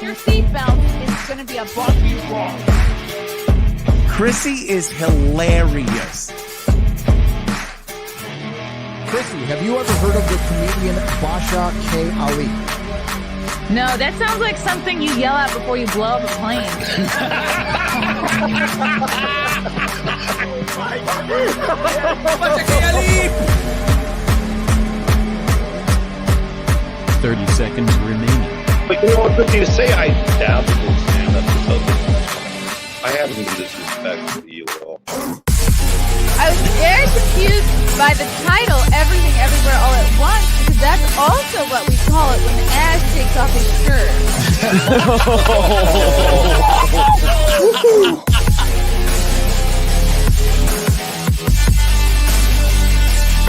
your seatbelt. It's going to be a bumpy ride. Chrissie is hilarious. Chrissie, have you ever heard of the comedian Basha K. Ali? No, that sounds like something you yell at before you blow up a plane. 30 seconds remaining. But you know what, good thing to say, I doubt it will stand up to something. I haven't been disrespectful to you at all. I was very confused by the title, Everything Everywhere All at Once, because that's also what we call it when Ash takes off his shirt.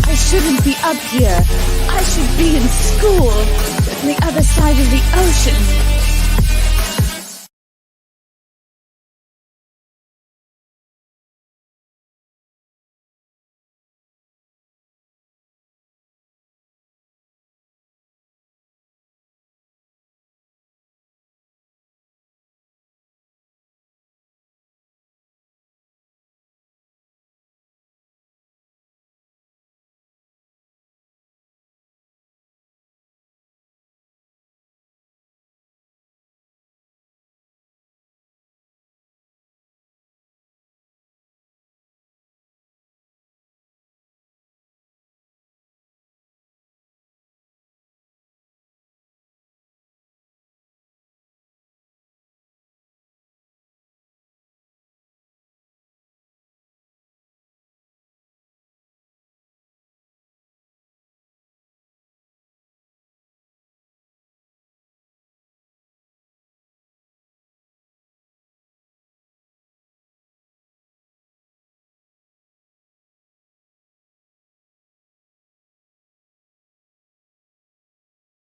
I shouldn't be up here. I should be in school on the other side of the ocean.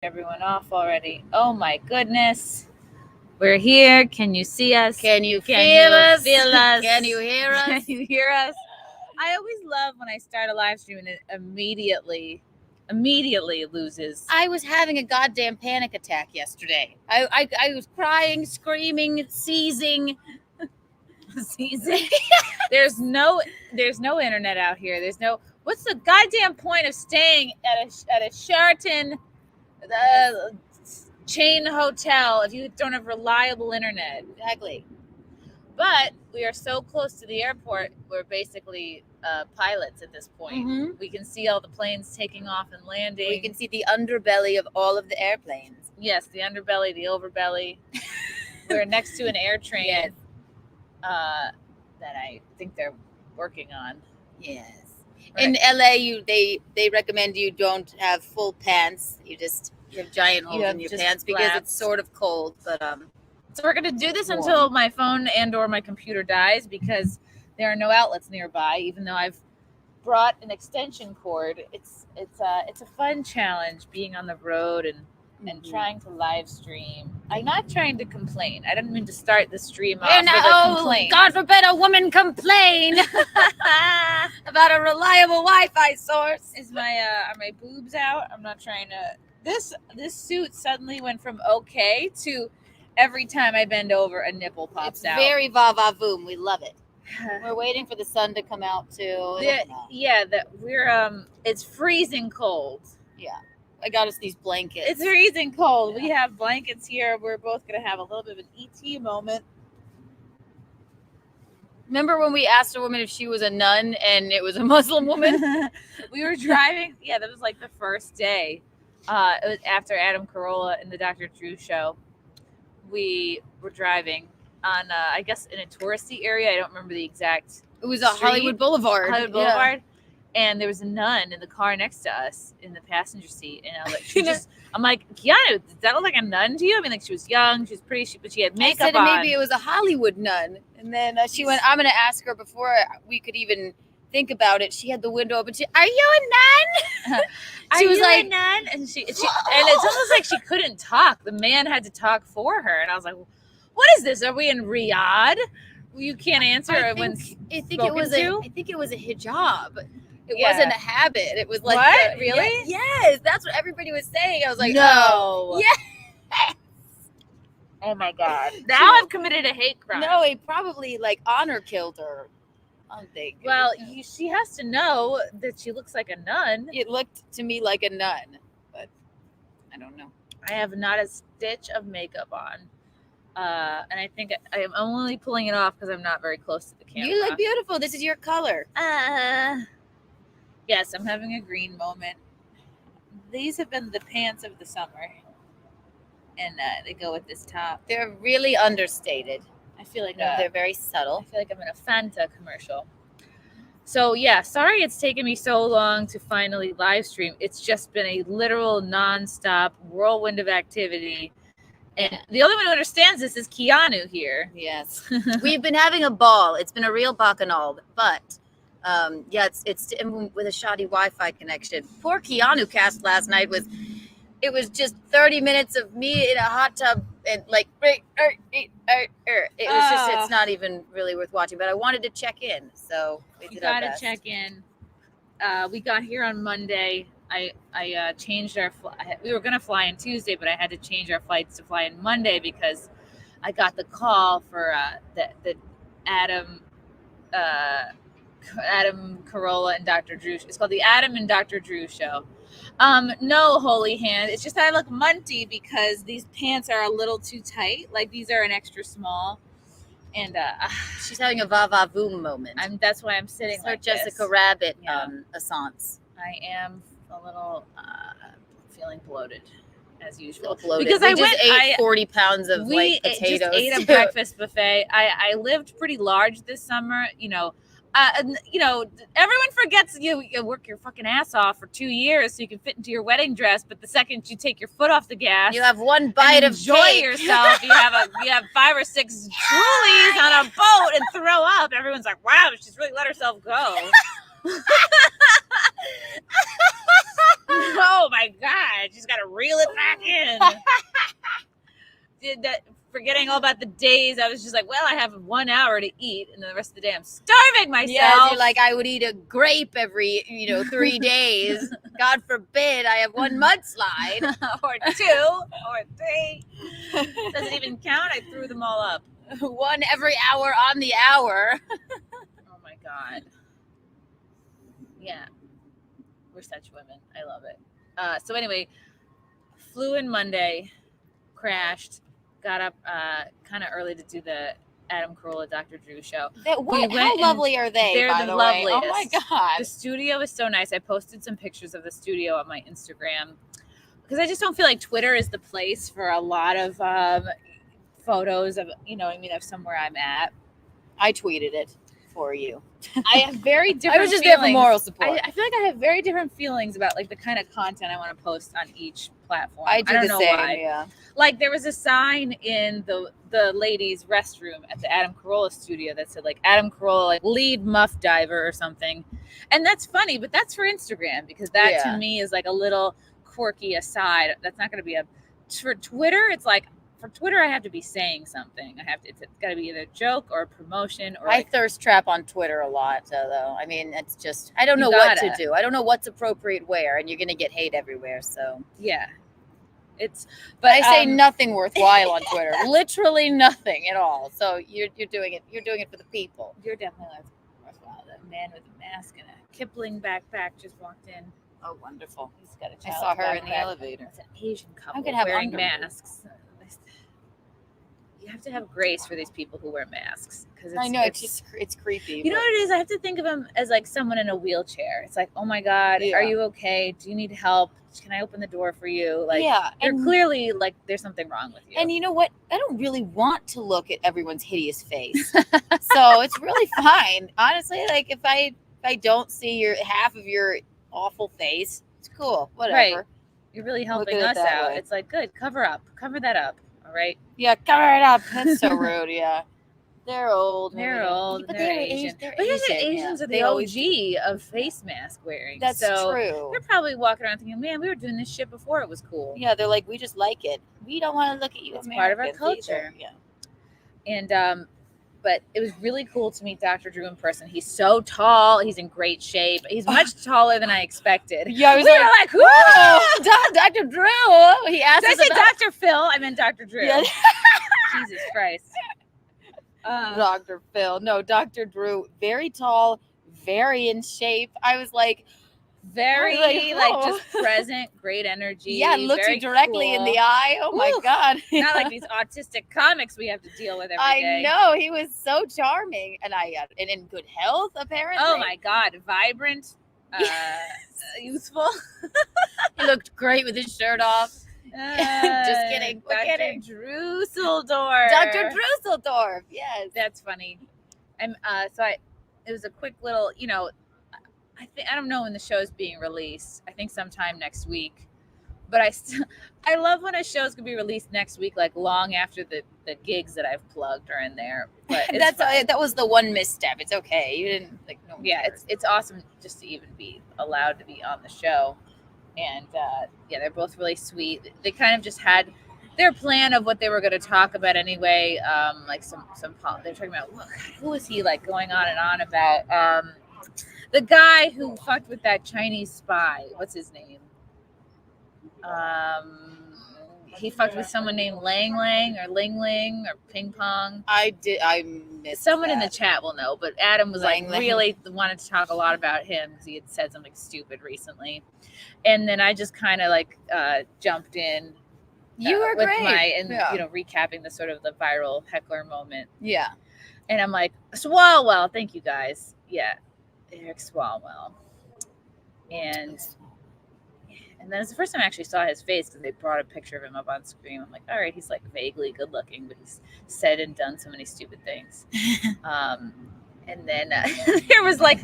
Everyone off already. Oh my goodness. We're here. Can you see us? Can you feel us? Feel us? Can you hear us? Can you hear us? I always love when I start a live stream and it immediately loses. I was having a goddamn panic attack yesterday. I was crying, screaming, seizing. Season. There's no internet out here. There's no. What's the goddamn point of staying at a Sheraton chain hotel if you don't have reliable internet? Exactly. But we are so close to the airport. We're basically pilots at this point. Mm-hmm. We can see all the planes taking off and landing. We can see the underbelly of all of the airplanes. Yes, the underbelly, the overbelly. We're next to an air train. Yes. That I think they're working on. Yes. Right. In LA, they recommend you don't have full pants. You have giant holes in your pants because it's sort of cold. But so we're gonna do this until my phone and/or my computer dies because there are no outlets nearby. Even though I've brought an extension cord, it's a fun challenge being on the road and trying to live stream. I'm not trying to complain. I didn't mean to start the stream off with a complaint. God forbid a woman complain about a reliable Wi-Fi source. Is are my boobs out? I'm not trying to. This suit suddenly went from okay to every time I bend over a nipple pops out. It's very va-va-voom. We love it. We're waiting for the sun to come out too. It's freezing cold. Yeah. I got us these blankets. It's freezing cold. Yeah. We have blankets here. We're both going to have a little bit of an ET moment. Remember when we asked a woman if she was a nun and it was a Muslim woman? We were driving. Yeah, that was like the first day. It was after Adam Carolla in the Dr. Drew show. We were driving on, I guess, in a touristy area. I don't remember the exact. It was a Hollywood Boulevard. And there was a nun in the car next to us in the passenger seat. And I was like, I'm like, Keanu, does that look like a nun to you? I mean, like, she was young, she was pretty, but she had makeup on. Maybe it was a Hollywood nun. And then she went, I'm going to ask her before we could even think about it. She had the window open. Are you a nun? She was like, a nun? And she and it's almost like she couldn't talk. The man had to talk for her. And I was like, what is this? Are we in Riyadh? You can't answer when I think it was a hijab. It Yeah. wasn't a habit. It was like, What? Really? Yes, that's what everybody was saying. I was like, no. oh, yes. Oh my God. Now I've committed a hate crime. No, he probably like honor killed her. I don't think. Well, she has to know that she looks like a nun. It looked to me like a nun, but I don't know. I have not a stitch of makeup on. And I think I'm only pulling it off because I'm not very close to the camera. You look beautiful. This is your color. Yes, I'm having a green moment. These have been the pants of the summer. And they go with this top. They're really understated. I feel like They're very I subtle. feel like I'm in a Fanta commercial. So yeah, sorry it's taken me so long to finally live stream. It's just been a literal nonstop whirlwind of activity. And the only one who understands this is Keanu here. Yes. We've been having a ball. It's been a real bacchanal, but yeah, it's with a shoddy Wi-Fi connection. Poor Keanu cast last night was just 30 minutes of me in a hot tub and like it was just it's not even really worth watching, but I wanted to check in, so we You did our gotta best. check in. We got here on Monday. I changed our flight. We were gonna fly on Tuesday, but I had to change our flights to fly on Monday because I got the call for the Adam Carolla and Dr. Drew. It's called the Adam and Dr. Drew Show. No, holy hand. It's just I look munty because these pants are a little too tight. Like these are an extra small, and She's having a va-va-voom moment. that's why I'm sitting It's her like Jessica this. Rabbit Yeah. essence. I am a little feeling bloated as usual Little bloated. because we I just went. ate 40 pounds of We like potatoes. just ate a breakfast buffet. I lived pretty large this summer. Everyone forgets you work your fucking ass off for 2 years so you can fit into your wedding dress. But the second you take your foot off the gas, You have one bite and of enjoy cake. yourself. You have 5 or 6 Trulies on a boat and throw up. Everyone's like, "Wow, she's really let herself go." Oh my God, she's got to reel it back in. Did that. Forgetting all about the days, I was just like, well, I have 1 hour to eat, and then the rest of the day I'm starving myself. Yeah, you're like, I would eat a grape every 3 days. God forbid I have one mudslide. or 2 or 3. Doesn't even count. I threw them all up. One every hour on the hour. Oh my God. Yeah. We're such women. I love it. So anyway, flew in Monday, crashed, got up kind of early to do the Adam Carolla, Dr. Drew show. How went lovely are they, they're by the the way? Oh my loveliest. God. The studio is so nice. I posted some pictures of the studio on my Instagram because I just don't feel like Twitter is the place for a lot of photos of, of somewhere I'm at. I tweeted it for you. I have very different I was just feelings. there for moral support. I feel like I have very different feelings about like the kind of content I want to post on each platform. I do don't the know same, why. yeah. Like there was a sign in the ladies' restroom at the Adam Carolla studio that said like Adam Carolla like lead muff diver or something. And that's funny, but that's for Instagram because that to me is like a little quirky aside. That's not going to be for Twitter. It's like for Twitter, I have to be saying something. It's got to be either a joke or a promotion or I thirst trap on Twitter a lot, though. I mean, it's just, I don't know what to do. I don't know what's appropriate where, and you're going to get hate everywhere. So, yeah. But I say nothing worthwhile on Twitter. Literally nothing at all. So you're doing it. You're doing it for the people. You're definitely worthwhile. That man with a mask and a Kipling backpack just walked in. Oh, wonderful. He's got a I child saw her in the backpack. elevator. It's an Asian couple I'm gonna have wearing underwear. masks. You have to have grace for these people who wear masks because I know it's creepy. You know what it is? I have to think of them as like someone in a wheelchair. It's like, oh my God, Yeah. are you okay? Do you need help? Can I open the door for you? Like, yeah, you're clearly like there's something wrong with you. And you know what? I don't really want to look at everyone's hideous face, so it's really fine. Honestly, like if I don't see half of your awful face, it's cool. Whatever. Right. You're really Look helping at it us that out. way. It's like good. Cover that up. All right. Yeah, cover it up. That's so rude. Yeah, they're old. They're old. but They're they're Asian. They're But Asian. Asians yeah. are the OG of face mask wearing. That's so true. They're probably walking around thinking, "Man, we were doing this shit before it was cool." Yeah, they're like, we just like it. We don't want to look at you. It's part of our Americans culture. either. Yeah. And but it was really cool to meet Dr. Drew in person. He's so tall. He's in great shape. He's much taller than I expected. Yeah, I was We were like, "Whoa!" Dr. Drew. He asked Did I us say about. Dr. Phil? I meant Dr. Drew. Yeah. Jesus Christ. Dr. Phil. No, Dr. Drew. Very tall, very in shape. I was like, Very oh. just present, great energy. Yeah, looks very you directly in the eye. Oh my Woo. God. Not like these autistic comics we have to deal with every day. I know. He was so charming. And and in good health, apparently. Oh my God. Vibrant, youthful. He looked great with his shirt off. Just kidding. We're Dr. kidding. Drusseldorf. Dr. Drusseldorf. Yes. That's funny. And it was a quick little, I don't know when the show's being released. I think sometime next week. But I love when a show's gonna be released next week, like long after the gigs that I've plugged are in there. But that was the one misstep. It's okay. You didn't no. Yeah, it's awesome just to even be allowed to be on the show. And they're both really sweet. They kind of just had their plan of what they were going to talk about anyway. Like they're talking about who was he like going on and on about the guy who fucked with that Chinese spy. What's his name? He fucked with someone named Lang Lang or Ling Ling or Ping Pong. I missed someone that. in the chat will know, but Adam was Lang like Lang. really wanted to talk a lot about him because he had said something stupid recently. And then I just kind of like jumped in. You were with great. Recapping the sort of the viral heckler moment. Yeah. And I'm like, Swalwell, thank you guys. Yeah, Eric Swalwell. And then it's the first time I actually saw his face because they brought a picture of him up on screen. I'm like, all right, he's like vaguely good looking, but he's said and done so many stupid things. And then there was like,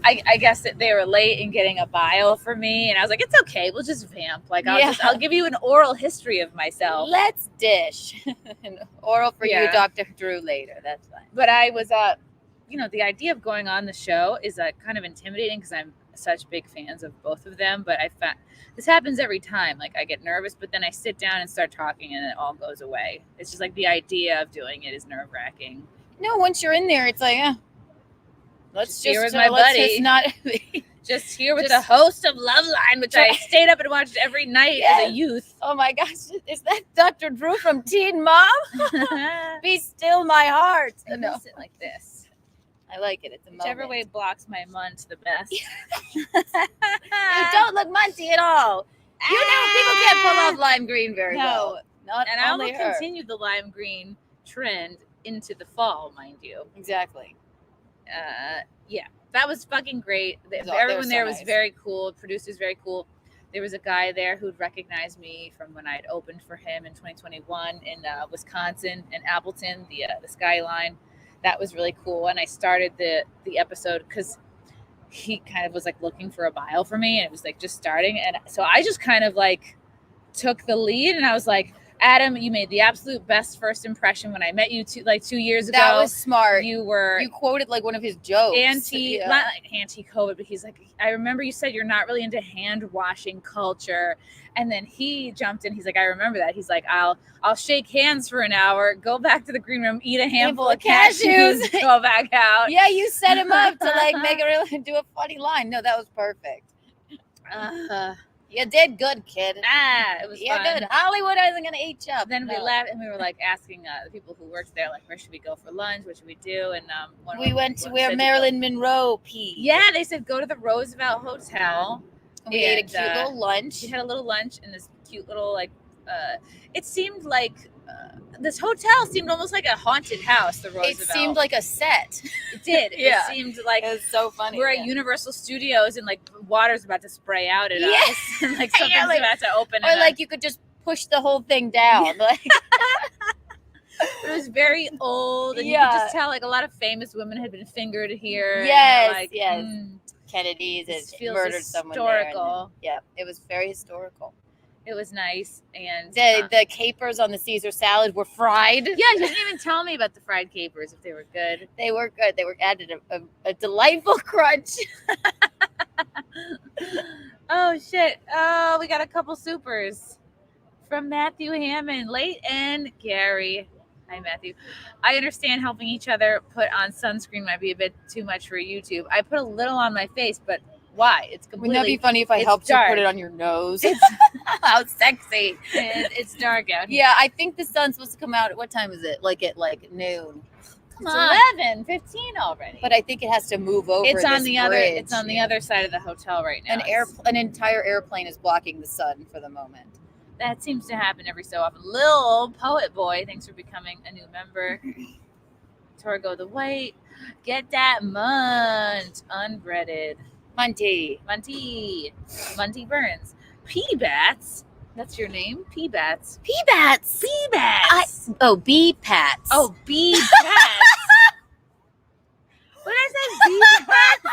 I guess that they were late in getting a bio for me. And I was like, it's okay. We'll just vamp. Like, I'll give you an oral history of myself. Let's dish. An oral for you, Dr. Drew, later. That's fine. But I was, the idea of going on the show is kind of intimidating because I'm such big fans of both of them. But I found this happens every time. Like I get nervous, but then I sit down and start talking and it all goes away. It's just like the idea of doing it is nerve wracking. No, once you're in there, it's like, let's here just with my buddy. Just here with the host of Loveline, which I stayed up and watched every night as a youth. Oh my gosh, is that Dr. Drew from Teen Mom? Be still my heart. No, sit like this. I like it. It's a Whichever moment. way blocks my munt the best. You don't look munty at all. You know people can't pull off lime green very well. Not and I only will her. continue the lime green trend into the fall, mind you. Exactly. That was fucking great. Everyone there was very cool. Producers very cool. There was a guy there who'd recognized me from when I'd opened for him in 2021 in Wisconsin in Appleton, the Skyline. That was really cool. And I started the episode because he kind of was like looking for a bio for me and it was like just starting. And so I just kind of like took the lead and I was like, Adam, you made the absolute best first impression when I met you 2 years ago. That was smart. You quoted like one of his jokes. Not like anti-COVID, but he's like, I remember you said you're not really into hand washing culture. And then he jumped in. He's like, I remember that. He's like, I'll shake hands for an hour, go back to the green room, eat a handful of cashews, go back out. Yeah, you set him up to like do a funny line. No, that was perfect. You did good, kid. It was fun. Good. Hollywood isn't going to eat you up. Then we left and we were like asking the people who worked there, like, where should we go for lunch? What should we do? And we went to where Marilyn Monroe peed. Yeah, they said go to the Roosevelt Hotel. We ate a cute little lunch. We had a little lunch in this cute little it seemed like this hotel seemed almost like a haunted house. The Roosevelt. It seemed like a set. It did. Yeah. It seemed like it was so funny. We're at Universal Studios and like water's about to spray out at us, and like something's about to open. Or like you could just push the whole thing down. Like it was very old, and you could just tell like a lot of famous women had been fingered here. Yes, Kennedy's and murdered someone there. Yeah, it was very historical. It was nice, and the capers on the Caesar salad were fried. Yeah, you didn't even tell me about the fried capers if they were good. They were good. They were added a delightful crunch. Oh shit! Oh, we got a couple supers from Matthew Hammond, late and Gary. Hi, Matthew. I understand helping each other put on sunscreen might be a bit too much for YouTube. I put a little on my face, but Why? It's Wouldn't that be completely. funny if I it's helped you dark. put it on your nose? How sexy. It's dark out here. Yeah, I think the sun's supposed to come out at what time is it? Like at noon. Come It's on. 11:15 already. But I think it has to move over. it's on this the other. bridge. It's on the other side of the hotel right now. An entire airplane is blocking the sun for the moment. That seems to happen every so often. Lil Poet Boy, thanks for becoming a new member. Torgo the White, get that munch unbreaded. Monty. Monty Burns. P-Bats. That's your name? P-Bats. P-Bats. P-Bats. B-Pats. Oh, B-Bats. What did I say? B-Bats?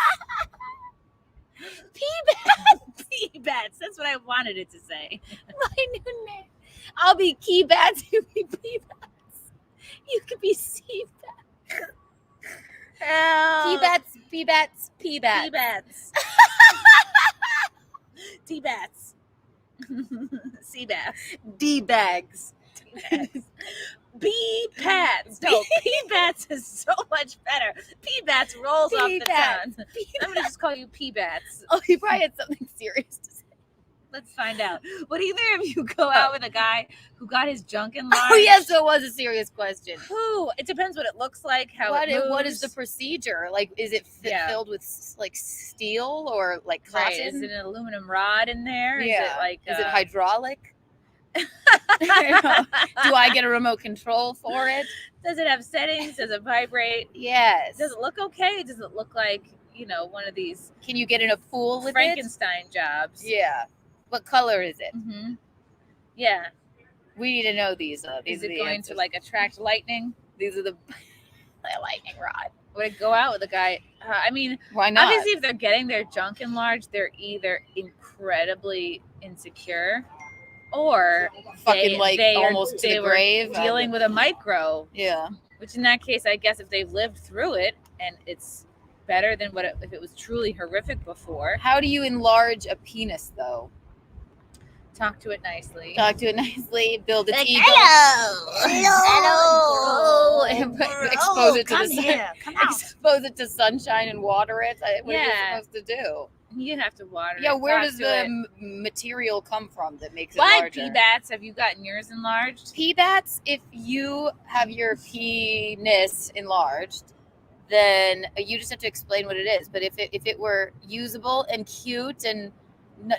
P-Bats. P-Bats. That's what I wanted it to say. My new name. I'll be Key-Bats. You be P-Bats. You could be C-Bats. P-Bats. P-Bats. P-Bats. P-Bats. T-Bats. C-Bats. D-Bags. B-Pats. No, P-Bats is so much better. P-Bats rolls off the P-Bats. tongue. I'm going to just call you P-Bats. Oh, you probably had something serious to say. Let's find out. Would either of you go out with a guy who got his junk enlarged? Oh, yes, so it was a serious question. Who? It depends what it looks like, how What it is the moves. procedure? Like, is it Yeah. filled with like steel or like cotton? Right. Is it an aluminum rod in there? Yeah. Is it like Is it hydraulic? Do I get a remote control for it? Does it have settings? Does it vibrate? Yes. Does it look okay? Does it look like, one of these Can you get in a pool with Frankenstein jobs? it? Yeah. What color is it? Mm-hmm. Yeah. We need to know these. These Is are it the going answers. to like attract lightning? These are the lightning rod. Would it go out with a guy? I mean, Why not? obviously, if they're getting their junk enlarged, they're either incredibly insecure or Fucking they are- almost to they the were grave. dealing with a micro. Yeah. Which in that case, I guess if they've lived through it and it's better than if it was truly horrific before. How do you enlarge a penis though? Talk to it nicely. Talk to it nicely. Build its Like, ego. hello. Expose it to the sun. Come out. Expose it to sunshine and water it. What are you Yeah. supposed to do? You have to water. Yeah, it, where talk does to the it. material come from that makes it Why larger? P-Bats? Have you gotten yours enlarged? P-Bats, if you have your penis enlarged, then you just have to explain what it is. But if it were usable and cute and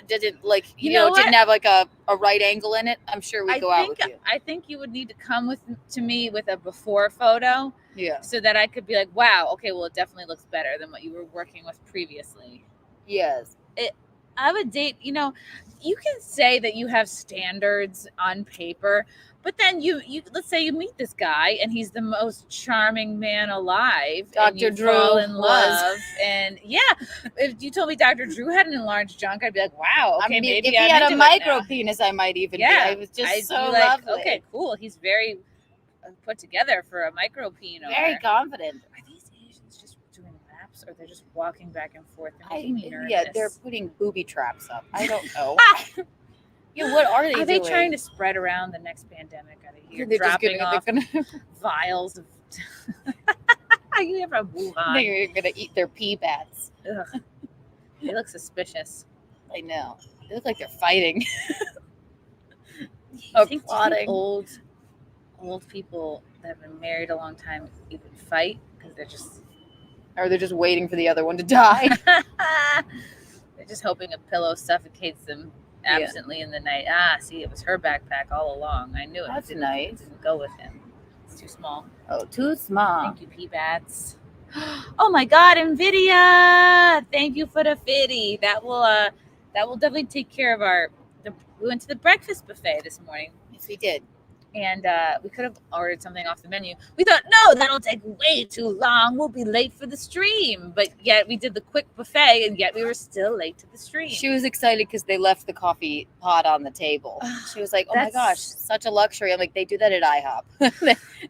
didn't didn't have like a right angle in it, I'm sure we'd go out with you. I think you would need to come to me with a before photo Yeah. so that I could be like, wow, okay, well, it definitely looks better than what you were working with previously. Yes. I would date, you can say that you have standards on paper, but then you let's say you meet this guy and he's the most charming man alive. And Dr. you Drew fall in was. love. And yeah, if you told me Dr. Drew had an enlarged junk, I'd be like, wow, okay, maybe if he I'm had into a it micro now. penis, I might even Yeah, be. I was just I'd so be like, lovely. okay, cool. He's very put together for a micro penis. Very confident. Are these Asians just doing laps or they're just walking back and forth? They're making me nervous. Yeah, they're putting booby traps up. I don't know. Yeah, what are they doing? Are they trying to spread around the next pandemic out of here? They're just Dropping off gonna vials of. You ever Wuhan? they're gonna eat their pee-bats. Ugh. They look suspicious. I know. They look like they're fighting. Do Or you think plotting. old people that have been married a long time even fight because they're just Or they're just waiting for the other one to die. they're just hoping a pillow suffocates them absently in the night. See, it was her backpack all along. I knew it. That's It nice. didn't go with him. It's too small. Oh, too small. Thank you, P-Bats. Oh my God, NVIDIA! Thank you for the fitty. That will definitely take care of we went to the breakfast buffet this morning. Yes, we did. And we could have ordered something off the menu. We thought, no, that'll take way too long. We'll be late for the stream. But yet we did the quick buffet, and yet we were still late to the stream. She was excited because they left the coffee pot on the table. She was like, "Oh my That's- gosh, such a luxury!" I'm like, "They do that at IHOP.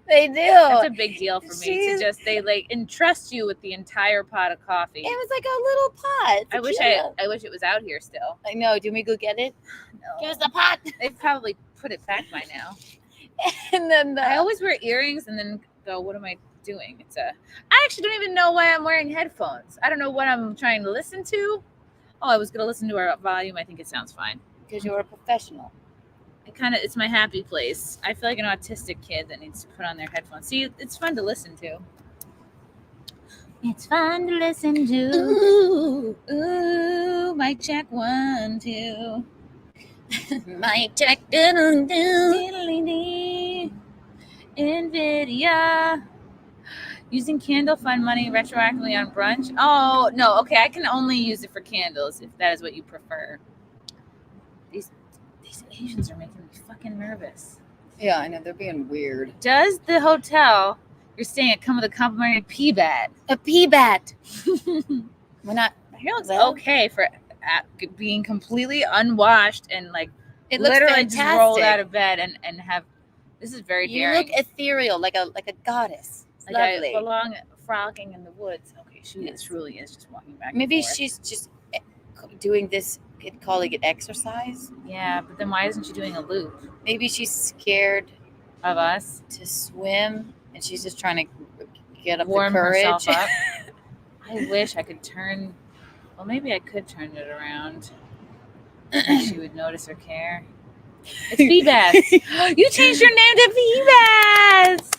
they do." That's a big deal for me She's- to just they entrust you with the entire pot of coffee. It was like a little pot. It's I wish cute. I wish it was out here still. I know. Do we go get it? No. Give us the pot. They've probably put it back by now. And then I always wear earrings and then go, what am I doing? I actually don't even know why I'm wearing headphones. I don't know what I'm trying to listen to. oh, I was going to listen to our volume. I think it sounds fine. Because you're a professional. It's my happy place. I feel like an autistic kid that needs to put on their headphones. See, it's fun to listen to. It's fun to listen to. Ooh, mic check 1, 2. Mic check. Doo-doo-doo. Diddly-dee. NVIDIA. Using candle fund money retroactively on brunch. Oh, no. Okay, I can only use it for candles if that is what you prefer. These Asians are making me fucking nervous. Yeah, I know. They're being weird. Does the hotel you're staying at come with a complimentary PBAT? A PBAT. We're not. It looks okay for being completely unwashed and like It looks literally fantastic. just rolled out of bed and have. This is very You daring. look ethereal, like a goddess. It's like lovely. I belong frolicking in the woods. Okay, she truly is just walking back. Maybe and forth. she's just doing this, calling it exercise. Yeah, but then why isn't she doing a loop Maybe she's scared of us? to swim, and she's just trying to get up Warm the courage. herself up. I wish I could turn. Well, maybe I could turn it around. And she would notice or care. It's PBAS. You changed your name to PBAS.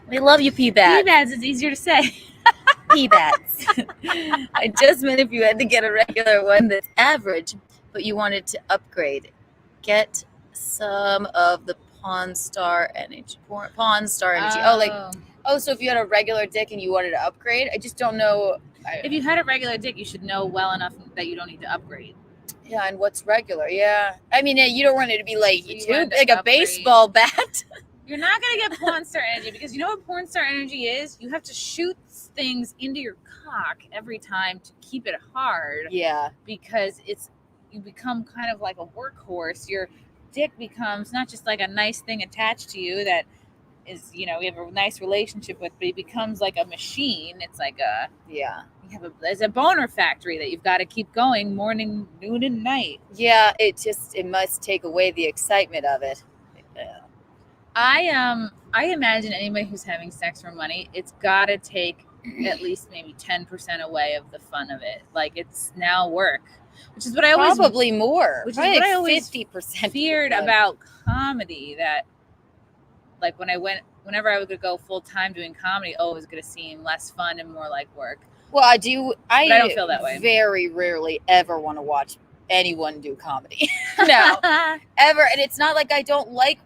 We love you, PBAT. PBAS is easier to say. PBATs. I just meant if you had to get a regular one that's average, but you wanted to upgrade, get some of the Pawn Star Energy. So if you had a regular dick and you wanted to upgrade, I just don't know. If you had a regular dick, you should know well enough that you don't need to upgrade. Yeah, and what's regular? Yeah, I mean, you don't want it to be like So you too wanted to big a upgrade. baseball bat. You're not going to get porn star energy because you know what porn star energy is? You have to shoot things into your cock every time to keep it hard Yeah, because you become kind of like a workhorse. Your dick becomes not just like a nice thing attached to you that is, you have a nice relationship with, but it becomes like a machine. It's like there's a boner factory that you've got to keep going morning, noon, and night. yeah. It must take away the excitement of it. Yeah. I imagine anybody who's having sex for money, it's got to take at least maybe 10% away of the fun of it. Like it's now work, which is what I always Probably more. Which is Probably what I like always 50% feared about comedy. That like whenever I would go full time doing comedy, it was going to seem less fun and more like work. Well, I do. I don't feel that way. Very rarely ever want to watch anyone do comedy. No, ever. And it's not like I don't like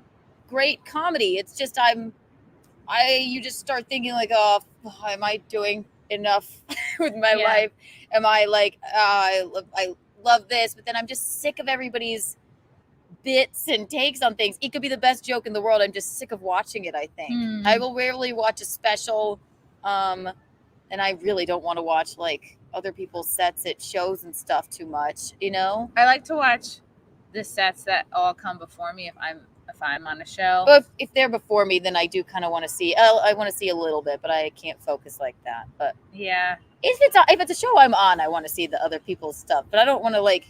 great comedy. It's just you just start thinking like, oh, am I doing enough with my life? Am I like, I love this, but then I'm just sick of everybody's bits and takes on things. It could be the best joke in the world. I'm just sick of watching it. I think I will rarely watch a special, and I really don't want to watch like other people's sets at shows and stuff too much. I like to watch the sets that all come before me if I'm on a show. But if they're before me, then I do kind of want to see. I want to see a little bit, but I can't focus like that. But yeah, if it's a show I'm on, I want to see the other people's stuff. But I don't want to like.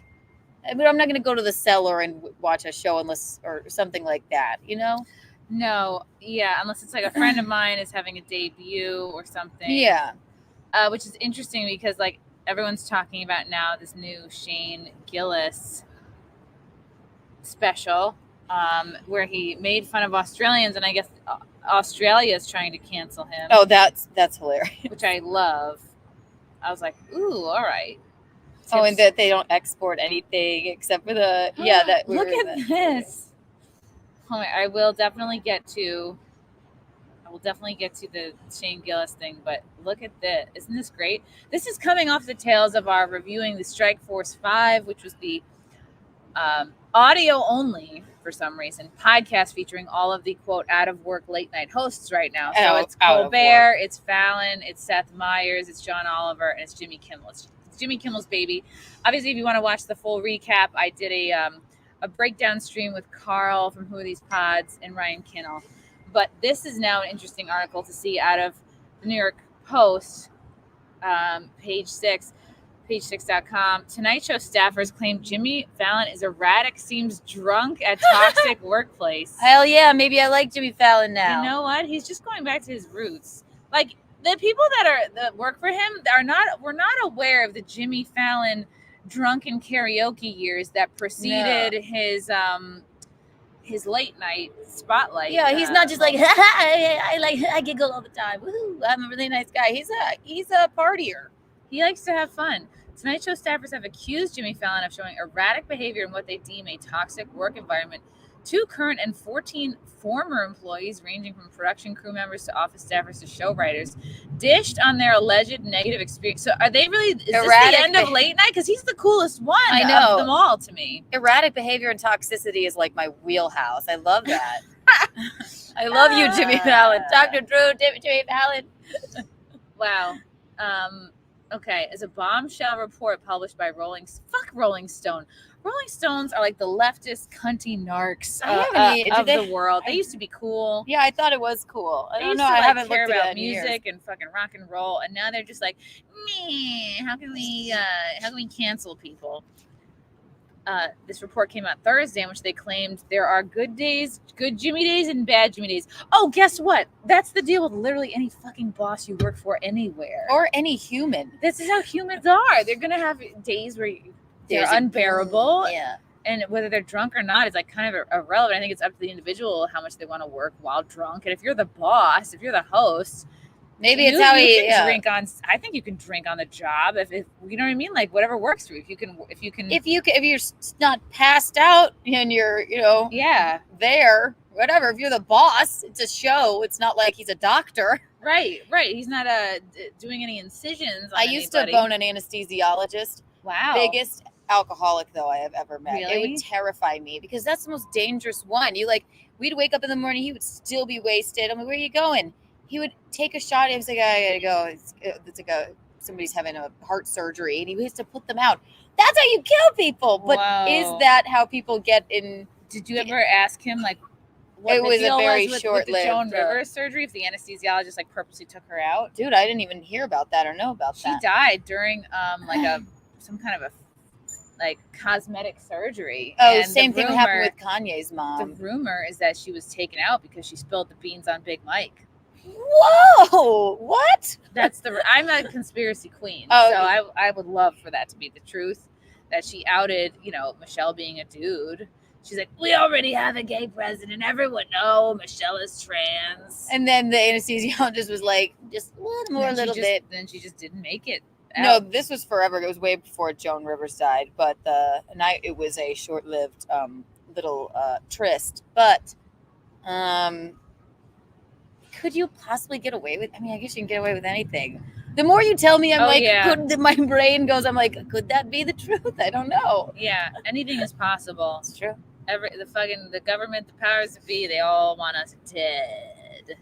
I mean, I'm not going to go to the cellar and watch a show or something like that. No, yeah, unless it's like a friend of mine is having a debut or something. Yeah. Which is interesting because like everyone's talking about now this new Shane Gillis special. Where he made fun of Australians, and I guess Australia is trying to cancel him. Oh, that's hilarious. Which I love. I was like, ooh, all right. Oh, and that they don't export anything except for the that. Look at this. Oh, I will definitely get to the Shane Gillis thing, but look at this. Isn't this great? This is coming off the tails of our reviewing the Strike Force 5, which was the audio only, for some reason, podcast featuring all of the, quote, out-of-work late-night hosts right now. So it's Colbert, it's Fallon, it's Seth Meyers, it's John Oliver, and it's Jimmy Kimmel. It's Jimmy Kimmel's baby. Obviously, if you want to watch the full recap, I did a breakdown stream with Carl from Who Are These Pods and Ryan Kinnell. But this is now an interesting article to see out of the New York Post, page 6. Page6.com. Tonight Show staffers claim Jimmy Fallon is erratic, seems drunk at toxic workplace. Hell yeah, maybe I like Jimmy Fallon now. You know what? He's just going back to his roots. Like, the people that work for him we're not aware of the Jimmy Fallon drunken karaoke years that preceded his late night spotlight. Yeah, he's not just like moment. I giggle all the time. Woohoo! I'm a really nice guy. He's a partier. He likes to have fun. Tonight Show staffers have accused Jimmy Fallon of showing erratic behavior in what they deem a toxic work environment. 2 current and 14 former employees, ranging from production crew members to office staffers to show writers, dished on their alleged negative experience. So are they really, is this the end of late night? Because he's the coolest one I know. of them all to me. Erratic behavior and toxicity is like my wheelhouse. I love that. I love you, Jimmy Fallon. Dr. Drew, Jimmy Fallon. Wow. Okay, as a bombshell report published by Rolling Stone. Rolling Stones are like the leftist cunty narcs of the world. They used to be cool. Yeah, I thought it was cool. I don't know. I haven't care looked at about it in years. music and fucking rock and roll, and now they're just like, meh, how can we cancel people? This report came out Thursday, in which they claimed there are good Jimmy days and bad Jimmy days. Oh, guess what? That's the deal with literally any fucking boss you work for anywhere. Or any human. This is how humans are. They're going to have days where they're unbearable. Yeah. And whether they're drunk or not is like kind of irrelevant. I think it's up to the individual how much they want to work while drunk. And if you're the boss, if you're the host, maybe it's how you can drink on. I think you can drink on the job if you know what I mean. Like whatever works for you. If you're not passed out and you're there, whatever. If you're the boss, it's a show. It's not like he's a doctor. Right. He's not doing any incisions. I used to bone an anesthesiologist. Wow. Biggest alcoholic though I have ever met. Really? It would terrify me because that's the most dangerous one. We'd wake up in the morning, he would still be wasted. I'm like, where are you going? He would take a shot. He was like, I gotta go. It's like somebody's having a heart surgery, and he has to put them out. That's how you kill people. But is that how people get in? Did you ever ask him like? What it was a very short-lived with the Joan Rivers surgery. If the anesthesiologist like purposely took her out, dude, I didn't even hear about that or know about that. She died during some kind of a cosmetic surgery. Oh, and same thing happened with Kanye's mom. The rumor is that she was taken out because she spilled the beans on Big Mike. Whoa! What? I'm a conspiracy queen, so I would love for that to be the truth. That she outed, Michelle being a dude. She's like, we already have a gay president. Everyone knows Michelle is trans. And then the anesthesiologist was like, just one more little bit. Then she just didn't make it. No, this was forever. It was way before Joan Rivers died, but it was a short-lived little tryst. But could you possibly get away with? I mean, I guess you can get away with anything. The more you tell me, my brain goes, I'm like, could that be the truth? I don't know. Yeah, anything is possible. It's true. The government, the powers that be, they all want us dead.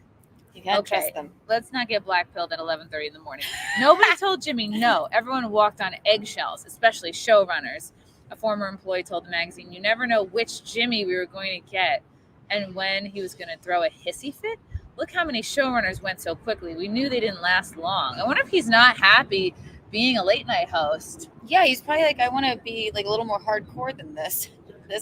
You can't trust them. Let's not get blackpilled at 11:30 in the morning. Nobody told Jimmy no. Everyone walked on eggshells, especially showrunners. A former employee told the magazine, "You never know which Jimmy we were going to get, and when he was going to throw a hissy fit. Look how many showrunners went so quickly. We knew they didn't last long. I wonder if he's not happy being a late night host." Yeah, he's probably like, I want to be like a little more hardcore than this.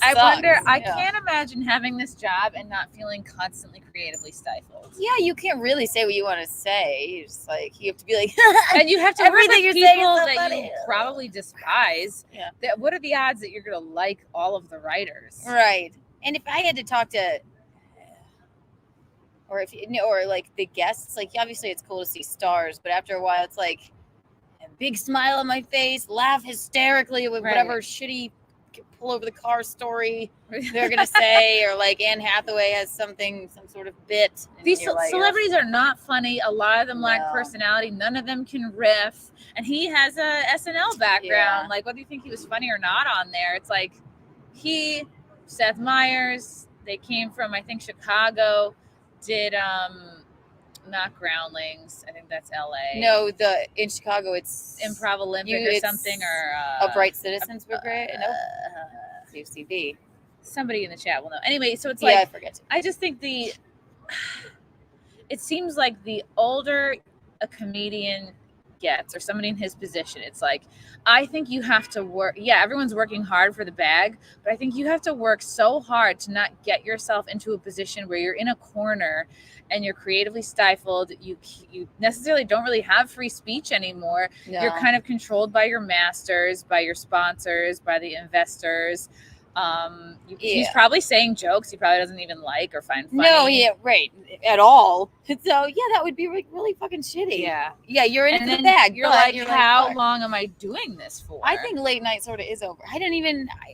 I can't imagine having this job and not feeling constantly creatively stifled. Yeah, you can't really say what you want to say. You just you have to be like, and you have to everything you're people saying is so that funny. you probably despise. Yeah. What are the odds that you're going to like all of the writers? Right. And if I had to talk to, or the guests, obviously it's cool to see stars, but after a while it's like a big smile on my face, laugh hysterically with whatever shitty pull over the car story they're gonna say, or Anne Hathaway has some sort of bit. These celebrities are not funny. A lot of them lack personality. None of them can riff. And he has a SNL background. Whether you think he was funny or not on there, it's like Seth Meyers, they came from I think Chicago, did not Groundlings. I think that's LA. No, in Chicago it's Improv Olympic or something, or Upright Citizens Were Great. UCB. Somebody in the chat will know. Anyway, so it's I forget. I just think it seems like the older a comedian gets, or somebody in his position. It's like, I think you have to work. Yeah, everyone's working hard for the bag, but I think you have to work so hard to not get yourself into a position where you're in a corner and you're creatively stifled. You necessarily don't really have free speech anymore. No. You're kind of controlled by your masters, by your sponsors, by the investors. He's probably saying jokes he probably doesn't even like or find funny. No, yeah, right, at all. So yeah, that would be really fucking shitty. Yeah, you're in and the bag. You're like, how long am I doing this for? I think late night sort of is over.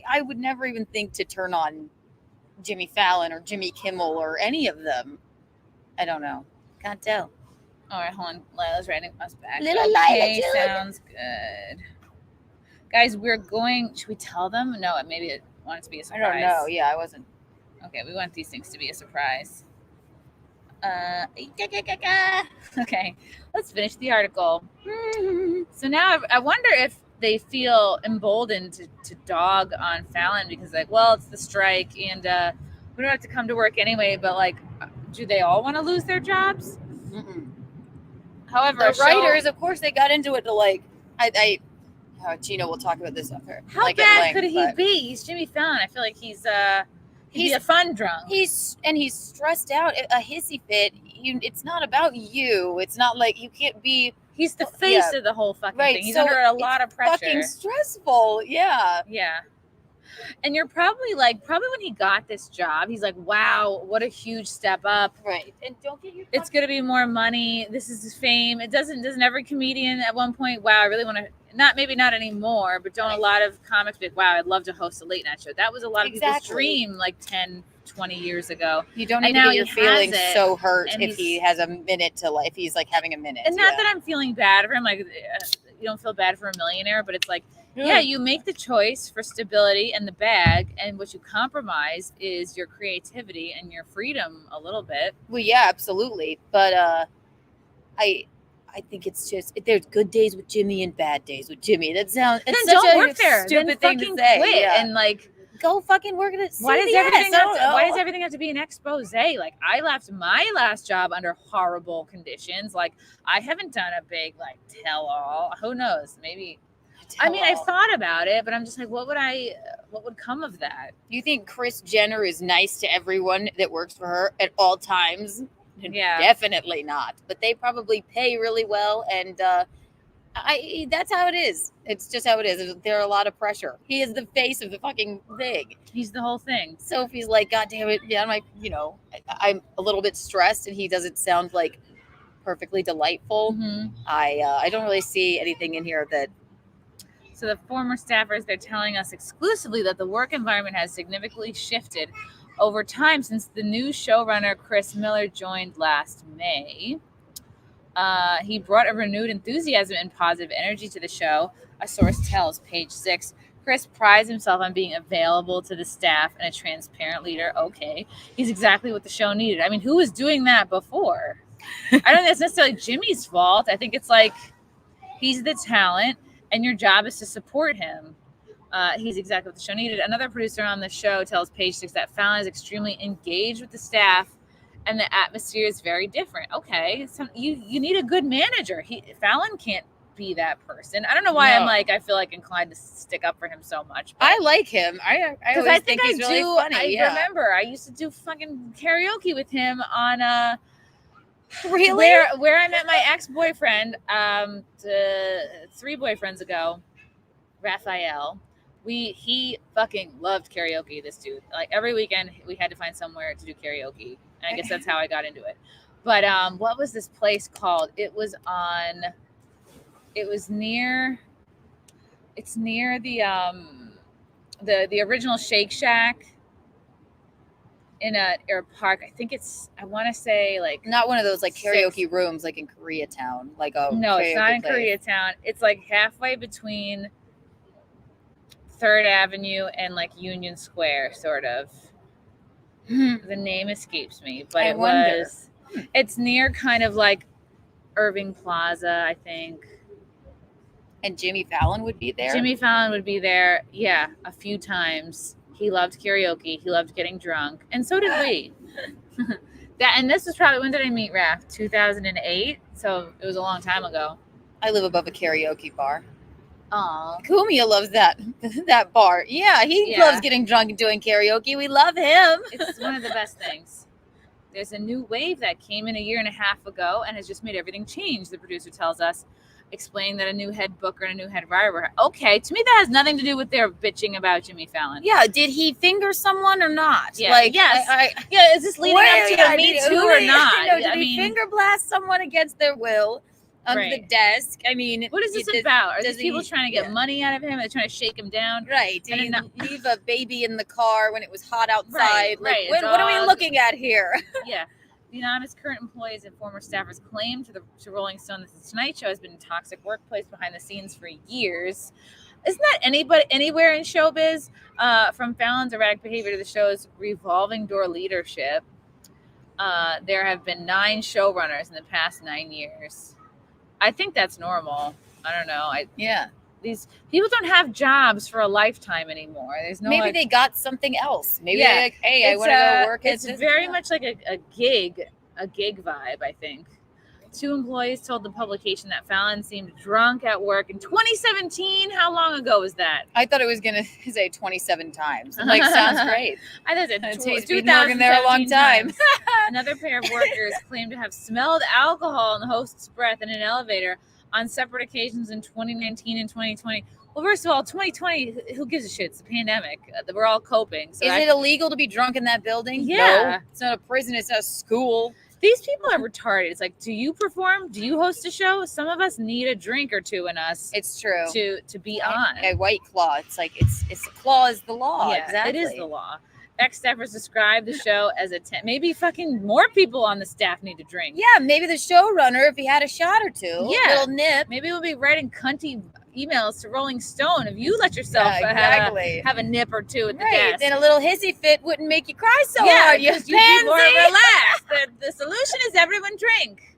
I would never even think to turn on Jimmy Fallon or Jimmy Kimmel or any of them. I don't know. Can't tell. All right, hold on. Lila's writing us back. Little okay, Lila, sounds good. Guys, we're going. Should we tell them? No, maybe it wanted to be a surprise. I don't know. Yeah, I wasn't. Okay, we want these things to be a surprise. Okay, let's finish the article. So now I wonder if they feel emboldened to dog on Fallon because, like, well, it's the strike and we don't have to come to work anyway. But like, do they all want to lose their jobs? Mm-mm. However, The writers, of course, they got into it to like. Gina will talk about this up here. How like, bad could he be? He's Jimmy Fallon. I feel like he'd be a fun drunk. He's stressed out. A hissy fit. It's not about you. It's not like you can't be. He's the face of the whole fucking thing. He's under a lot of pressure. Fucking stressful. Yeah. Yeah. And you're probably when he got this job, he's like, wow, what a huge step up. Right. And don't get your. It's going to be more money. This is his fame. Doesn't every comedian at one point, wow, I really want to, maybe not anymore, but don't a lot of comics be like, wow, I'd love to host a late night show. That was a lot of people's dream like 10, 20 years ago. You don't need to get your feelings so hurt if he has a minute to if he's like having a minute. And not that I'm feeling bad for him. Like, you don't feel bad for a millionaire, but it's like, yeah, you make the choice for stability and the bag, and what you compromise is your creativity and your freedom a little bit. Well, yeah, absolutely. But I think it's just there's good days with Jimmy and bad days with Jimmy. That sounds then such don't a work there. stupid then thing to say. Quit Yeah. and like go fucking work at it. Why does everything have to be an expose? Like, I left my last job under horrible conditions. Like, I haven't done a big like tell all. Who knows? Maybe. I mean, I've thought about it, but I'm just like, what would come of that? You think Kris Jenner is nice to everyone that works for her at all times? Yeah, definitely not. But they probably pay really well, and that's how it is. It's just how it is. There's a lot of pressure. He is the face of the fucking thing. He's the whole thing. So if he's like, God damn it, yeah, I'm a little bit stressed, and he doesn't sound like perfectly delightful. Mm-hmm. I don't really see anything in here that. So the former staffers, they're telling us exclusively that the work environment has significantly shifted over time since the new showrunner Chris Miller joined last May. He brought a renewed enthusiasm and positive energy to the show, a source tells Page 6. Chris prides himself on being available to the staff and a transparent leader. Okay, he's exactly what the show needed. I mean, who was doing that before? I don't think it's necessarily Jimmy's fault. I think it's like he's the talent, and your job is to support him. He's exactly what the show needed. Another producer on the show tells Page 6 that Fallon is extremely engaged with the staff, and the atmosphere is very different. Okay, so you need a good manager. Fallon can't be that person. I don't know why I feel like inclined to stick up for him so much. I like him. I always think he's really funny. I remember I used to do fucking karaoke with him on really where I met my ex-boyfriend 3 boyfriends ago, Raphael. He fucking loved karaoke, this dude. Like, every weekend we had to find somewhere to do karaoke. And I guess that's how I got into it. But what was this place called? It's near the original Shake Shack in a park. I want to say like not one of those like karaoke rooms like in Koreatown. Like no, it's not in Koreatown. It's like halfway between 3rd Avenue and like Union Square, sort of. The name escapes me, but it's near kind of like Irving Plaza, I think. And Jimmy Fallon would be there? Jimmy Fallon would be there, yeah, a few times. He loved karaoke. He loved getting drunk. And so did we. And this was probably, when did I meet Raph? 2008? So it was a long time ago. I live above a karaoke bar. Aw. Kumia loves that bar. Yeah, he Yeah. loves getting drunk and doing karaoke. We love him. It's one of the best things. There's a new wave that came in a year and a half ago and has just made everything change, the producer tells us, explaining that a new head booker and a new head writer were. Okay, to me that has nothing to do with their bitching about Jimmy Fallon. Yeah, did he finger someone or not? Yeah, Like, yes. I Yeah, is this leading up to the Me Too or not? No, did I he mean, finger blast someone against their will under the Right. desk? I mean, what is this about? Are does these people he- trying to get yeah. money out of him? Are they trying to shake him down? Right. Did And he leave a baby in the car when it was hot outside? Right, Like, right, a what are we dog. looking at here? Yeah. The anonymous current employees and former staffers claimed to Rolling Stone that the Tonight Show has been a toxic workplace behind the scenes for years. Isn't that anywhere in showbiz? From Fallon's erratic behavior to the show's revolving door leadership, there have been 9 showrunners in the past 9 years. I think that's normal. I don't know. Yeah. These people don't have jobs for a lifetime anymore. There's no Maybe they got something else. Maybe Yeah. they're like, hey, I It's, want to go work at It's this. very much like a gig vibe, I think. 2 employees told the publication that Fallon seemed drunk at work in 2017. How long ago was that? I thought it was going to say 27 times. I'm like, sounds great. I thought it He's was been working there a long 2017 time. times. Another pair of workers claimed to have smelled alcohol in the host's breath in an elevator on separate occasions in 2019 and 2020. Well, first of all, 2020, who gives a shit? It's a pandemic. We're all coping. So Is it illegal to be drunk in that building? Yeah. No, it's not a prison. It's a school. These people are retarded. It's like, do you perform? Do you host a show? Some of us need a drink or two in us It's true. to be on. A white claw. It's like it's the law is the law. Yeah, exactly. it is the law. Ex-staffers described the show as maybe fucking more people on the staff need to drink. Yeah, maybe the showrunner, if he had a shot or two, Yeah. little nip. Maybe we'll be writing cunty emails to Rolling Stone if you let yourself Yeah, exactly. have a nip or two at the Right, desk. then a little hissy fit wouldn't make you cry so yeah, hard. You because you'd be more pansy. relaxed. The solution is everyone drink.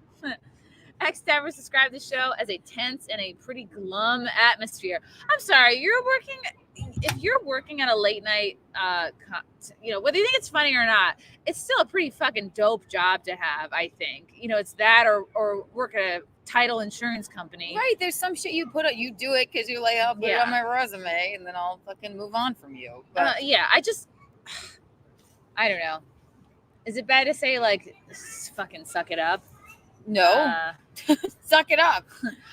Ex-staffers described the show as a tense and a pretty glum atmosphere. I'm sorry, if you're working at a late night, whether you think it's funny or not, it's still a pretty fucking dope job to have, I think. It's that or work at a title insurance company. Right, there's some shit you put up. You do it because you're like, I'll put it Yeah. on my resume, and then I'll fucking move on from you. But I don't know. Is it bad to say, like, fucking suck it up? no, suck it up.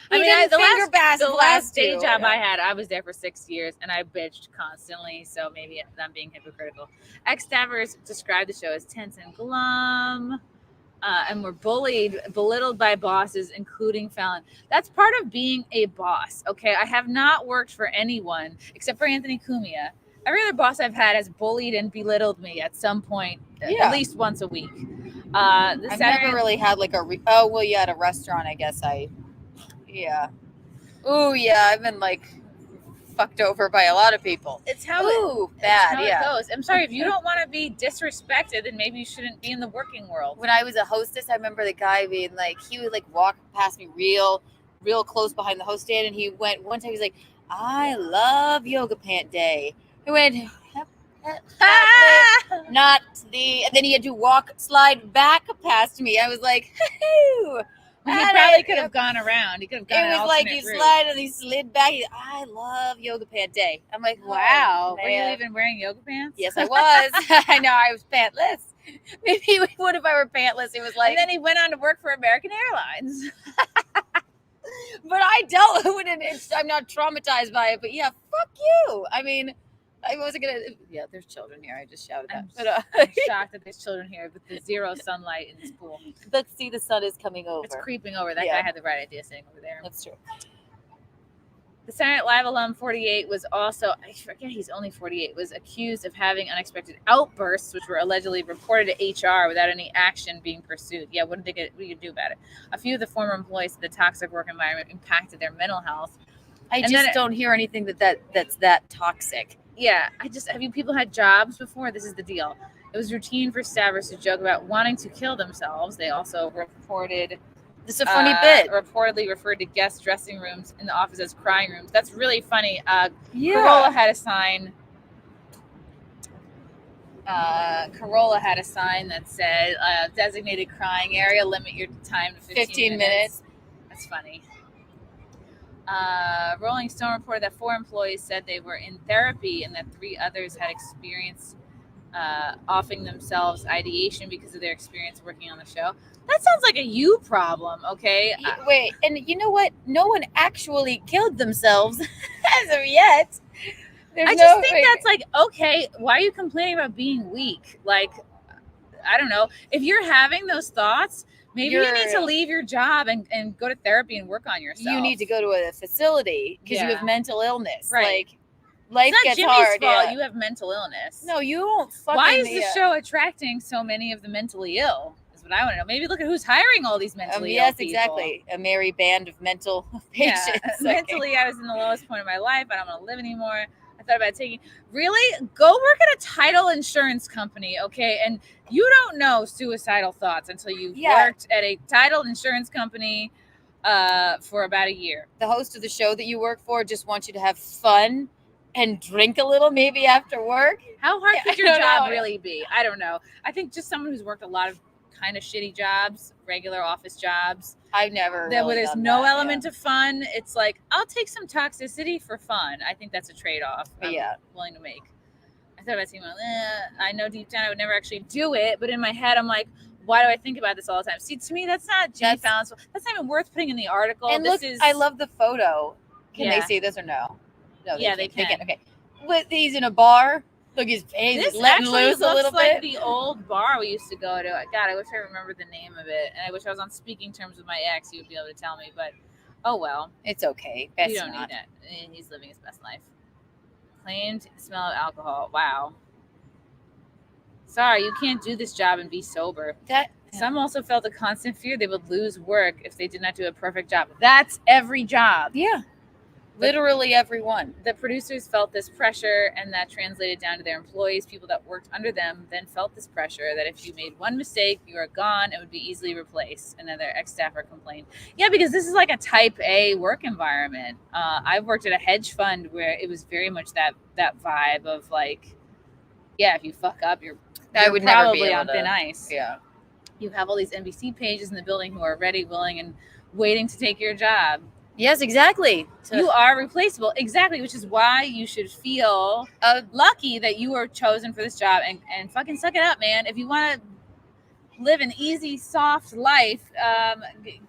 I mean, the last day you. job I had, I was there for 6 years, and I bitched constantly, so maybe I'm being hypocritical. Ex-staffers described the show as tense and glum, and were belittled by bosses, including Fallon. That's part of being a boss, okay? I have not worked for anyone, except for Anthony Cumia. Every other boss I've had has bullied and belittled me at some point, Yeah. at least once a week. I've never really had like at a restaurant, I guess I've been like fucked over by a lot bad, It's how it yeah. goes. I'm sorry, if you don't want to be disrespected, then maybe you shouldn't be in the working world. When I was a hostess, I remember the guy being like, he would like walk past me real close behind the host stand, and he went one time, he was like, I love yoga pant day. He went, not the, and then he had to slide back past me. I was like, He probably could have gone around. He could have gone. It was like he slid back. I love yoga pant day. I'm like, Wow. oh, Were you man. even wearing yoga pants? Yes, I was. I know I was pantless. Maybe we would if I were pantless. It was like, And then he went on to work for American Airlines. but I dealt with it. I'm not traumatized by it. But yeah, fuck you. I mean, I wasn't gonna. Yeah, there's children here. I just shouted I'm that. I'm shocked that there's children here with the zero sunlight in this pool. But see, the sun is coming over. It's creeping over. That Yeah. guy had the right idea sitting over there. That's true. The Saturday Night Live alum 48 was also, I forget he's only 48, was accused of having unexpected outbursts, which were allegedly reported to HR without any action being pursued. Yeah, what could you do about it? A few of the former employees said the toxic work environment impacted their mental health. I And just then don't hear anything that's that toxic. Yeah, have you people had jobs before? This is the deal. It was routine for staffers to joke about wanting to kill themselves. They also reported This is a funny bit. reportedly referred to guest dressing rooms in the office as crying rooms. That's really funny. Corolla had a sign. Corolla had a sign that said, designated crying area, limit your time to 15 minutes. That's funny. Rolling Stone reported that 4 employees said they were in therapy and that 3 others had experienced offing themselves ideation because of their experience working on the show. That sounds like a you problem, okay? Wait, and you know what? No one actually killed themselves as of yet. I just think that's like, okay, why are you complaining about being weak? Like, I don't know. If you're having those thoughts, maybe you need to leave your job and go to therapy and work on yourself. You need to go to a facility because you have mental illness. Right. Like, life it's not gets Jimmy's hard. fault. Yeah. You have mental illness. No, you don't fucking... Why is the show attracting so many of the mentally ill? Is what I want to know. Maybe look at who's hiring all these mentally ill people. Yes, exactly. A merry band of mental patients. Yeah. Mentally, I was in the lowest point of my life. I don't want to live anymore. I thought about taking... Really? Go work at a title insurance company, okay? And you don't know suicidal thoughts until you've worked at a title insurance company for about a year. The host of the show that you work for just wants you to have fun and drink a little maybe after work. How hard could your job really be? I don't know. I think just someone who's worked a lot of kind of shitty jobs, regular office jobs. I've never where there's no element of fun. It's like, I'll take some toxicity for fun. I think that's a trade-off I'm willing to make. I thought about saying, I know deep down I would never actually do it, but in my head I'm like, why do I think about this all the time? See, to me, that's not Jimmy Fallon's. That's not even worth putting in the article. And this look, I love the photo. Can they see this or no? No, they can. Okay. But he's in a bar. Look, his face is letting loose a little bit. The old bar we used to go to. God, I wish I remembered the name of it. And I wish I was on speaking terms with my ex. He would be able to tell me. But, oh well. It's okay. You don't need it. He's living his best life. Claimed smell of alcohol. Wow. Sorry, you can't do this job and be sober. Some also felt a constant fear they would lose work if they did not do a perfect job. That's every job. Yeah. Literally everyone. The producers felt this pressure, and that translated down to their employees. People that worked under them then felt this pressure that if you made one mistake, you are gone and would be easily replaced. Another ex-staffer complained. Yeah, because this is like a type A work environment. I've worked at a hedge fund where it was very much that vibe of like, yeah, if you fuck up, you're probably never be on thin ice. Yeah. You have all these NBC pages in the building who are ready, willing, and waiting to take your job. Yes, exactly. You are replaceable. Exactly, which is why you should feel lucky that you were chosen for this job and fucking suck it up, man. If you want to live an easy, soft life,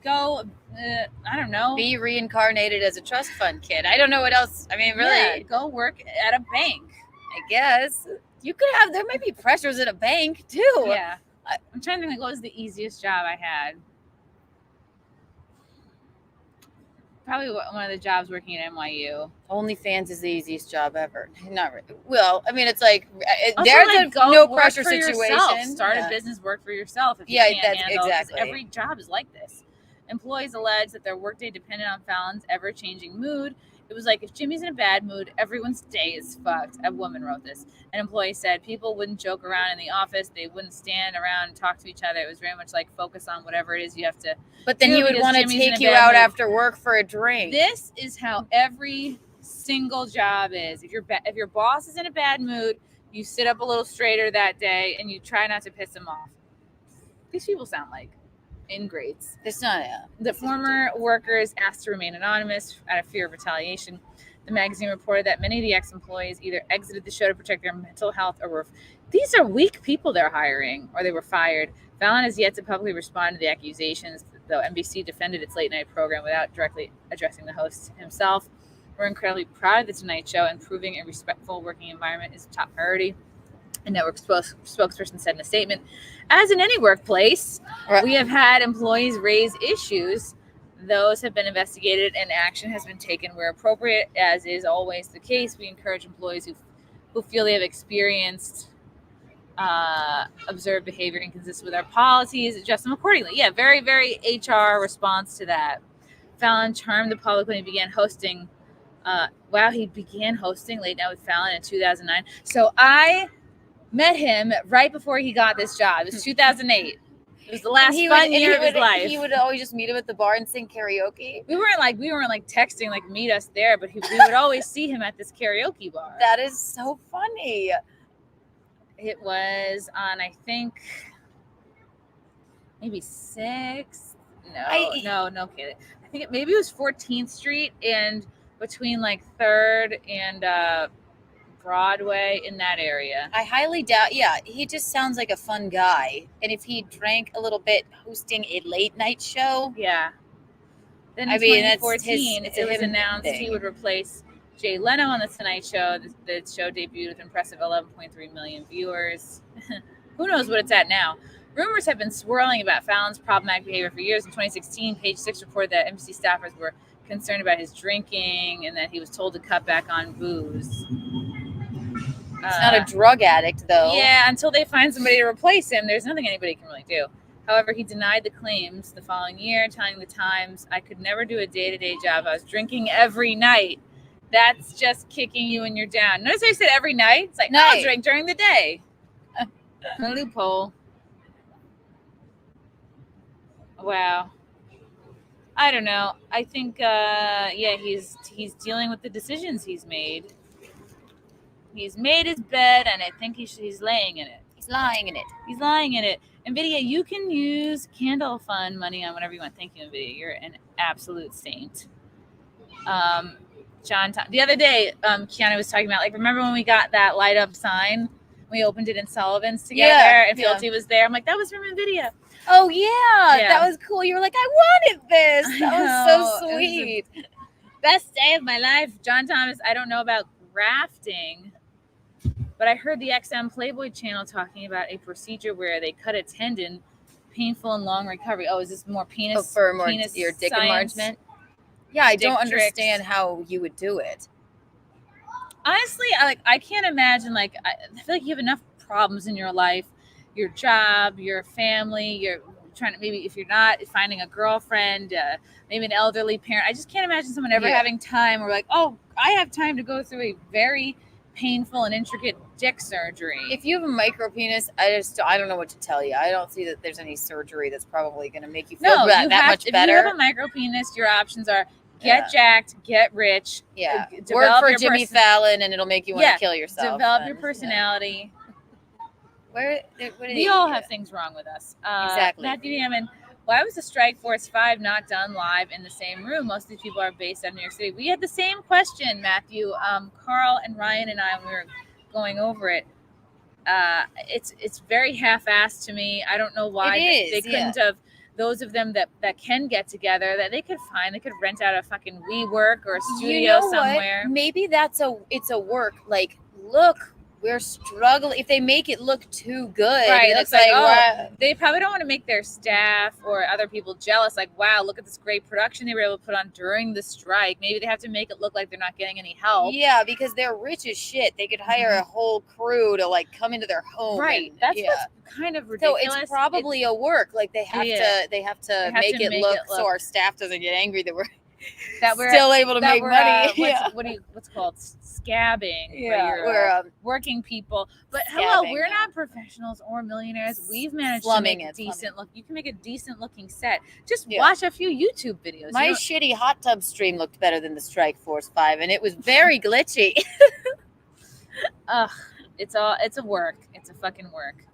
go, I don't know. Be reincarnated as a trust fund kid. I don't know what else. I mean, really. Yeah, go work at a bank. I guess. You could have, there might be pressures at a bank too. Yeah. I'm trying to think, like, what was the easiest job I had? Probably one of the jobs working at NYU. OnlyFans is the easiest job ever. Not really. Well, I mean, it's like also, there's like, a no pressure situation. Yourself. Start a business, work for yourself. If you can't handle, exactly. Every job is like this. Employees allege that their workday depended on Fallon's ever-changing mood. It was like, if Jimmy's in a bad mood, everyone's day is fucked. A woman wrote this. An employee said people wouldn't joke around in the office. They wouldn't stand around and talk to each other. It was very much like focus on whatever it is you have to. But then he would want to take you out after work for a drink. This is how every single job is. If your boss is in a bad mood, you sit up a little straighter that day and you try not to piss him off. These people sound like ingrates. It's not. The former workers asked to remain anonymous out of fear of retaliation. The magazine reported that many of the ex-employees either exited the show to protect their mental health or were... These are weak people they're hiring, or they were fired. Fallon has yet to publicly respond to the accusations, though NBC defended its late-night program without directly addressing the host himself. We're incredibly proud of the Tonight Show, and improving a respectful working environment is a top priority. A network spokesperson said in a statement, as in any workplace, we have had employees raise issues. Those have been investigated and action has been taken where appropriate, as is always the case. We encourage employees who feel they have experienced observed behavior inconsistent with our policies, adjust them accordingly. Yeah, very, very HR response to that. Fallon charmed the public when he began hosting. He began hosting Late Night with Fallon in 2009. So I met him right before he got this job. It was 2008. It was the last fun year of his life. He would always just meet him at the bar and sing karaoke. We weren't like texting like meet us there, but we would always see him at this karaoke bar. That is so funny. It was on, I think, maybe 6th No kidding. I think maybe it was 14th Street and between like 3rd and Broadway in that area. I highly doubt. Yeah, he just sounds like a fun guy. And if he drank a little bit hosting a late night show, Yeah. Then in I mean, that's 2014, it's it a was him announced thing. he would replace Jay Leno on The Tonight Show. The show debuted with impressive 11.3 million viewers. Who knows what it's at now? Rumors have been swirling about Fallon's problematic behavior for years. In 2016, Page Six reported that NBC staffers were concerned about his drinking and that he was told to cut back on booze. He's not a drug addict, though. Yeah, until they find somebody to replace him, there's nothing anybody can really do. However, he denied the claims the following year, telling the Times, "I could never do a day-to-day job. I was drinking every night." That's just kicking you when you're down. Notice I said every night? It's like, I'll drink during the day. A loophole. Wow. I don't know. I think, he's dealing with the decisions he's made. He's made his bed, and I think he's laying in it. He's lying in it. He's lying in it. NVIDIA, you can use Candle Fund money on whatever you want. Thank you, NVIDIA. You're an absolute saint. The other day, Keanu was talking about, like, remember when we got that light up sign? We opened it in Sullivan's together, and Fealty was there. I'm like, that was from NVIDIA. Oh, yeah. That was cool. You were like, I wanted this. That was so sweet. Best day of my life. John Thomas, I don't know about grafting, but I heard the XM Playboy channel talking about a procedure where they cut a tendon, painful and long recovery. Oh, is this more penis? For more penis your dick science? enlargement? Yeah, I don't Dick tricks. understand how you would do it. Honestly, I can't imagine. Like, I feel like you have enough problems in your life, your job, your family. You're trying to, maybe if you're not, finding a girlfriend, maybe an elderly parent. I just can't imagine someone ever having time or like, oh, I have time to go through a very painful and intricate dick surgery. If you have a micro penis, I don't know what to tell you. I don't see that there's any surgery that's probably going to make you feel that much better. If you have a micro penis, your options are get jacked, get rich, work for Jimmy Fallon, and it'll make you want to kill yourself. Develop your personality. We all have things wrong with us. Exactly. Matthew Hammond, why was the Strike Force 5 not done live in the same room? Most of these people are based out of New York City. We had the same question, Matthew. Carl and Ryan and I, when we were going over it, it's very half-assed to me. I don't know why they couldn't have, those of them that can get together, that they could rent out a fucking WeWork or a studio somewhere. What? Maybe it's a work. Like, look, we're struggling. If they make it look too good, right? It's like they probably don't want to make their staff or other people jealous. Like, wow, look at this great production they were able to put on during the strike. Maybe they have to make it look like they're not getting any help. Yeah, because they're rich as shit. They could hire a whole crew to like come into their home. Right. That's what's kind of ridiculous. So it's probably a work. Like they have to make it look so our staff doesn't get angry that we're still able to make money. What's called scabbing. Yeah, we're working people. But hello, we're not professionals or millionaires. We've managed to make a decent look. You can make a decent looking set. Just watch a few YouTube videos. My shitty hot tub stream looked better than the Strike Force 5, and it was very glitchy. Ugh, it's a work. It's a fucking work.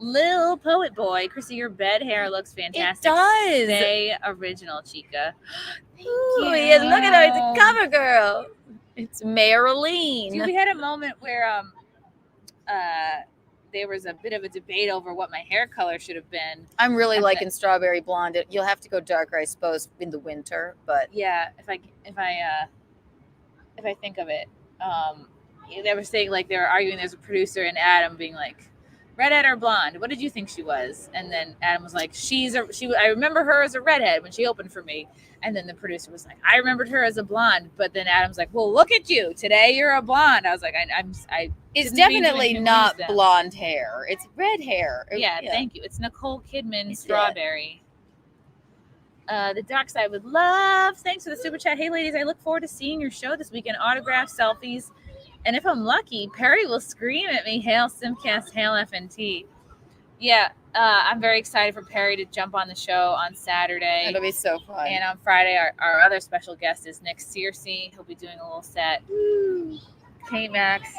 Lil Poet Boy, Chrissy, your bed hair looks fantastic. It does. Stay original, Chica. Ooh, yes, look at her. It's a cover girl. It's Marilyn. Dude, we had a moment where there was a bit of a debate over what my hair color should have been. I'm really liking strawberry blonde. You'll have to go darker, I suppose, in the winter. But yeah, if I think of it, they were saying, like, they were arguing. There's a producer and Adam being like, redhead or blonde? What did you think she was? And then Adam was like, I remember her as a redhead when she opened for me. And then the producer was like, I remembered her as a blonde. But then Adam's like, well, look at you. Today you're a blonde. I was like, it's definitely not blonde hair. It's red hair. Yeah, thank you. It's Nicole Kidman Strawberry. The Dark Side would love. Thanks for the super chat. Hey, ladies, I look forward to seeing your show this weekend. Autographs, selfies. And if I'm lucky, Perry will scream at me, hail Simcast, hail FNT. Yeah, I'm very excited for Perry to jump on the show on Saturday. It'll be so fun. And on Friday, our other special guest is Nick Searcy. He'll be doing a little set. Woo. K Max.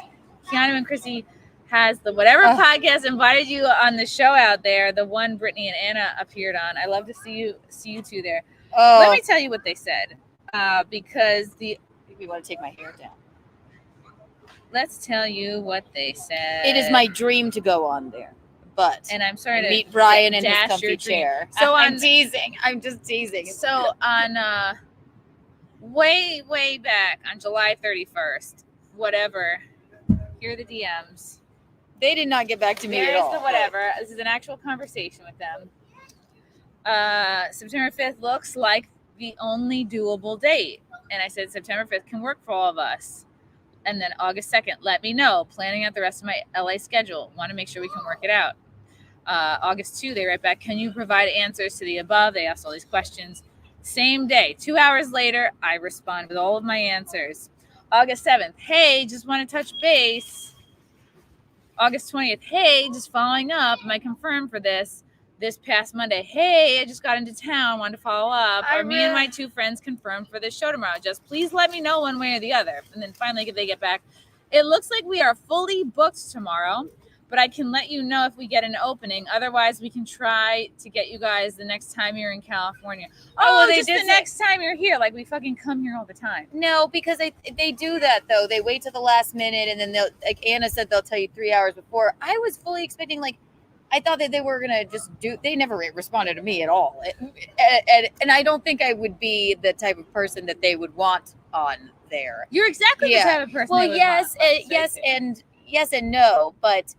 Keanu and Chrissy has the whatever podcast invited you on the show out there. The one Brittany and Anna appeared on. I love to see you two there. Let me tell you what they said. Because if you want to take my hair down. let's tell you what they said. It is my dream to go on there. But and I'm sorry to meet Brian in his dash comfy your dream. chair. So I'm teasing. I'm just teasing. So on way back on July 31st, whatever. Here are the DMs. They did not get back to me at There's all. the whatever. This is an actual conversation with them. September 5th looks like the only doable date. And I said September 5th can work for all of us. And then August 2nd, let me know. Planning out the rest of my LA schedule. Want to make sure we can work it out. August 2, they write back, can you provide answers to the above? They asked all these questions. Same day, 2 hours later, I respond with all of my answers. August 7th, hey, just want to touch base. August 20th, hey, just following up. Am I confirmed for this past Monday? Hey, I just got into town, wanted to follow up. Are me and my 2 friends confirmed for this show tomorrow? Just please let me know one way or the other. And then finally, if they get back, it looks like we are fully booked tomorrow, but I can let you know if we get an opening. Otherwise, we can try to get you guys the next time you're in California. Oh, they just did the next time you're here. Like, we fucking come here all the time. No, because they do that though. They wait till the last minute, and then they'll, like Anna said, they'll tell you 3 hours before. I was fully expecting, like, I thought that they were gonna just do. They never responded to me at all, and I don't think I would be the type of person that they would want on there. You're exactly the type of person. Well, they would yes, want, yes and no, but.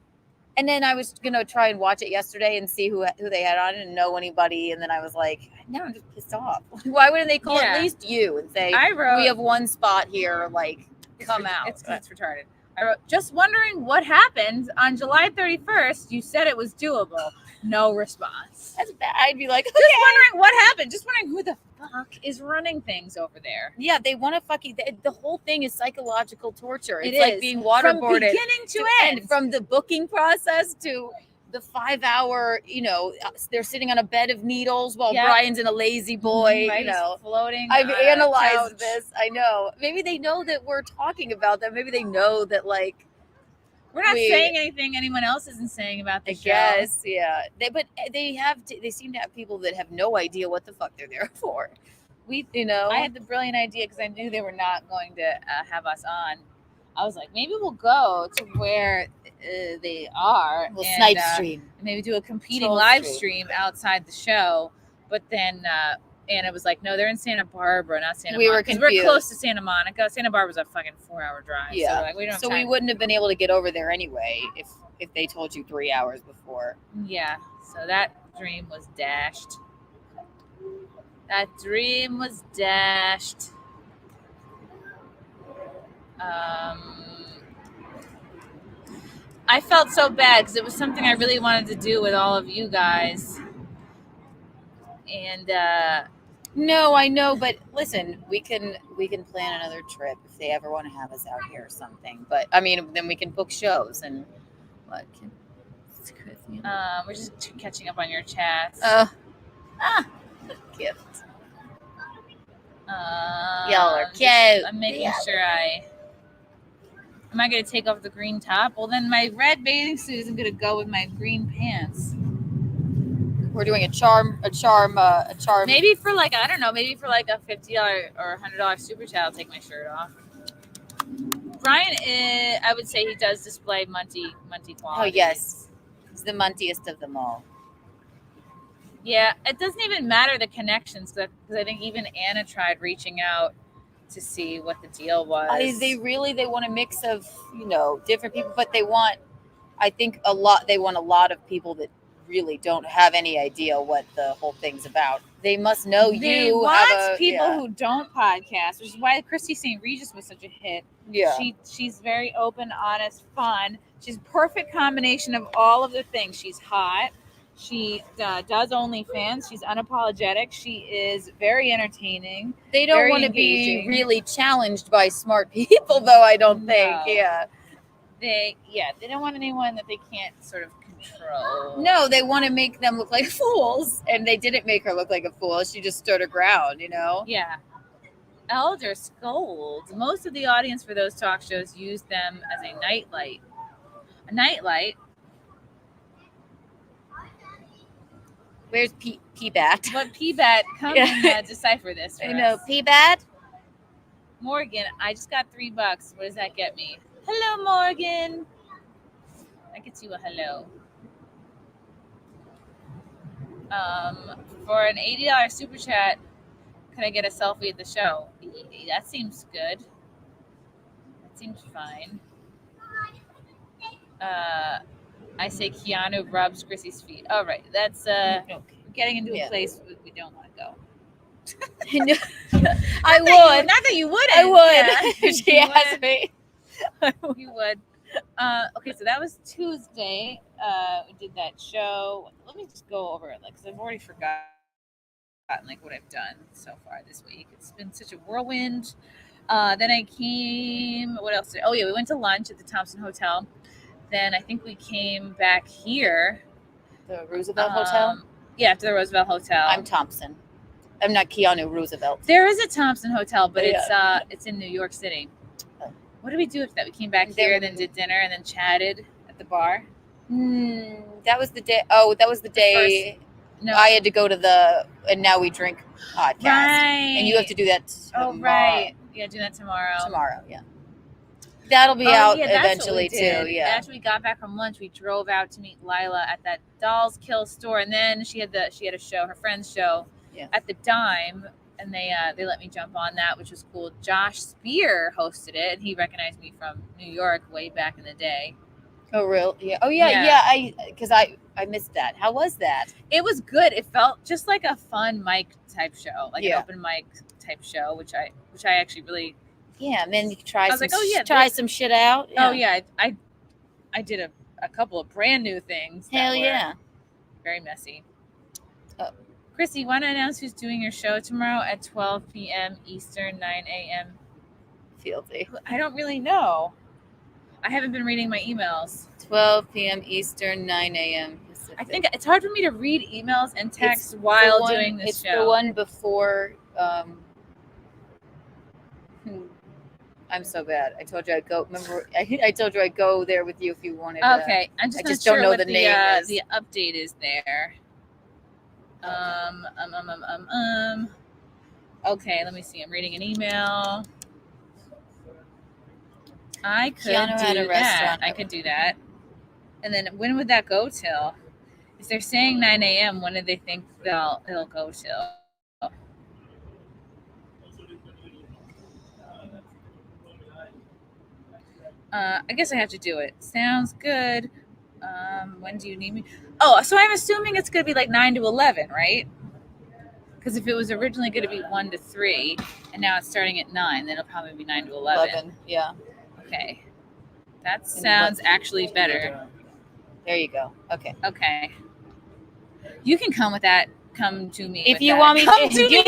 And then I was gonna try and watch it yesterday and see who they had on. I didn't know anybody, and then I was like, now I'm just pissed off. Why wouldn't they call at least you and say, we have one spot here, like come out? It's retarded. I wrote, just wondering what happened on July 31st. You said it was doable. No response. That's bad. I'd be like, okay. Just wondering what happened. Just wondering who the fuck is running things over there. Yeah, they want to fucking. The whole thing is psychological torture. It's It like is. being waterboarded From beginning to end. and from the booking process to the 5 hour. You know, they're sitting on a bed of needles while Brian's in a lazy boy. Right, you know, floating. I've analyzed this. I know. Maybe they know that we're talking about that. Maybe they know that, like, we're not saying anything anyone else isn't saying about the show. Yes, yeah. They seem to have people that have no idea what the fuck they're there for. I had the brilliant idea because I knew they were not going to have us on. I was like, maybe we'll go to where they are. We'll snipe stream. Maybe do a competing live stream outside the show. But then Anna was like, no, they're in Santa Barbara, not Santa Monica. We were confused. We're close to Santa Monica. Santa Barbara's a fucking 4-hour drive. Yeah. So, like, we don't have so time. we wouldn't have been able to get over there anyway if they told you 3 hours before. Yeah. So that dream was dashed. That dream was dashed. I felt so bad because it was something I really wanted to do with all of you guys. And no, I know, but listen, we can plan another trip if they ever want to have us out here or something. But I mean, then we can book shows and what? We're just catching up on your chats. Gift. Y'all are cute. I'm making sure am I going to take off the green top? Well, then my red bathing suit isn't going to go with my green pants. We're doing a charm. Maybe for like, I don't know, maybe for like a $50 or $100 super chat, I'll take my shirt off. Brian, I would say he does display Munty qualities. Oh, yes. He's the muntiest of them all. Yeah, it doesn't even matter the connections because I think even Anna tried reaching out to see what the deal was. They want a mix of, different people, but they want a lot of people that really don't have any idea what the whole thing's about. They must know they want people who don't podcast, which is why Christie St. Regis was such a hit. Yeah. She's very open, honest, fun. She's a perfect combination of all of the things. She's hot. She does OnlyFans. She's unapologetic. She is very entertaining. They don't want to be really challenged by smart people, though, I don't think. Yeah. They don't want anyone that they can't sort of control. No, they want to make them look like fools. And they didn't make her look like a fool. She just stood her ground, Yeah. Elder scolds. Most of the audience for those talk shows use them as a nightlight. A nightlight. Where's P-Bat? But P-Bat, come and decipher this for I know. us. P-Bat? Morgan, I just got $3. What does that get me? Hello, Morgan. That gets you a hello. For an $80 super chat, can I get a selfie at the show? That seems good. That seems fine. I say Keanu rubs Chrissie's feet. All right, that's we're getting into a place we don't want to go. I would. Not that you wouldn't. I would. Yeah. She asked me. You would. Okay, so that was Tuesday. We did that show. Let me just go over it, because I've already forgotten what I've done so far this week. It's been such a whirlwind. Then I came. What else? Oh yeah, we went to lunch at the Thompson Hotel. Then I think we came back here. The Roosevelt Hotel? Yeah, to the Roosevelt Hotel. I'm Thompson. I'm not Keanu Roosevelt. There is a Thompson Hotel, but Yeah. it's in New York City. What did we do after that? We came back here, then did dinner, and then chatted at the bar. That was the day. Oh, that was the day No, I had to go to the And Now We Drink podcast. right. And you have to do that tomorrow. Oh, right. Yeah, do that tomorrow. Tomorrow, yeah. That'll be out eventually, too. Yeah. After we got back from lunch, we drove out to meet Lila at that Dolls Kill store, and then she had a show, her friend's show, at the Dime, and they let me jump on that, which was cool. Josh Spear hosted it, and he recognized me from New York way back in the day. Oh, real? Yeah. Oh, yeah. Because I missed that. How was that? It was good. It felt just like a fun mic type show, like an open mic type show, which I actually really. Yeah, and then you can try some shit out. Yeah. Oh yeah, I did a couple of brand new things. Hell yeah. Very messy. Chrissy, want to announce who's doing your show tomorrow at 12 p.m. Eastern, 9 a.m. Filthy. I don't really know. I haven't been reading my emails. 12 p.m. Eastern, 9 a.m. Pacific. I think it's hard for me to read emails and text while doing this show. It's the one before. I'm so bad. I told you I'd go. Remember, I told you I'd go there with you if you wanted. Okay, I'm just I not just sure don't know what the name. The update is there. Okay, let me see. I'm reading an email. I could do that. I could do that. And then when would that go till? If they're saying 9 a.m., when do they think it'll go till? I guess I have to do it. Sounds good. When do you need me? Oh, so I'm assuming it's going to be like 9 to 11, right? Because if it was originally going to be 1 to 3, and now it's starting at 9, then it'll probably be 9 to 11. Yeah. Okay. That sounds actually better. There you go. Okay. Okay. You can come with that. Come to me. If you want me, come to me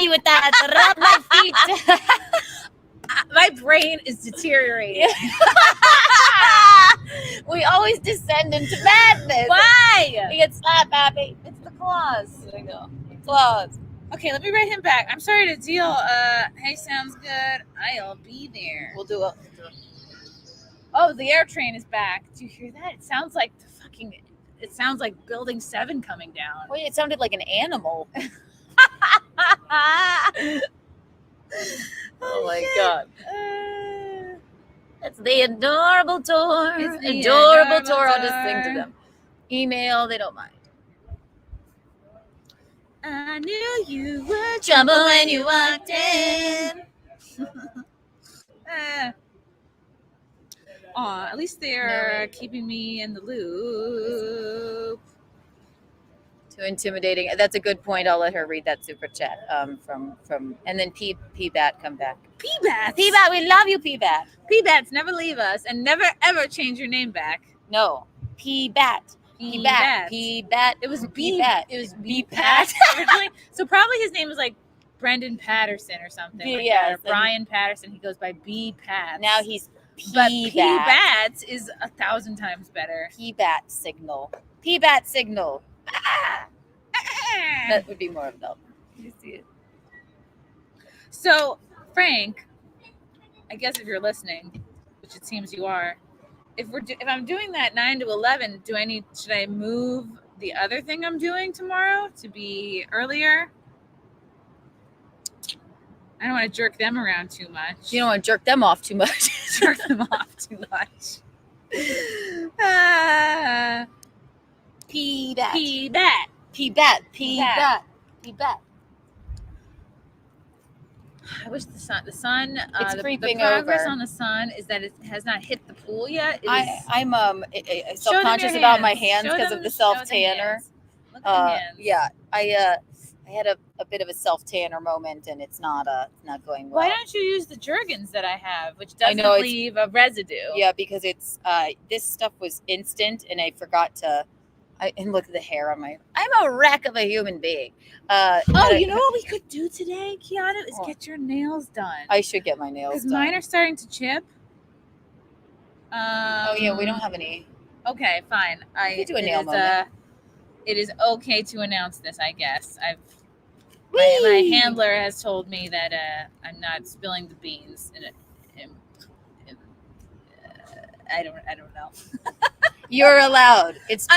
with that. Rub my feet. My brain is deteriorating. We always descend into madness. Why? We get slap happy. It's the claws. I know. Claws. Okay, let me write him back. I'm sorry to deal. Hey, sounds good. I'll be there. We'll do it. Oh, the air train is back. Do you hear that? It sounds like it sounds like Building 7 coming down. Wait, it sounded like an animal. Oh my God. It's the adorable tour. Adorable tour. I'll just sing to them. Email, they don't mind. I knew you were Trouble when you walked in. At least they're keeping me in the loop. Too intimidating. That's a good point. I'll let her read that super chat from and then P-Bat come back. P-Bats. P-Bat, we love you, P-Bat. P-Bats, never leave us and never ever change your name back. No. P-Bat. P-Bat. P-Bat. It was P-Bat. It was B-Pat originally. So probably his name was like Brendan Patterson or something. Yes. Or Brian Patterson. He goes by B-Pat. Now he's P-Bat. But P-Bats is 1,000 times better. P-Bat signal. P-Bat signal. That would be more of them. You see it. So, Frank, I guess if you're listening, which it seems you are, if I'm doing that 9 to 11, should I move the other thing I'm doing tomorrow to be earlier? I don't want to jerk them around too much. You don't want to jerk them off too much. jerk them off too much. P-bat. P-bat. P-bat. P-bat. P-bat. I wish the sun, It's the creeping progress over. on the sun is that it has not hit the pool yet. I'm Show them self-conscious your about my hands. hands Show because them of the show self-tanner. hands. Look at the hands. Yeah, I had a bit of a self-tanner moment, and it's not going well. Why don't you use the Jergens that I have, which I doesn't know, leave a residue? Yeah, because it's this stuff was instant, and I forgot to. And look at the hair on my. I'm a wreck of a human being. You know what we could do today, Keanu, is What? get your nails done. I should get my nails Because done. mine are starting to chip. Oh yeah, we don't have any. Okay, fine. We could do a nail moment. It is okay to announce this, I guess. My handler has told me that I'm not spilling the beans, and I don't know. You're allowed. It's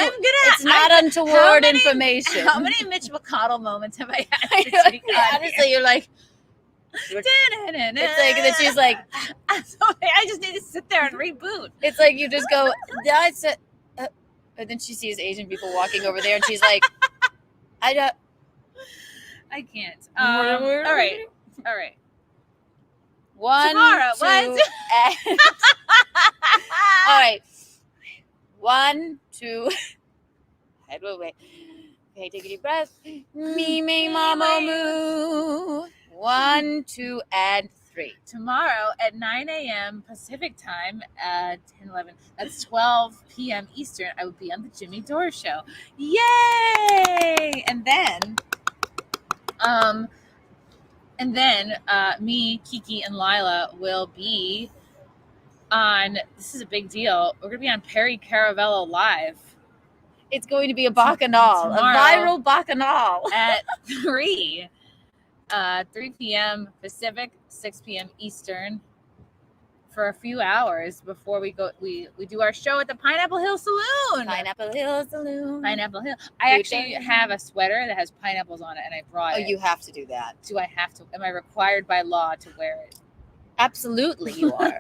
not untoward how many- information. How many Mitch McConnell moments have I had this week? Honestly, you're like. It's like that she's like. I just need to sit there and reboot. It's like you just go. That's it. And then she sees Asian people walking over there, and she's like, I don't. I can't. All right. One, Tomorrow, two, what? and- all right. 1, 2. Wait. Okay, take a deep breath. Me, mama, moo. 1, 2, and 3. Tomorrow at 9 a.m. Pacific time at 10:11. That's 12 p.m. Eastern. I will be on the Jimmy Dore Show. Yay! And then, me, Kiki, and Lila will be on. This is a big deal. We're gonna be on Perry Caravello Live It's going to be a bacchanal, a Tomorrow. viral bacchanal. at 3 p.m. Pacific, 6 p.m. Eastern, for a few hours before we go. We do our show at the Pineapple Hill Saloon. Pineapple Hill Saloon. Pineapple Hill. I actually have a sweater that has pineapples on it, and I brought Oh, it. you have to do that. Do I have to? Am I required by law to wear it? Absolutely, you are.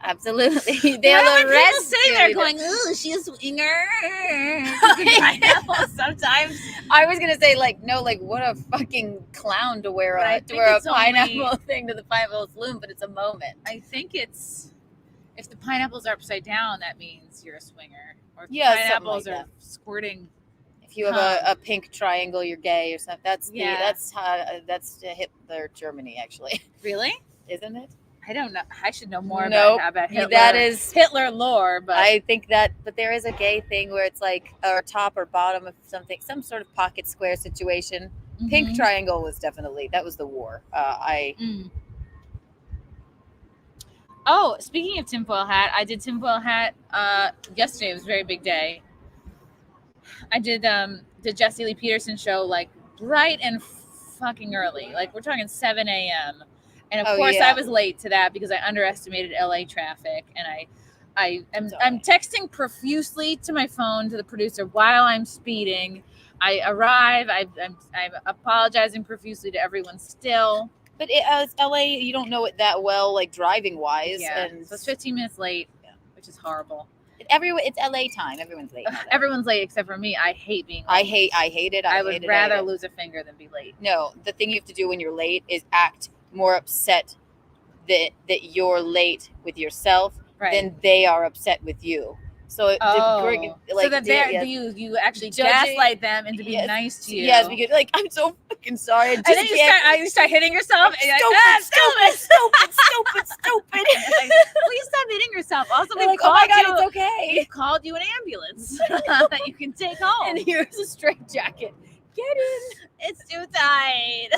Absolutely. They'll People arrest say you. they're going, "Ooh, she's a swinger." Pineapples sometimes. I was gonna say what a fucking clown to wear But I a think it's pineapple thing to the Pineapple Saloon, but it's a moment. I think it's if the pineapples are upside down, that means you're a swinger. Or if the Yeah, something pineapples like are squirting. If you have a pink triangle, you're gay or something. That's Hitler Germany, actually, Really? isn't it? I don't know. I should know more Nope. about Hitler. That is Hitler lore, but I think that, but there is a gay thing where it's like or top or bottom of something, some sort of pocket square situation. Mhm. Pink triangle was definitely that was the war. Mm. Oh, speaking of tinfoil hat, I did tinfoil hat yesterday. It was a very big day. I did the Jesse Lee Peterson show like bright and fucking early. Like we're talking 7 a.m. And of course yeah. I was late to that because I underestimated LA traffic, and I'm texting profusely to my phone to the producer while I'm speeding. I arrive. I'm apologizing profusely to everyone still. But it's LA, you don't know it that well, like driving wise. Yeah, And so it's 15 minutes late, which is horrible. it's LA time. Everyone's late. Everyone's late except for me. I hate being late. I hate it. I would rather lose a finger than be late. No, the thing you have to do when you're late is act more upset that you're late with yourself than they are upset with you. So so that you actually judging- gaslight them into being nice to you. Yes, because I'm so fucking sorry. I just and then you start hitting yourself. And you're like, stupid. Like, please stop hitting yourself. Also, They're like, oh my god, it's okay. We've called you an ambulance that you can take home. And here's a straight jacket. Get in. It's too tight.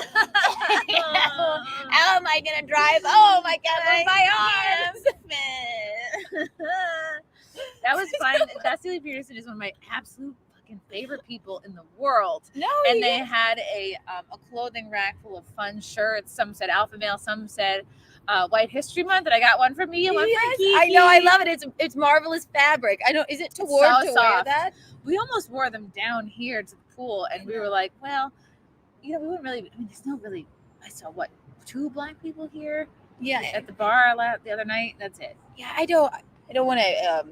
How am I gonna drive? Oh my god, my arms. That was fun. Jesse Lee Peterson is one of my absolute fucking favorite people in the world. No, And they had a clothing rack full of fun shirts. Some said alpha male, some said White History Month, and I got one for me and one for Kiki. I know, I love it. It's marvelous fabric. I know. Is it too It's warm so to wear soft. that? We almost wore them down here to the pool, and we were like, well, we wouldn't really. I mean, there's no really. I saw 2 black people here. Yeah. At the bar the other night. That's it. Yeah, I don't want to.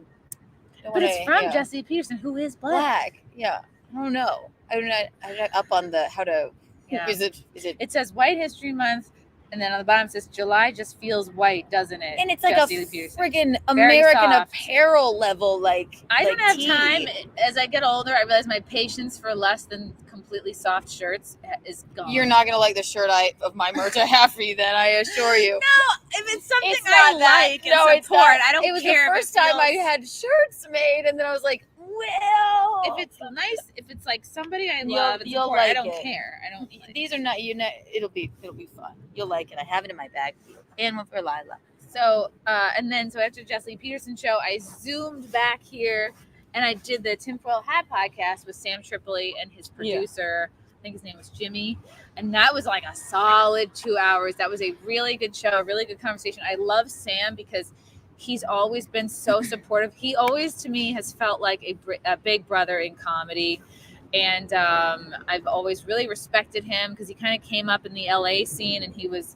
But it's from Jesse Peterson, who is black. Yeah, I don't know. I'm not up on the how to. Yeah. Is it? It says White History Month, and then on the bottom it says July just feels white, doesn't it? And it's like Jesse a Peterson. friggin' Very American soft. Apparel level, like. I don't have tee. time. As I get older, I realize my patience for less than completely soft shirts is gone. You're not gonna like the shirt of my merch I have for you, then I assure you. No, if it's something It's I not that. like No, and it's support, not. I don't care. It was the first time I had shirts made, and then I was like, well, If it's nice, if it's like somebody I You'll- love and you'll support, I like don't it. care. I don't. Like these are not. It'll be fun. You'll like it. I have it in my bag for you, and one for Lila. So, and then after Jesse Peterson show, I zoomed back here and I did the Tinfoil Hat podcast with Sam Tripoli and his producer. I think his name was Jimmy. And that was like a solid 2 hours. That was a really good show, a really good conversation. I love Sam because he's always been so supportive. He always, to me, has felt like a big brother in comedy. And I've always really respected him because he kind of came up in the LA scene and he was,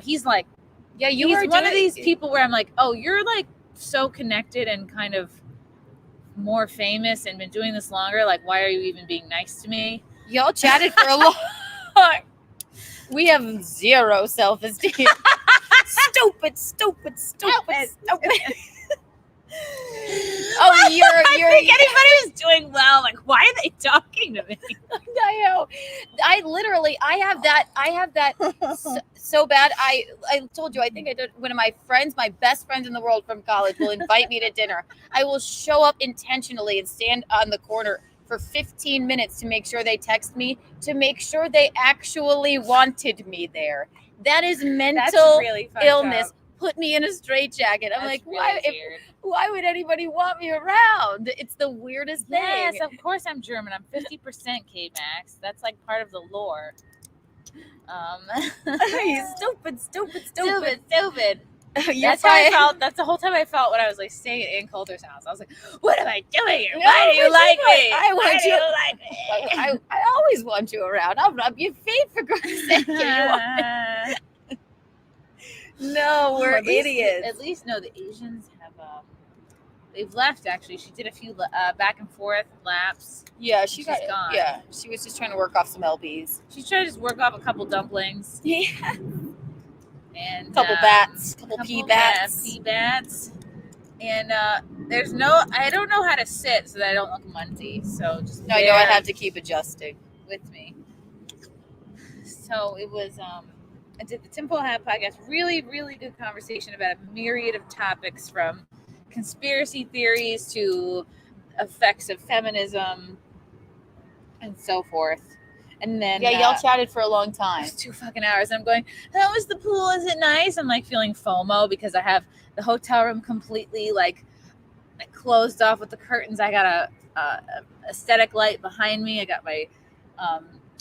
he's like, Yeah, he's one of these people where I'm like, oh, you're like so connected and kind of more famous and been doing this longer. Like, why are you even being nice to me? Y'all chatted for a long time. We have zero self-esteem. Stupid. Oh, you're. I think anybody who's doing well, like, why are they talking to me? I know. I have that so bad. I told you, I think I did. One of my friends, my best friends in the world from college, will invite me to dinner. I will show up intentionally and stand on the corner for 15 minutes to make sure they text me, to make sure they actually wanted me there. That is mental really fucked illness. up. Put me in a straitjacket. I'm That's like, really why would anybody want me around? It's the weirdest thing. Yes, of course I'm German. I'm 50% K-Max. That's like part of the lore. Stupid. Yes, That's how I felt. That's the whole time I felt when I was like staying at Ann Coulter's house. I was like, what am I doing here? Why do you like me? I want Why do you. you like me? I always want you around. I'll rub your feet for Christ's sake. No, we're idiots. At least no, the Asians have they've left actually. She did a few back and forth laps. Yeah, She's gone. Yeah, she was just trying to work off some LBs. She tried to just work off a couple dumplings Yeah, and couple bats, couple pea bats. Pea bats. And I don't know how to sit so that I don't look munty. So just No, I know I have to keep adjusting. with me. So it was I did the Tinfoil Hat podcast. Really, really good conversation about a myriad of topics from conspiracy theories to effects of feminism and so forth. And then Y'all chatted for a long it time. was 2 fucking hours. And I'm going, how was the pool? Is it nice? I'm like feeling FOMO because I have the hotel room completely like closed off with the curtains. I got a aesthetic light behind me. I got my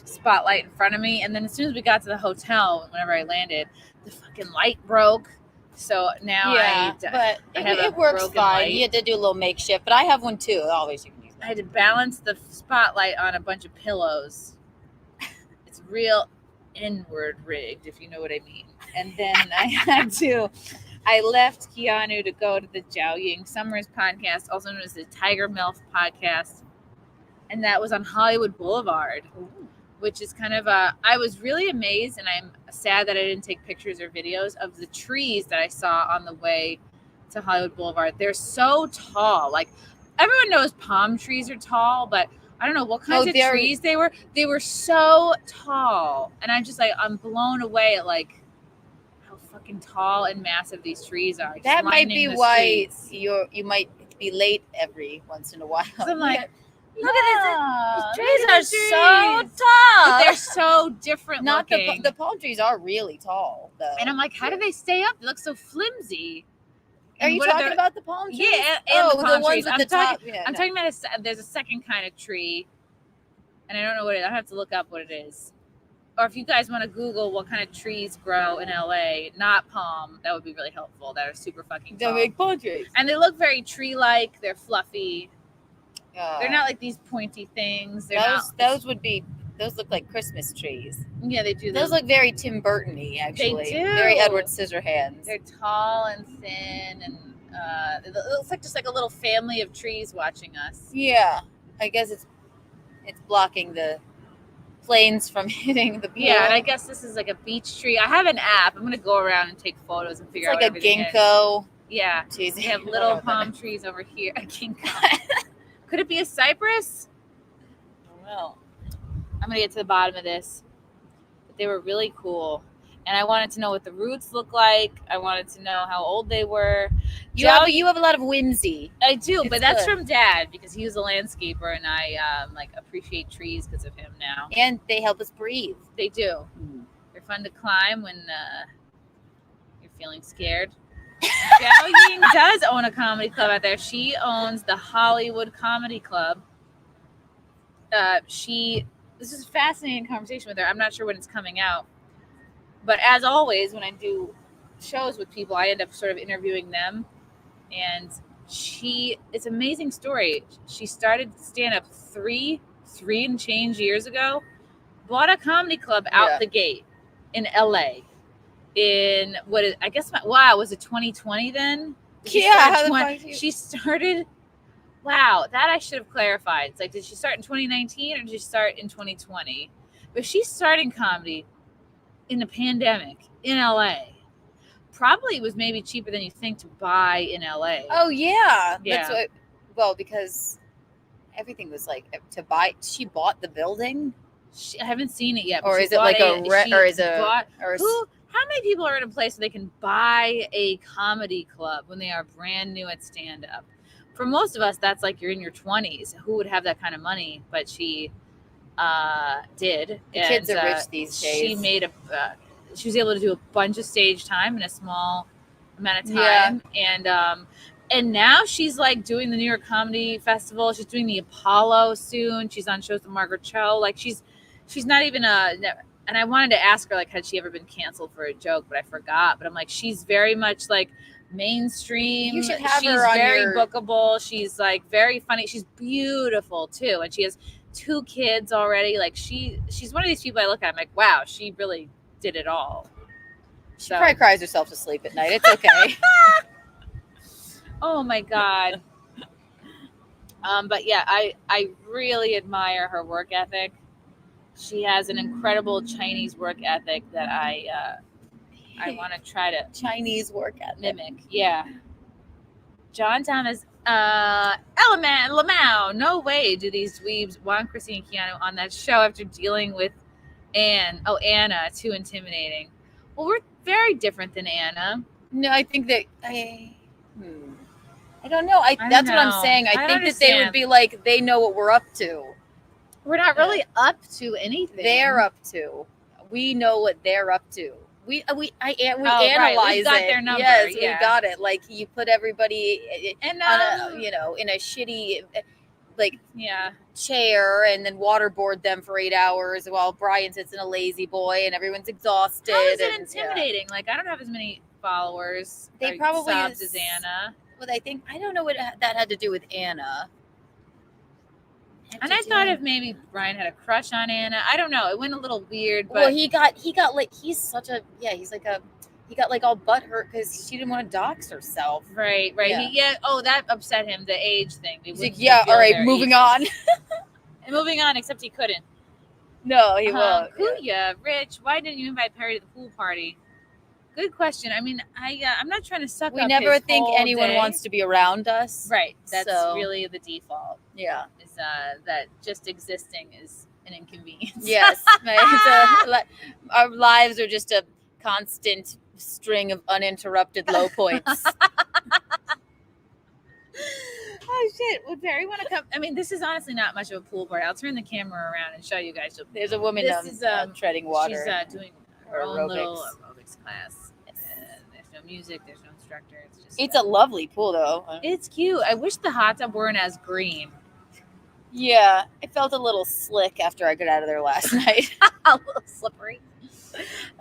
spotlight in front of me. And then as soon as we got to the hotel, whenever I landed, the fucking light broke. So now but I have it a works broken fine. light. You had to do a little makeshift, but I have one too. Always you can use I had to balance the spotlight on a bunch of pillows. It's real inward rigged, if you know what I mean. And then I left Keanu to go to the Zhao Ying Summers podcast, also known as the Tiger MILF podcast. And that was on Hollywood Boulevard, which is kind of I was really amazed, and I'm sad that I didn't take pictures or videos of the trees that I saw on the way to Hollywood Boulevard. They're so tall. Like, everyone knows palm trees are tall, but I don't know what kinds of trees they were. They were so tall. And I'm just like, I'm blown away at like how fucking tall and massive these trees are. that might be why you might be late every once in a while. I'm like, look at this. These trees are so But tall. they're so different Not looking. the palm trees are really tall though. And I'm like, how do they stay up? They look so flimsy. Are And you what are talking their- about the palm trees? Yeah, and the palm ones trees. with I'm the top. talking- Yeah, I'm no. talking about there's a second kind of tree, and I don't know what it is. I have to look up what it is. or if you guys want to Google what kind of trees grow in LA, not palm, that would be really helpful. That are super fucking tall. palm trees. And they look very tree-like. They're fluffy. They're not like these pointy things. Those look like Christmas trees. Yeah, they do. Those look very Tim Burton-y, actually. They do. Very Edward Scissorhands. They're tall and thin, and it looks like just like a little family of trees watching us. Yeah, I guess it's blocking the planes from hitting the pool. Yeah, and I guess this is like a beach tree. I have an app. I'm gonna go around and take photos and figure It's out like what a everything is. ginkgo. Yeah, Jeez, they have little palm trees over here. A ginkgo. Could it be a cypress? Well, I'm gonna get to the bottom of this. But they were really cool, and I wanted to know what the roots look like. I wanted to know how old they were. you have a lot of whimsy. I do, but It's that's good. from Dad because he was a landscaper, and I like appreciate trees because of him now. And they help us breathe. They do. They're fun to climb when you're feeling scared. Xiao Ying does own a comedy club out there. She owns the Hollywood Comedy Club. This is a fascinating conversation with her. I'm not sure when it's coming out, but as always, when I do shows with people, I end up sort of interviewing them. And it's an amazing story. She started stand-up three and change years ago. Bought a comedy club out the gate in LA. In was it 2020 then? She started. Wow, that I should have clarified. It's like, did she start in 2019 or did she start in 2020? But she's starting comedy in the pandemic in LA. Probably it was maybe cheaper than you think to buy in LA. Oh yeah. Yeah. Because everything was like to buy. She bought the building, I haven't seen it yet. But or she is it bought like how many people are in a place where they can buy a comedy club when they are brand new at stand-up? For most of us, that's like you're in your 20s. Who would have that kind of money? But she did. The kids are rich these days. She made she was able to do a bunch of stage time in a small amount of time. And now she's like doing the New York Comedy Festival. She's doing the Apollo soon. She's on shows with Margaret Cho. Like she's not even and I wanted to ask her, like, had she ever been canceled for a joke, but I forgot. But I'm like, she's very much like mainstream. You should have she's her on very your... bookable. She's like very funny. She's beautiful too. And she has 2 kids already. Like she's one of these people I look at, I'm like, wow, she really did it all. She probably cries herself to sleep at night. It's okay. Oh my God. But yeah, I really admire her work ethic. She has an incredible Chinese work ethic that I want to try to Chinese work ethic. mimic. Yeah. John Thomas, Lamau. No way do these dweebs want Chrissie and Keanu on that show after dealing with Anna, too intimidating. Well, we're very different than Anna. No, I think that I don't know. That's what I'm saying. I think that they would be like, they know what we're up to. We're not really up to anything. They're up to. We know what they're up to. We analyze right. We've got it. their number. Yes, yeah. we got it. Like you put everybody And on in a shitty chair and then waterboard them for 8 hours while Brian sits in a lazy boy and everyone's exhausted. How is it intimidating? Like I don't have as many followers. They probably subs as Anna. Well, I don't know what that had to do with Anna. And I thought if maybe Brian had a crush on Anna. I don't know. It went a little weird. But Well, he got like he got like all butthurt because she didn't want to dox herself. Right. Yeah. That upset him. The age thing. He's like, yeah, all right, moving on. And moving on, except he couldn't. No, he won't. Kuya, Rich, why didn't you invite Perry to the pool party? Good question. I mean, I'm not trying to suck We up never his think whole anyone day. wants to be around us. Right. That's So- really the default. Yeah. Is that just existing is an inconvenience. Yes. Our lives are just a constant string of uninterrupted low points. Oh shit! Would Perry want to come? I mean, this is honestly not much of a pool party. I'll turn the camera around and show you guys. There's a woman treading water. She's doing her own aerobics. little aerobics class. There's no music. There's no instructor. It's just. It's a lovely pool, though. It's cute. I wish the hot tub weren't as green. Yeah, I felt a little slick after I got out of there last night. A little slippery.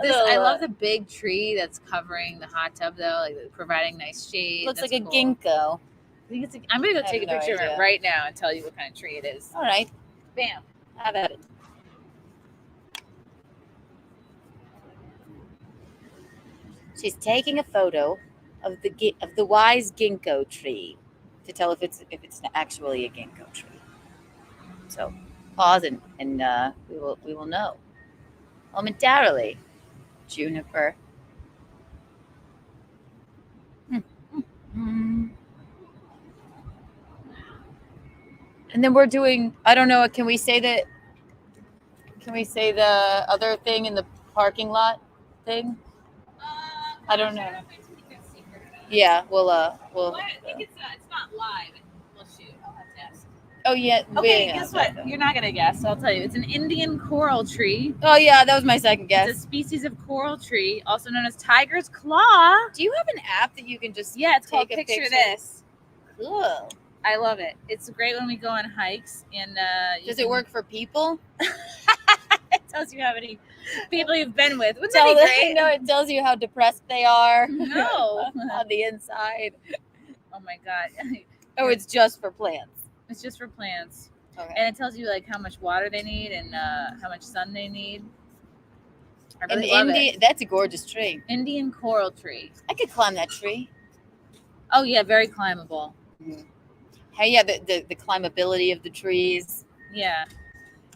I love the big tree that's covering the hot tub, though, like providing nice shade. Looks That's like a cool. ginkgo. I think I'm gonna go I take a have no picture of idea. it right now and tell you what kind of tree it is. All right, Bam. have at it. She's taking a photo of the wise ginkgo tree to tell if it's actually a ginkgo tree. So pause and we will know momentarily. Juniper. And then we're doing, I don't know, can we say the other thing in the parking lot thing? I don't know. Yeah, we'll I think it's not live. We'll shoot. I'll have to ask. oh yeah. Okay, guess what? You're not gonna guess. So I'll tell you. It's an Indian coral tree. Oh yeah, that was my second It's guess. a species of coral tree, also known as tiger's claw. Do you have an app that you can just Yeah, it's called take a Picture picture? This. Cool. I love it. It's great when we go on hikes. And Does it work for people? It tells you how many people you've been with. Wouldn't Tell that them, be great? no, it tells you how depressed they are. No. On the inside. Oh my god. Oh, it's just for plants. It's just for plants. Okay. And it tells you like how much water they need and how much sun they need. I And really love it. that's a gorgeous tree. Indian coral tree. I could climb that tree. Oh yeah, very climbable. Hey, yeah, the climbability of the trees. Yeah.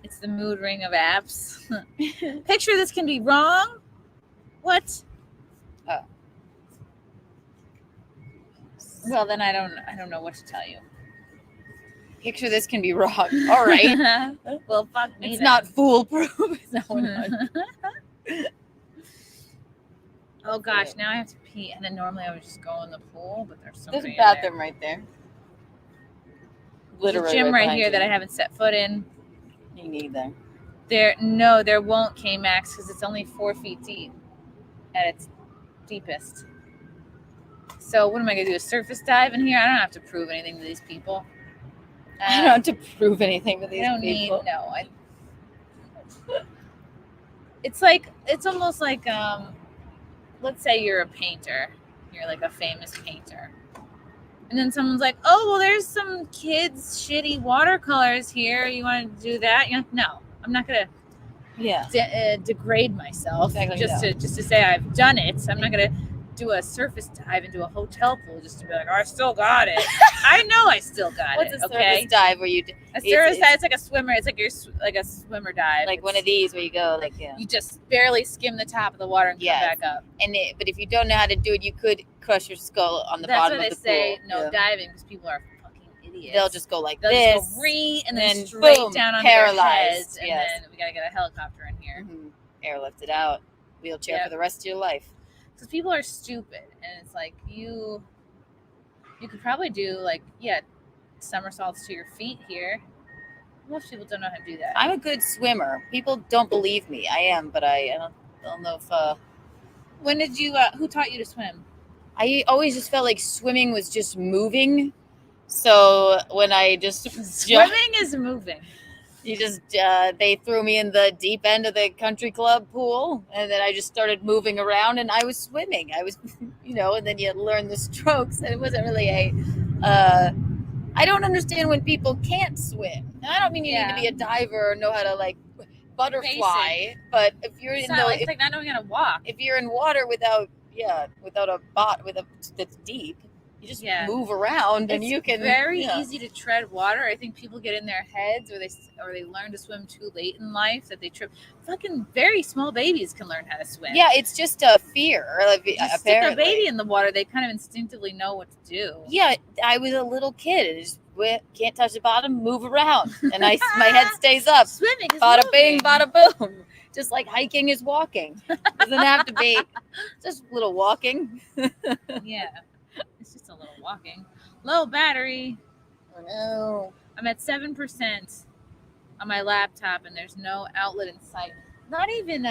It's the mood ring of apps. Picture this can be wrong. What? Oh. Well, then I don't know what to tell you. Picture this can be wrong. All right. Well, fuck me. It's then. not foolproof. Is that what Oh gosh, now I have to pee. And then normally I would just go in the pool, but there's There's somebody a bathroom right there. There's a Literally gym right behind here you. that I haven't set foot in. Me neither. There won't K-Max because it's only 4 feet deep at its deepest. So what am I gonna do? A surface dive in here? I don't have to prove anything to these people. I don't have to prove anything to I these don't people. need no. It's almost like let's say you're a painter. You're like a famous painter. And then someone's like, "Oh, well, there's some kids' shitty watercolors here. You want to do that?" You're like, "No, I'm not gonna Yeah. degrade myself Exactly, just to say I've done it. I'm not gonna do a surface dive into a hotel pool just to be like, oh, I still got it. I know I still got What's it. a Okay, surface dive where you a surface dive. It's like a swimmer. It's like like a swimmer dive. like one of these where you go like yeah. You just barely skim the top of the water and Yes. come back up. But if you don't know how to do it, you could crush your skull on the That's bottom why of they the say pool. no Yeah. diving because people are fucking idiots. They'll just go like They'll this. just go and then and straight boom, down on paralyzed. their heads, and Yes. then we gotta get a helicopter in here. Mhm. Airlift it out. Wheelchair Yep. for the rest of your life. Because people are stupid, and it's like you could probably do somersaults to your feet here. Most people don't know how to do that. I'm a good swimmer. People don't believe me. I am, but I don't know if When did you? Who taught you to swim? I always just felt like swimming was just moving. So when I just Swimming is moving. they threw me in the deep end of the country club pool, and then I just started moving around, and I was swimming. I was, and then you learn the strokes, and it wasn't really I don't understand when people can't swim. And I don't mean you need to be a diver or know how to like butterfly, but if you're It's in not, it's like not knowing how to walk. if you're in water without a that's deep, you just move around and It's you can very easy to tread water. I think people get in their heads, or they learn to swim too late in life that they trip. Fucking very small babies can learn how to swim. Yeah, it's just a fear. Just stick a baby in the water, they kind of instinctively know what to do. Yeah, I was a little kid and just can't touch the bottom, move around, and my head stays up. Swimming is Bada moving. bing, bada boom. Just like hiking is walking. Doesn't have to be just a little walking. Yeah, it's just a little walking. Low battery. Oh no. I'm at 7% on my laptop, and there's no outlet in sight. Not even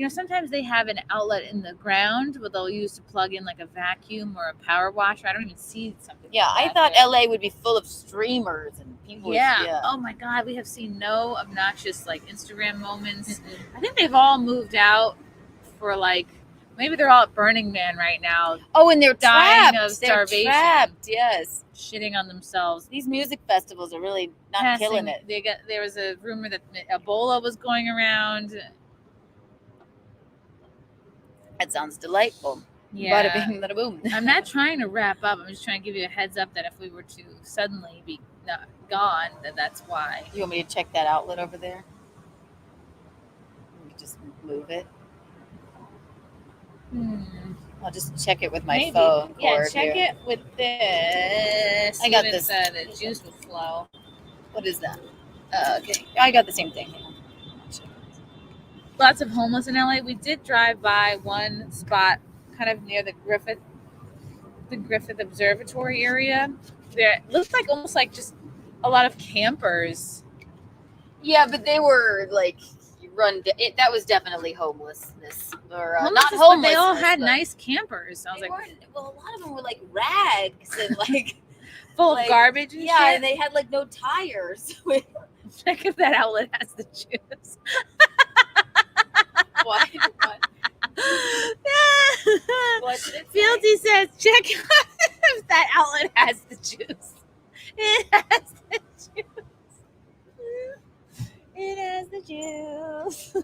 sometimes they have an outlet in the ground, but they'll use to plug in like a vacuum or a power washer. I don't even see something. Yeah, like I that thought there. LA would be full of streamers and Yeah. Oh my God, we have seen no obnoxious like Instagram moments. I think they've all moved out for like maybe they're all at Burning Man right now, Oh, and they're dying trapped. of starvation, They're trapped. Yes. shitting on themselves. These music festivals are really not Passing- killing it. There was a rumor that Ebola was going around. That sounds delightful. Yeah. Bada bing, bada boom. I'm not trying to wrap up. I'm just trying to give you a heads up that if we were to suddenly be gone, then that's why. You want me to check that outlet over there? You can just move it. I'll just check it with my Maybe. phone. Yeah, cord check here. it with this. I got See if this. The juice will flow. What is that? Okay, I got the same thing. Lots of homeless in LA. We did drive by one spot kind of near the Griffith Observatory area. There looked like almost like just a lot of campers. Yeah, but they were like that was definitely homelessness, or not Homelessness, but homeless. they all had nice campers. I was like, well, a lot of them were like rags and like full like, of garbage and yeah, shit. and they had like no tires. Check if that outlet has the juice. What? Fieldy says, check if that outlet has the juice. It has the juice. It has the juice.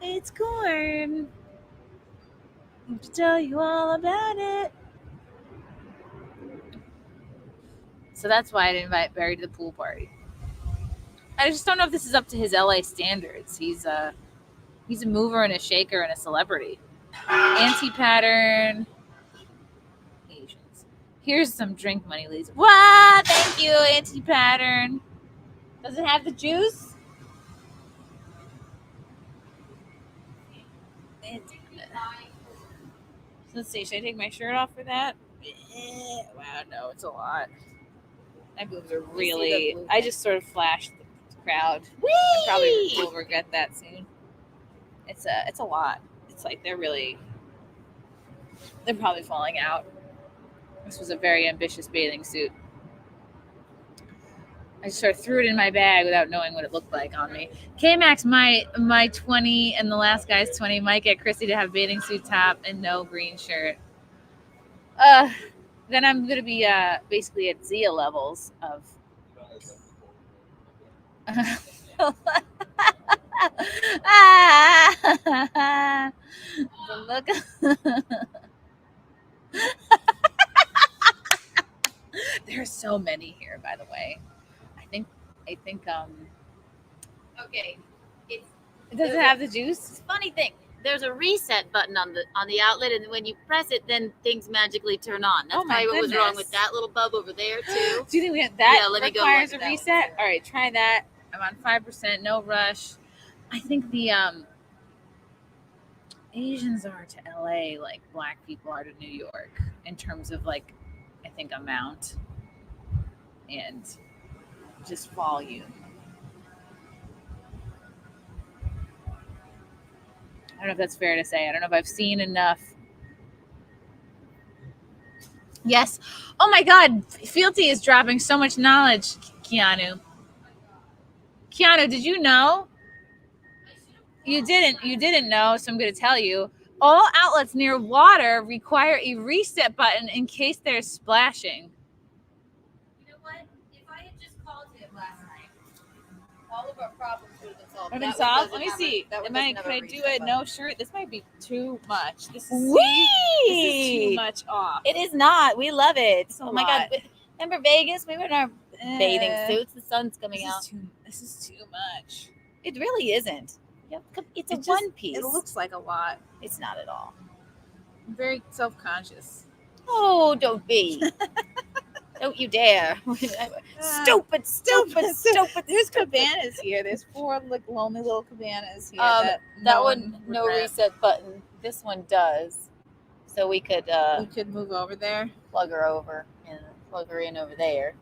It's corn. I have to tell you all about it. So that's why I didn't invite Barry to the pool party. I just don't know if this is up to his LA standards. He's a mover and a shaker and a celebrity. Anti-pattern. Asians. Here's some drink money, Lisa. What? Thank you, anti-pattern. Does it have the juice? Let's see. Should I take my shirt off for that? Wow, no, it's a lot. My boobs are really. I just sort of flashed the crowd. Whee! I probably will regret that soon. It's a lot. It's like they're probably falling out. This was a very ambitious bathing suit. I just sort of threw it in my bag without knowing what it looked like on me. K-Max, my 20 and the last guy's 20 might get Chrissy to have bathing suit top and no green shirt. Then I'm going to be basically at Zia levels of... the look. There are so many here, by the way. I think Okay. does it have the juice? Funny thing, there's a reset button on the outlet, and when you press it, then things magically turn on. That's Oh my probably what was wrong goodness. with that little bulb over there too. Do you think that Yeah, let me go requires look a at that reset? All right, try that. I'm on 5%, no rush. I think the Asians are to LA like black people are to New York in terms of like, I think amount and just volume. I don't know if that's fair to say. I don't know if I've seen enough. Yes. Oh my God. Fealty is dropping so much knowledge, Keanu. Keanu, did you know? You didn't know, so I'm going to tell you. All outlets near water require a reset button in case there's splashing. You know what? If I had just called him last night, all of our problems would have been solved. Have been That one solved? doesn't Let me have a- see. that one Can doesn't have I a do reset it? button. No shirt. This might be too much. This is Whee! too much off. It is not. We love it. It's a Oh my God. lot. But remember Vegas? We were in our bathing Eh, suits. The sun's coming out. This is too much. It really isn't. Yep. It's a It just- one piece. It looks like a lot. It's not at all. I'm very self-conscious. Oh, don't be. Don't you dare. Stupid. There's cabanas here. There's 4 like lonely little cabanas here. That no one, no regret. reset button. This one does. So we could We could move over there. plug her over and plug her in over there.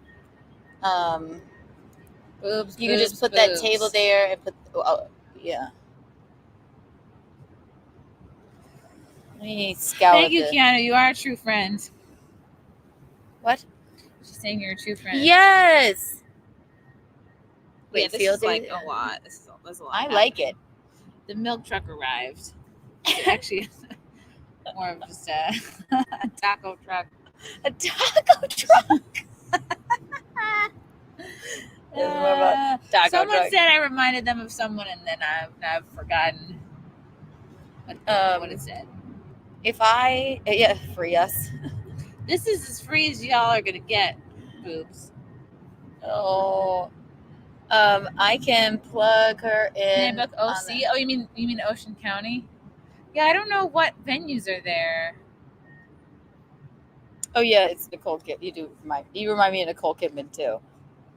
Boobs. You could just boobs, put that boobs. table there and put. Oh, yeah. Let me scour Thank you, the- Keanu. You are a true friend. What? She's saying you're a true friend. Yes. Yeah, Wait, this field is like day? a lot. There's a lot. I like happening. it. The milk truck arrived. It's actually more of just a taco truck. A taco truck. Taco Someone truck. said I reminded them of someone, and then I've forgotten what it said. Free us. This is as free as y'all are gonna get, boobs. Oh. I can plug her in. Handbook OC. Oh, you mean Ocean County? Yeah, I don't know what venues are there. Oh yeah, it's Nicole Kidman. You remind me of Nicole Kidman too.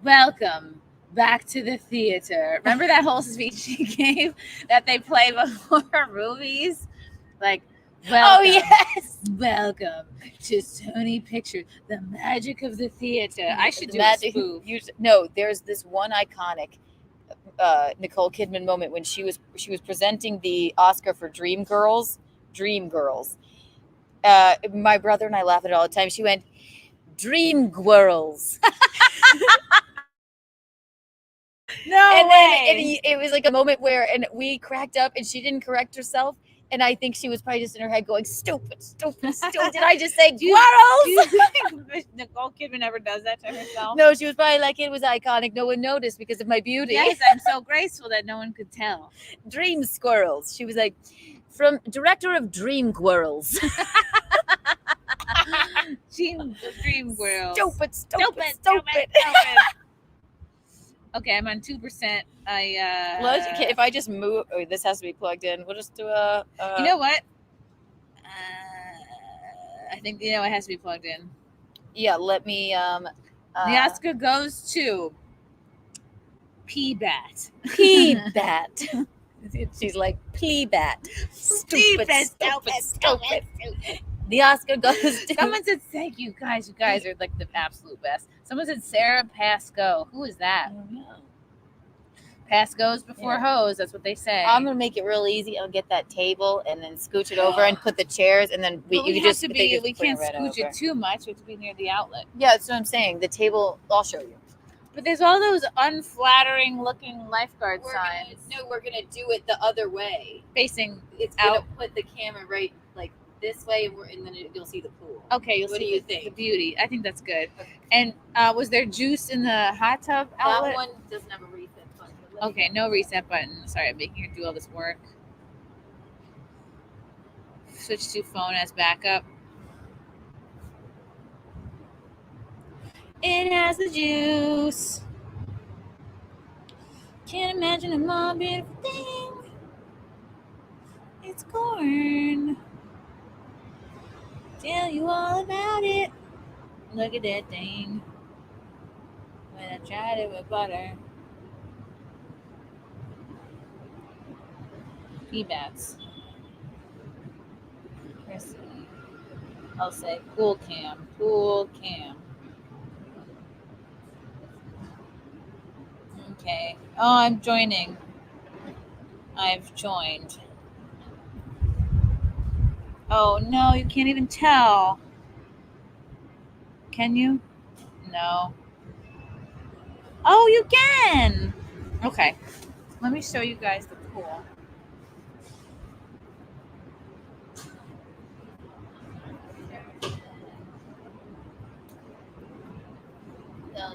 Welcome back to the theater. Remember that whole speech she gave that they play before movies? Like, welcome, yes. welcome to Sony Pictures, the magic of the theater. I should do a spoof. No, there's this one iconic Nicole Kidman moment when she was presenting the Oscar for Dreamgirls. My brother and I laugh at it all the time. She went, Dreamgirls. No And way. then it was like a moment where, and we cracked up, and she didn't correct herself. And I think she was probably just in her head going, stupid. Did I just say Do you squirrels? think Nicole Kidman ever does that to herself? No, she was probably like, it was iconic. No one noticed because of my beauty. Yes, I'm so graceful that no one could tell. Dream Squirrels. She was like, from director of Dream Squirrels. Dream Girl. Stupid. Okay, I'm on 2%. If I just move, this has to be plugged in. We'll just do a. You know what? I think it has to be plugged in. Yeah, let me. The Oscar goes to P-Bat. P-Bat. She's like, P-Bat. Stupid. The Oscar goes to. Someone said, thank you guys. You guys are like the absolute best. Someone said Sarah Pascoe. Who is that? I don't know. Pascoe's before hoes. That's what they say. I'm gonna make it real easy. I'll get that table and then scooch it over and put the chairs, and then we can't scooch it too much. We have to be near the outlet. Yeah, that's what I'm saying. The table, I'll show you. But there's all those unflattering looking lifeguard signs. We're gonna do it the other way. Facing It's out. gonna put the camera right like this way, and then you'll see the pool. Okay, What do you think? The beauty. I think that's good. Okay. And was there juice in the hot tub outlet? That one doesn't have a reset button. Okay, no reset button. Sorry, I'm making her do all this work. Switch to phone as backup. It has the juice. Can't imagine a more beautiful thing. It's corn. Tell you all about it. Look at that thing. When I tried it with butter. P-Bats. Chrissie. I'll say pool cam. Okay. Oh, I'm joining. I've joined. Oh, no, you can't even tell. Can you? No. Oh, you can. Okay. Let me show you guys the pool. No.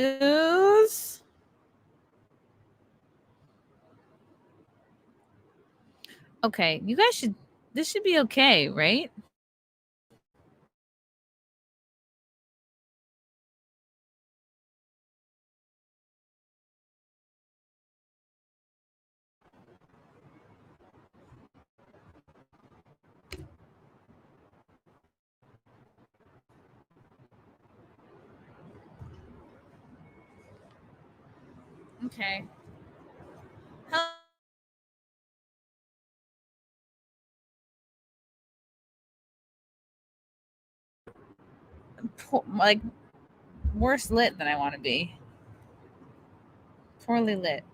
news. Okay, you guys should. This should be okay, right? Okay. Like worse lit than I want to be. Poorly lit.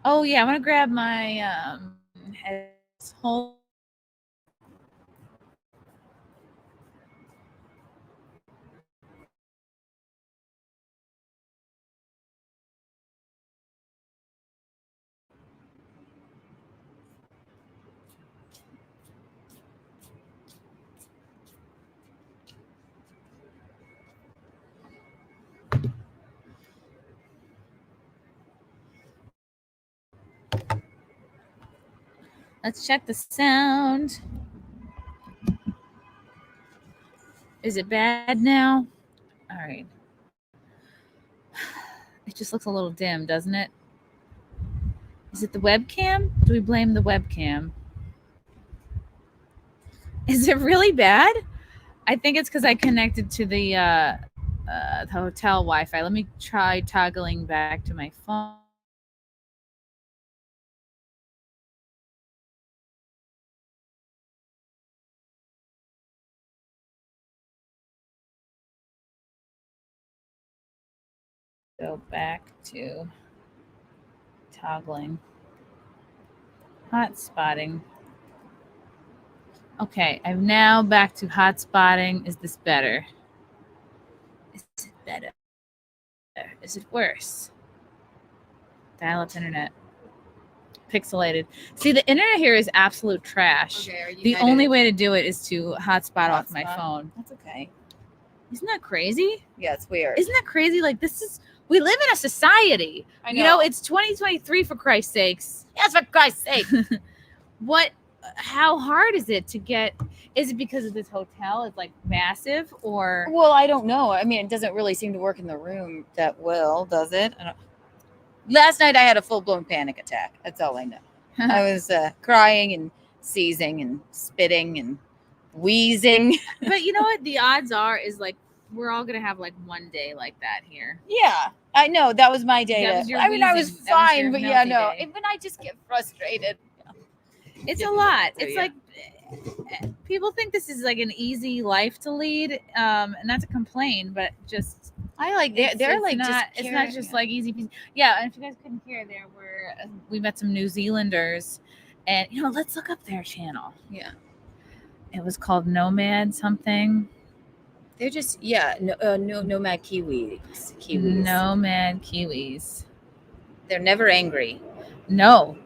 Oh yeah, I'm gonna grab my hold. Let's check the sound. Is it bad now? All right. It just looks a little dim, doesn't it? Is it the webcam? Do we blame the webcam? Is it really bad? I think it's because I connected to the hotel Wi-Fi. Let me try toggling back to my phone. Go back to toggling. Hotspotting. Okay, I'm now back to hotspotting. Is this better? Is it better? Is it worse? Dial-up internet. Pixelated. See, the internet here is absolute trash. Okay, The only way to do it is to hotspot off my phone. That's okay. Isn't that crazy? Yeah, it's weird. Isn't that crazy? Like, we live in a society. I You know, it's 2023 for Christ's sakes. Yes, for Christ's sake. How hard is it to get? Is it because of this hotel? It's like massive, or Well, I don't know. I mean, it doesn't really seem to work in the room that well, does it? Last night I had a full-blown panic attack. That's all I know. I was crying and seizing and spitting and wheezing. But you know what? The odds are is like we're all gonna have like one day like that here. Yeah, I know. That was my day. That was your I was wheezing. That was fine, your but yeah, melty no. day. Even I just get frustrated. It's a lot. It's Yeah. like people think this is like an easy life to lead, and not to complain, but just I like they're it's like not, just it's not just like easy peasy. Yeah, and if you guys couldn't hear, we met some New Zealanders, and let's look up their channel. Yeah. It was called Nomad something. They're just nomad Kiwis. Nomad Kiwis. They're never angry. No.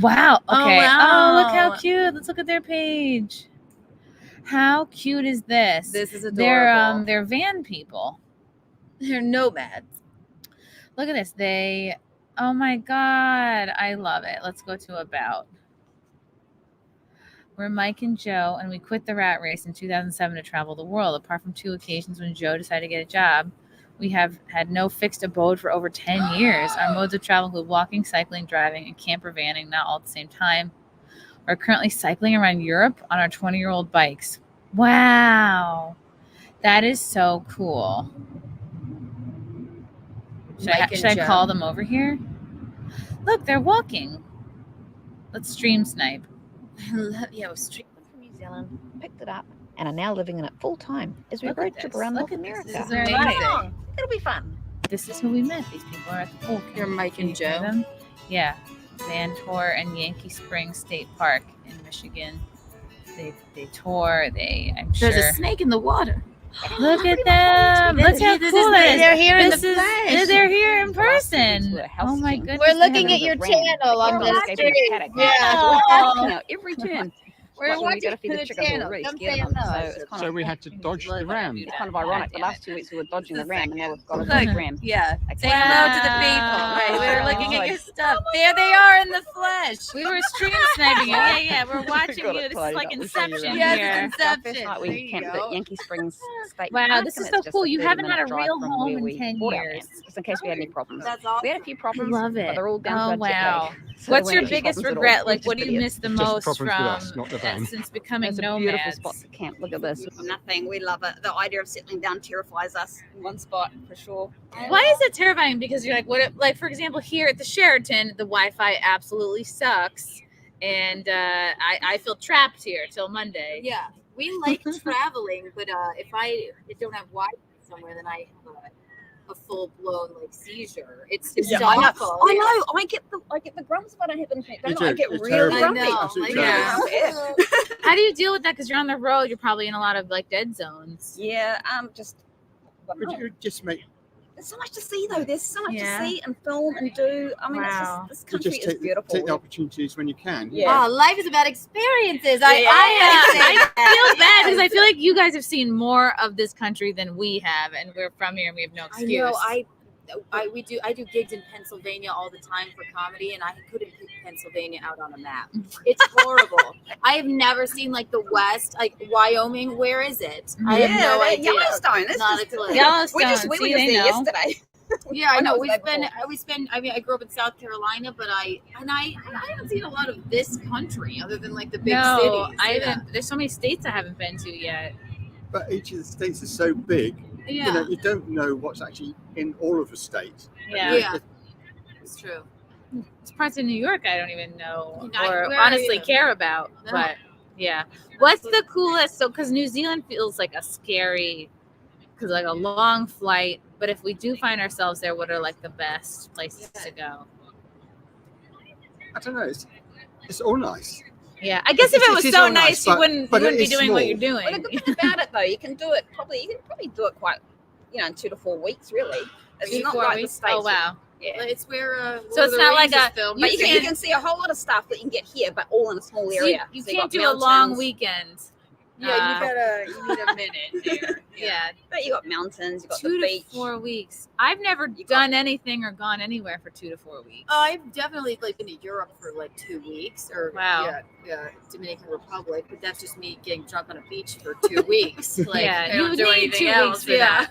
Wow. Okay. wow. Oh, look how cute. Let's look at their page. How cute is this? This is adorable. They're van people. They're nomads. Look at this. Oh my God. I love it. Let's go to about. We're Mike and Joe, and we quit the rat race in 2007 to travel the world. Apart from 2 occasions when Joe decided to get a job, we have had no fixed abode for over 10 years. Our modes of travel include walking, cycling, driving, and camper vanning, not all at the same time. We're currently cycling around Europe on our 20-year-old bikes. Wow. That is so cool. Should I call them over here? Look, they're walking. Let's stream snipe. Yeah, we're street From New Zealand, picked it up, and are now living in it full time as we Look road at trip this. around Look North at this. America. This is their life. It'll be fun. This is who we met. These people are at the pool. You're Mike Can and you hear Joe. them? Yeah. Van Tour and Yankee Springs State Park in Michigan. They tour. I'm sure. There's a snake in the water. Look at them. Look how This cool is- that is. they're here in This the is- flesh. They're here in The last few weeks person. were a house Oh my team. goodness. We're looking they at your have a- channel on the Landscaping street. paddock. Yeah. You know, every turn. We're Like, we watching gotta feed the the chickens, we're channel. really Come scared say of them. hello. So it's kind So of, we had to dodge the ram. it's kind of ironic. The last 2 weeks we were dodging the ram, and now we've got a Look, big ram. yeah. Say Wow. hello to the people. Right, we're looking at your stuff. There they are in the flesh. We were stream sniping it. Yeah. We're watching Got you. it This is played like up. We'll show you Inception around. Yes, here. it's Our Inception. first night There we you camped go. at Yankee Springs State Wow, Park, this and is it's so just cool. You 30 haven't had minute a drive real from home where in we 10 bought our years. camp, just in case we had any problems. That's awesome. We had a few problems, Love it. but they're all down Oh, to our jet lag. wow. So What's there your weren't any biggest problems at all. regret? We're Like, just what do you idiots. miss the Just most problems from with us, not the van. since becoming There's a beautiful nomads? spot to camp. Look at this. Nothing. We love it. The idea of settling down terrifies us in one spot for sure. Why is it terrifying? Because you're like, what? If, like, for example, here at the Sheraton, the Wi-Fi absolutely sucks, and I feel trapped here till Monday. Yeah, we like traveling, but if I don't have Wi-Fi somewhere, then I have a full blown like seizure. It's awful. I know. I get the grumps if I don't have internet. Me Don't I? I too. get It's really terrible. I grumpy. know. Absolutely Yeah. Yeah. How do you deal with that? Because you're on the road, you're probably in a lot of like dead zones. Yeah. Just. Could you just make There's so much to see though. There's so much Yeah. to see and film and do. I mean, Wow. this you country just is take beautiful. the opportunities when you can? Yeah. Oh, life is about experiences. I I feel bad because I feel like you guys have seen more of this country than we have, and we're from here and we have no excuse. know. I do gigs in Pennsylvania all the time for comedy, and I couldn't pick Pennsylvania out on a map. It's horrible. I have never seen like the West, like Wyoming. Where is it? I have no idea. Yellowstone. It's Not a just, clue. Yellowstone. we See, were just they there know. yesterday. Yeah, I know. was there We spend. I mean, I grew up in South Carolina, but I haven't seen a lot of this country other than like the big No, cities. I Yeah. haven't. There's so many states I haven't been to yet. But each of the states is so big, Yeah, you know, you don't know what's actually in all of the states. Yeah. Yeah. It's true. It's parts of New York I don't even know I- or where are honestly you? care about. No. But yeah, what's the coolest? So, because New Zealand feels like a scary, because like a long flight. But if we do find ourselves there, what are like the best places to go? I don't know. It's all nice. Yeah, I guess if It's- it was it's so all nice, nice, you but- wouldn't but it be is doing what small. you're doing. Well, the good thing about it though, you can probably do it quite, in 2 to 4 weeks, really. It's 2 to not 4 like weeks? the States. Oh wow. Yeah. It's where. So it's not like a- film. But You you can't- can see a whole lot of stuff that you can get here, but all in a small So area. you So can't got do a long mountains. weekend. Yeah, you need a minute there. Yeah, But you got mountains, you got 2 the to beach. 4 weeks. I've never You got- done anything or gone anywhere for 2 to 4 weeks. I've definitely like been to Europe for like 2 weeks, or Wow. Dominican Republic, but that's just me getting drunk on a beach for 2 weeks. Like, Yeah, I you don't do need anything 2 else. weeks for that.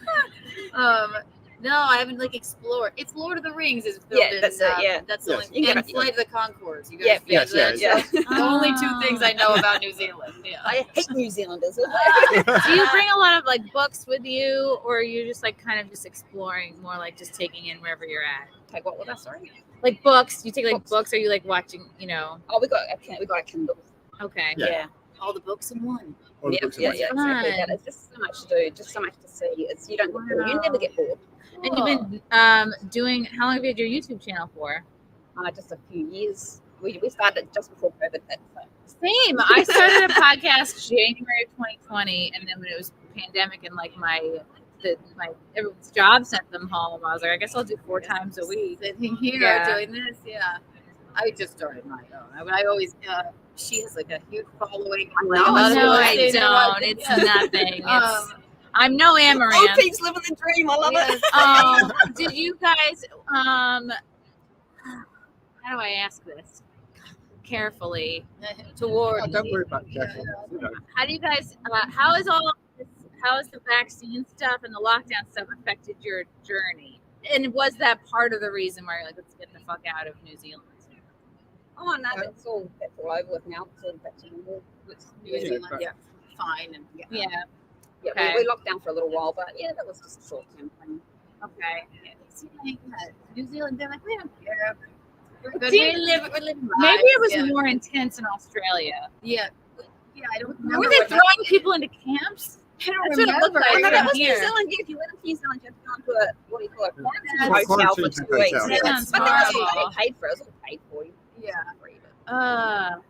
No, I haven't like explored. It's Lord of the Rings is filmed Yeah, that's in, it, yeah. That's the Yes. only, You and get it. Flight of the Conchords. You guys Yeah, been yes, to that yes, show? The only 2 things I know Oh. about New Zealand. Yeah. I hate New Zealanders. Do you bring a lot of like books with you, or are you just like kind of just exploring, more like just taking in wherever you're at? Take what with us? Sorry. Like books, you take like Books. books, or you like watching, Oh, we got a Kindle. Okay. Yeah. Yeah. All the books in one. All the Yeah, books are yeah, nice. yeah, exactly. Fun. That. It's just so much to do, just so much to see. It's you don't get bored. You Wow. never get bored. And you've been doing, how long have you had your YouTube channel for? Just a few years. We started just before COVID. Same. I started a podcast January of 2020, and then when it was pandemic and like my everyone's job sent them home, I was like, I guess I'll do 4 times a week. Sitting here Yeah. doing this. Yeah. I just started my own. I always. She has like a huge following. I know. Like, a lot of No, people I say they're like, don't. It's yeah. nothing. It's, Um, I'm no Amaranth. Oh, Pete's living the dream. I love it. Did you guys how do I ask this carefully toward Oh, don't worry about that. You know. how do you guys how is the vaccine stuff and the lockdown stuff affected your journey, and was that part of the reason why you're like, let's get the fuck out of New Zealand? Oh no, that's all over with now. It's all back to normal. New Zealand, but- yeah, fine, and Yeah. Yeah, Okay. we locked down for a little while, but yeah, that was just a short term thing. Okay. New Zealand, they're like, we don't care. We're good. See, We're living Maybe it was lives, more intense in Australia. yeah. I don't remember. Were they what throwing people into camps? I don't That's what it looked remember. like. Oh, no, that was Here. New Zealand. Yeah, if you went to New Zealand, you have to go into a what do you call it? Yeah, Hotel for quarantine 2 weeks. hotel. Yeah, That sounds but that was horrible. all paid for. It was all paid for you. Yeah. Free, but-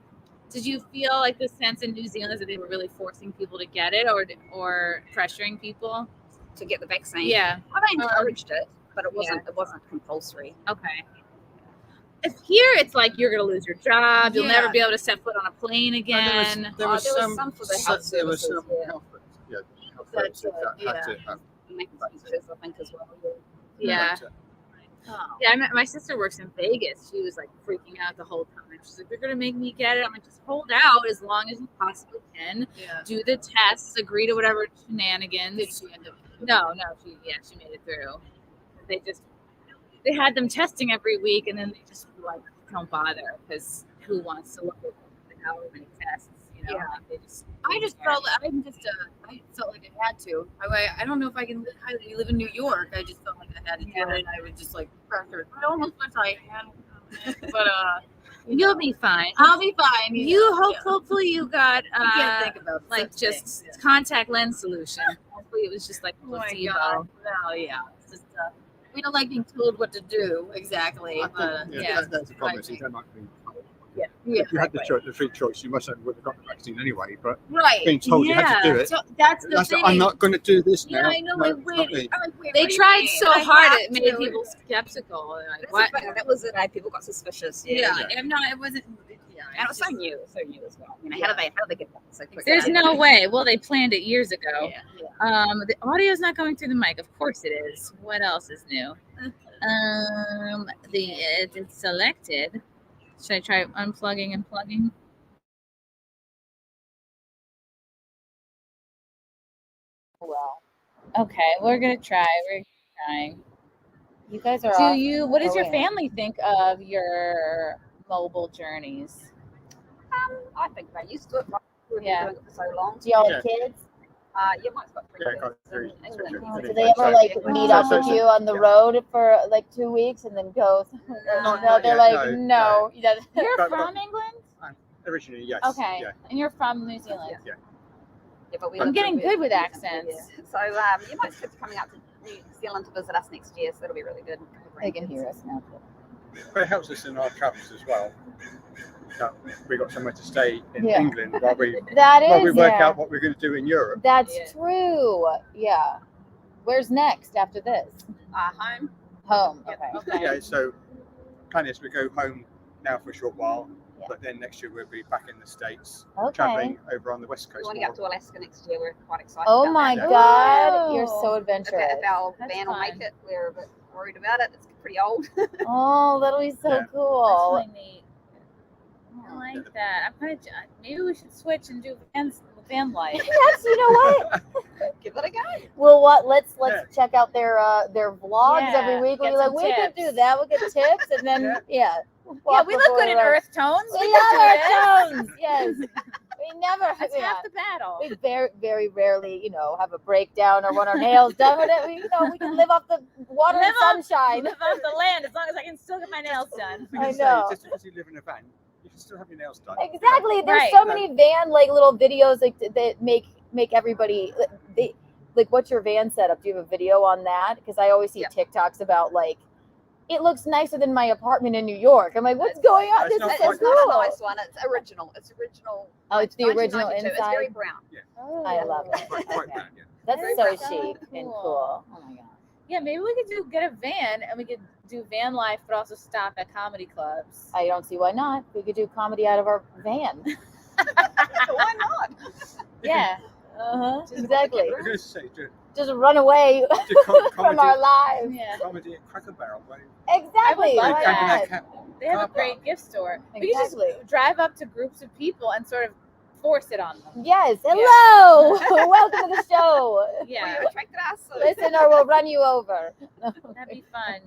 Did you feel like the sense in New Zealand that they were really forcing people to get it, or pressuring people? to get the vaccine. Yeah. I encouraged it, but it wasn't compulsory. Okay. if here it's like you're gonna lose your job, you'll Yeah. never be able to set foot on a plane And again. there was some for the health there was services, some yeah. health That's services that had yeah. to Make teachers, I think, as well. Yeah. Oh. Yeah, my sister works in Vegas. She was like freaking out the whole time. She's like, "They're gonna make me get it." I'm like, "Just hold out as long as you possibly can. Yeah. Do the tests. Agree to whatever shenanigans." Did she end up? No, she made it through. They had them testing every week, and then they just were like, don't bother, because who wants to look at however many tests? You know, Yeah. like they just. I felt like I had to. I don't know if I can live in New York. I just felt like I had to do it, and I would just like pressure. I almost wish I had, but You'll be fine. I'll be fine. Hopefully you got I can't think about like such just things. contact lens solution. Hopefully it was just like Oh my placebo. God. Well, yeah. It's just we don't like being told what to do exactly. I But think, yeah. that's the problem. Right. You don't like being told. yeah. If you had the free choice, you must have would have got the vaccine anyway. But Right. being told you had to do it, So that's the that's thing. I'm not going to do this Yeah, now. I know. No, I it's not wait. me. I'm like, wait, They what do you tried mean? so I hard have it made to. people skeptical. They're like, That's what? the thing, that was it. People got suspicious. Yeah. Yeah. I'm not. It wasn't. Yeah. And it was so new as well. You know, Yeah. how did they get that so quick? There's no way. Well, they planned it years ago. Yeah. The audio's not going through the mic. Of course it is. What else is new? It's selected. Should I try unplugging and plugging? Well, Okay, we're gonna try. We're trying. you guys are Do off. you? What does Oh, your wait. family think of your mobile journeys? I think they're used to it. Right? We've been Yeah. doing it for so long. Do y'all Yeah. have kids? Yeah, Mike's got 3 Yeah, kids got 3 in England. children. Do they ever like meet up with you on the Yeah. road for like 2 weeks and then go? Not No, they're yet, like, no, no. Yeah. You're But- from England? Originally, yes. Okay, Yeah. and you're from New Zealand. Yeah, but we I'm live getting in- good with yeah. accents. So you might kids coming out to New Zealand to visit us next year, so that'll be really good. They can hear us now. But it helps us in our travels as well. We got somewhere to stay in Yeah. England while we That is. work Yeah. out what we're going to do in Europe. That's Yeah. true. Yeah. Where's next after this? Home. Home. Yeah. Okay. Yeah, so plan is we go home now for a short while, Yeah. but then next year we'll be back in the States, Okay. traveling over on the West We Coast. want to go to Alaska next year. We're quite excited. Oh about my that. God. You're Wow. so If adventurous. our That's van will fun. make it, we're a bit worried about it. It's pretty old. Oh, that'll be so Yeah. That's cool. really neat. I like that. I'm kind of. Maybe we should switch and do van life. Yes, you know what? Give it a go. Well, what? Let's Yeah. check out their vlogs Yeah, every week. We'll get be like, some we could do tips. that. We'll get tips, and then Yeah. yeah. Yeah, walk we look before good in the- earth tones. We can love do our this. tones. Yes. We never. That's yeah. half the battle. We very rarely, have a breakdown or want our nails done. Whatever. We can live off the water Live off- and sunshine. Live off the land as long as I can still get my nails done. We I can say, know. just because you live in a van, you can still have your nails done. Exactly. There's Right. so many van little videos that make everybody. They like, what's your van setup? Do you have a video on that? Because I always see Yeah. TikToks about like, it looks nicer than my apartment in New York. I'm like, what's going on? That's This not is so quite- It's not a cool. nice one. It's original. It's original. Oh, it's the original 1992. inside. It's very brown. Oh, I love it. Quite Okay. bad, yeah. That's Very so cool. chic and cool. Oh my god. Yeah, maybe we could get a van and we could do van life, but also stop at comedy clubs. I don't see why not. We could do comedy out of our van. Why not? Yeah. Exactly. I was going to say, Just run away from our lives. Yeah. comedy at Cracker Barrel. Exactly. love Why that. not? They have a Car great gift store. We could just Exactly. drive up to groups of people and sort of force it on them. Yes. Hello. Welcome to the show. Yeah, You attracted us. So. Listen, or we'll run you over. that'd be fun.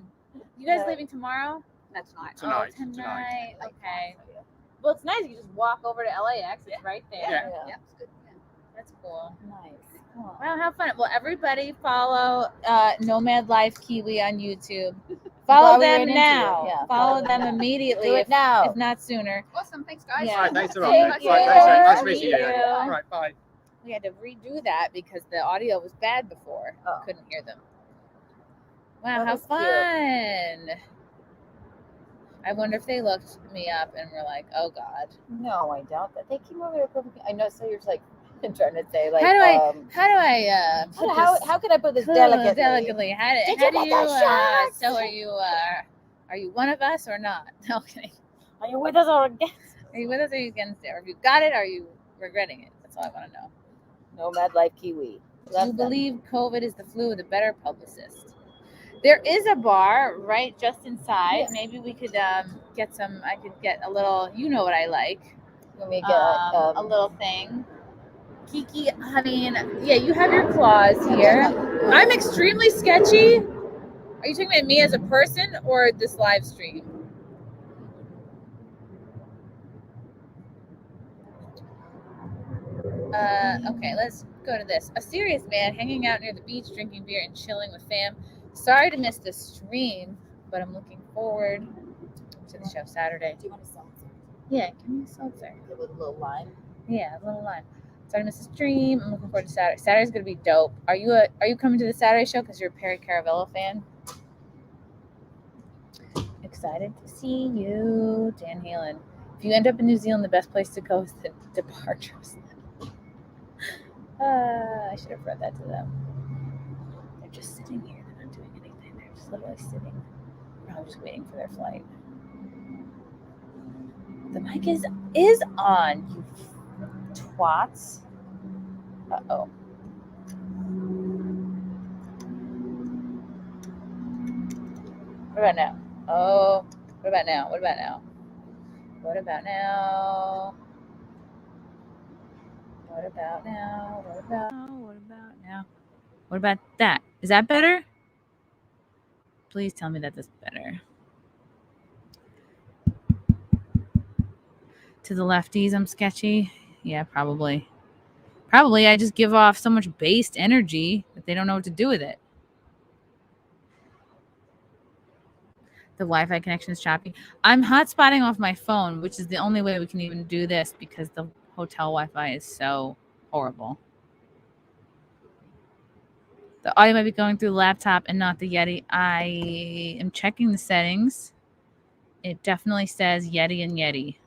You guys Yeah. leaving tomorrow? No, tonight. Tonight. Oh, tonight. Okay. Yeah. Well, it's nice. You just walk over to LAX. It's right there. Yeah. Yeah, it's good. Yeah. That's cool. Nice. Oh. Wow, how fun. Well, everybody follow Nomad Life Kiwi on YouTube. Follow While we're them into now. it, yeah, Follow follow them them. immediately, Do it now. if not sooner. Awesome. Thanks, guys. Yeah. All right, thanks a lot. Thank Right, you. nice meeting you. Thank you. All right, bye. We had to redo that because the audio was bad before. Oh. Couldn't hear them. Wow, That how was cute. fun. I wonder if they looked me up and were like, oh God. No, I doubt that. They came over here perfectly. I know. So you're just like trying to say like, How do I put how this can I put this delicately? delicately? How do Did you you get that shot? so are you Are you one of us or not? Okay. Are you with us or against? Are you with us or are you against it? Or if you got it, are you regretting it? That's all I want to know. Nomad Life Kiwi. Do you believe COVID is the flu with a better publicist? There is a bar right just inside. Yeah. Maybe we could get some. I could get a little. You know what I like. Let me get A little thing. Kiki, I mean, yeah, you have your claws here. I'm extremely sketchy. Are you talking about me as a person or this live stream? Okay, let's go to this. A serious man hanging out near the beach, drinking beer and chilling with fam. Sorry to miss the stream, but I'm looking forward to the show Saturday. Do you want a seltzer? Yeah, give me a seltzer. With a little lime. Yeah, a little lime. Sorry to miss the stream. I'm looking forward to Saturday. Saturday's gonna be dope. Are you coming to the Saturday show because you're a Perry Caravello fan? Excited to see you, Dan Halen. If you end up in New Zealand, the best place to go is the departures. I should have read that to them. They're just sitting here. They're not doing anything. They're just literally sitting. Probably just waiting for their flight. The mic is on, you twats. Uh-oh. What about now? Oh, what about now? What about now? What about now? What about now? What about now? What about that? Is that better? Please tell me that that's better. To the lefties, I'm sketchy. Yeah, probably. Probably I just give off so much based energy that they don't know what to do with it. The Wi-Fi connection is choppy. I'm hotspotting off my phone, which is the only way we can even do this because the hotel Wi-Fi is so horrible. The audio might be going through the laptop and not the Yeti. I am checking the settings. It definitely says Yeti and Yeti.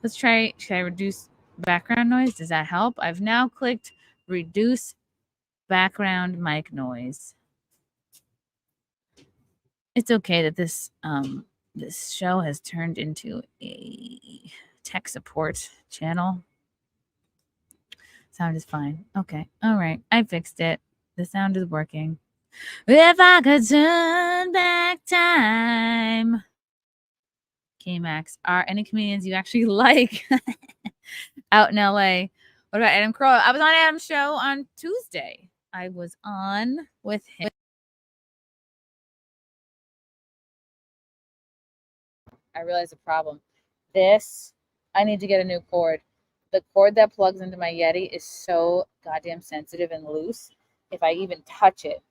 Let's try. Should I reduce background noise? Does that help? I've now clicked reduce background mic noise. It's okay that this show has turned into a tech support channel. Sound is fine. Okay. All right. I fixed it. The sound is working. If I could turn back time. K-Max, are any comedians you actually like out in LA? What about Adam Carolla? I was on Adam's show on Tuesday. I was on with him. I realized the problem. I need to get a new cord. The cord that plugs into my Yeti is so goddamn sensitive and loose. If I even touch it,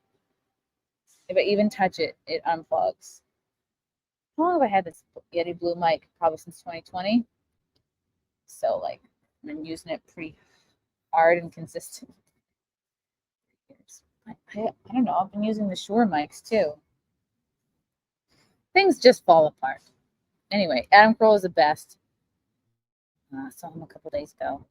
it unplugs. How long have I had this Yeti Blue mic? Probably since 2020. So, like, I've been using it pretty hard and consistent. I don't know. I've been using the Shure mics, too. Things just fall apart. Anyway, Adam Carolla is the best. Saw him a couple days ago.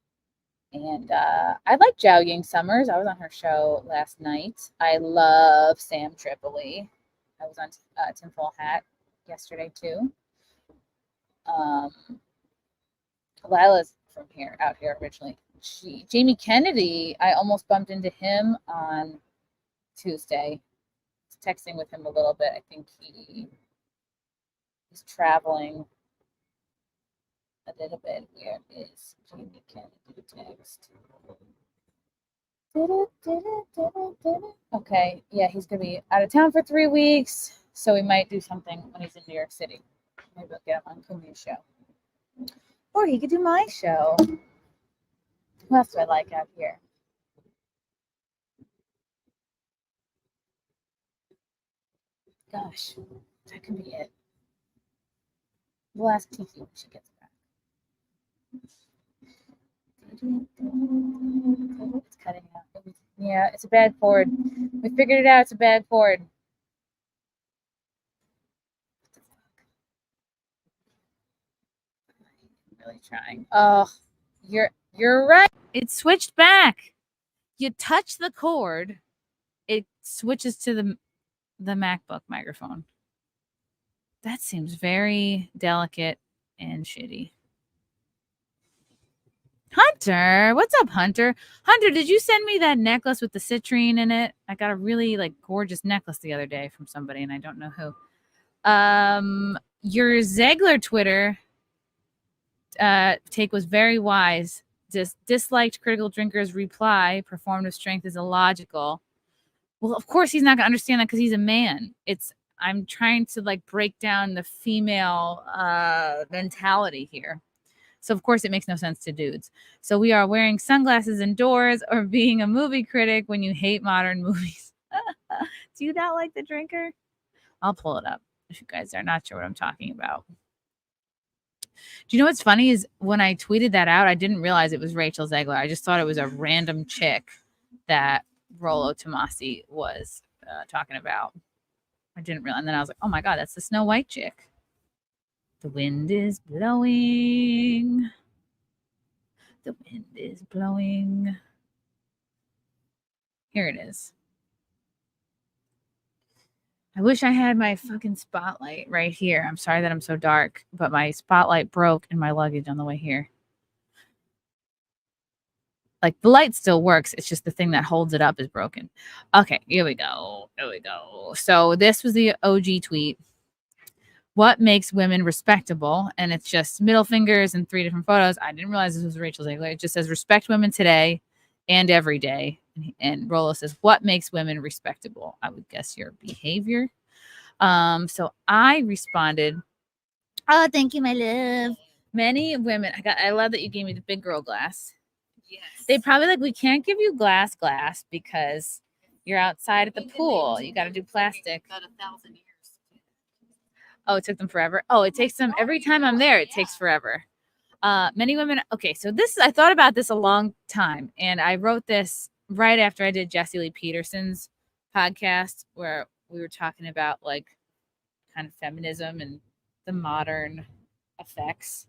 And I like Zhao Ying Summers. I was on her show last night. I love Sam Tripoli. I was on Tinfoil Hat yesterday too. Lila's from out here originally. Jamie Kennedy, I almost bumped into him on Tuesday. I was texting with him a little bit. I think he's traveling a little bit. Where is Jamie Kennedy text? Okay, yeah, he's gonna be out of town for 3 weeks, so we might do something when he's in New York City. Maybe we'll get him on Kumi's show, or he could do my show. Who else do I like out here? Gosh, that could be it. We'll ask Kiki when she gets back. It's cutting out. Yeah, it's a bad cord. We figured it out. It's a bad cord. I'm really trying. Oh, you're right. It switched back. You touch the cord, it switches to the MacBook microphone. That seems very delicate and shitty. Hunter, what's up, Hunter? Hunter, did you send me that necklace with the citrine in it? I got a really like gorgeous necklace the other day from somebody, and I don't know who. Your Zegler Twitter take was very wise. Disliked critical drinkers reply. Performative strength is illogical. Well, of course he's not gonna understand that because he's a man. I'm trying to like break down the female mentality here. So of course it makes no sense to dudes. So we are wearing sunglasses indoors or being a movie critic when you hate modern movies. Do you not like The Drinker? I'll pull it up if you guys are not sure what I'm talking about. Do you know what's funny is when I tweeted that out, I didn't realize it was Rachel Zegler. I just thought it was a random chick that Rollo Tomasi was talking about. I didn't realize. And then I was like, oh my God, that's the Snow White chick. The wind is blowing. The wind is blowing. Here it is. I wish I had my fucking spotlight right here. I'm sorry that I'm so dark, but my spotlight broke in my luggage on the way here. Like the light still works. It's just the thing that holds it up is broken. Okay, here we go. Here we go. So this was the OG tweet. What makes women respectable? And it's just middle fingers and 3 different photos. I didn't realize this was Rachel Zegler. It just says respect women today and every day. And Rollo says, what makes women respectable? I would guess your behavior. So I responded, oh, thank you, my love. Many women, I love that you gave me the big girl glass. Yes. They probably like, we can't give you glass because you're outside at the pool. You got to do plastic. About 1,000 years. Oh, it took them forever. Oh, it takes them every time I'm there. It takes forever. Many women. Okay, so I thought about this a long time, and I wrote this right after I did Jesse Lee Peterson's podcast, where we were talking about like kind of feminism and the modern effects.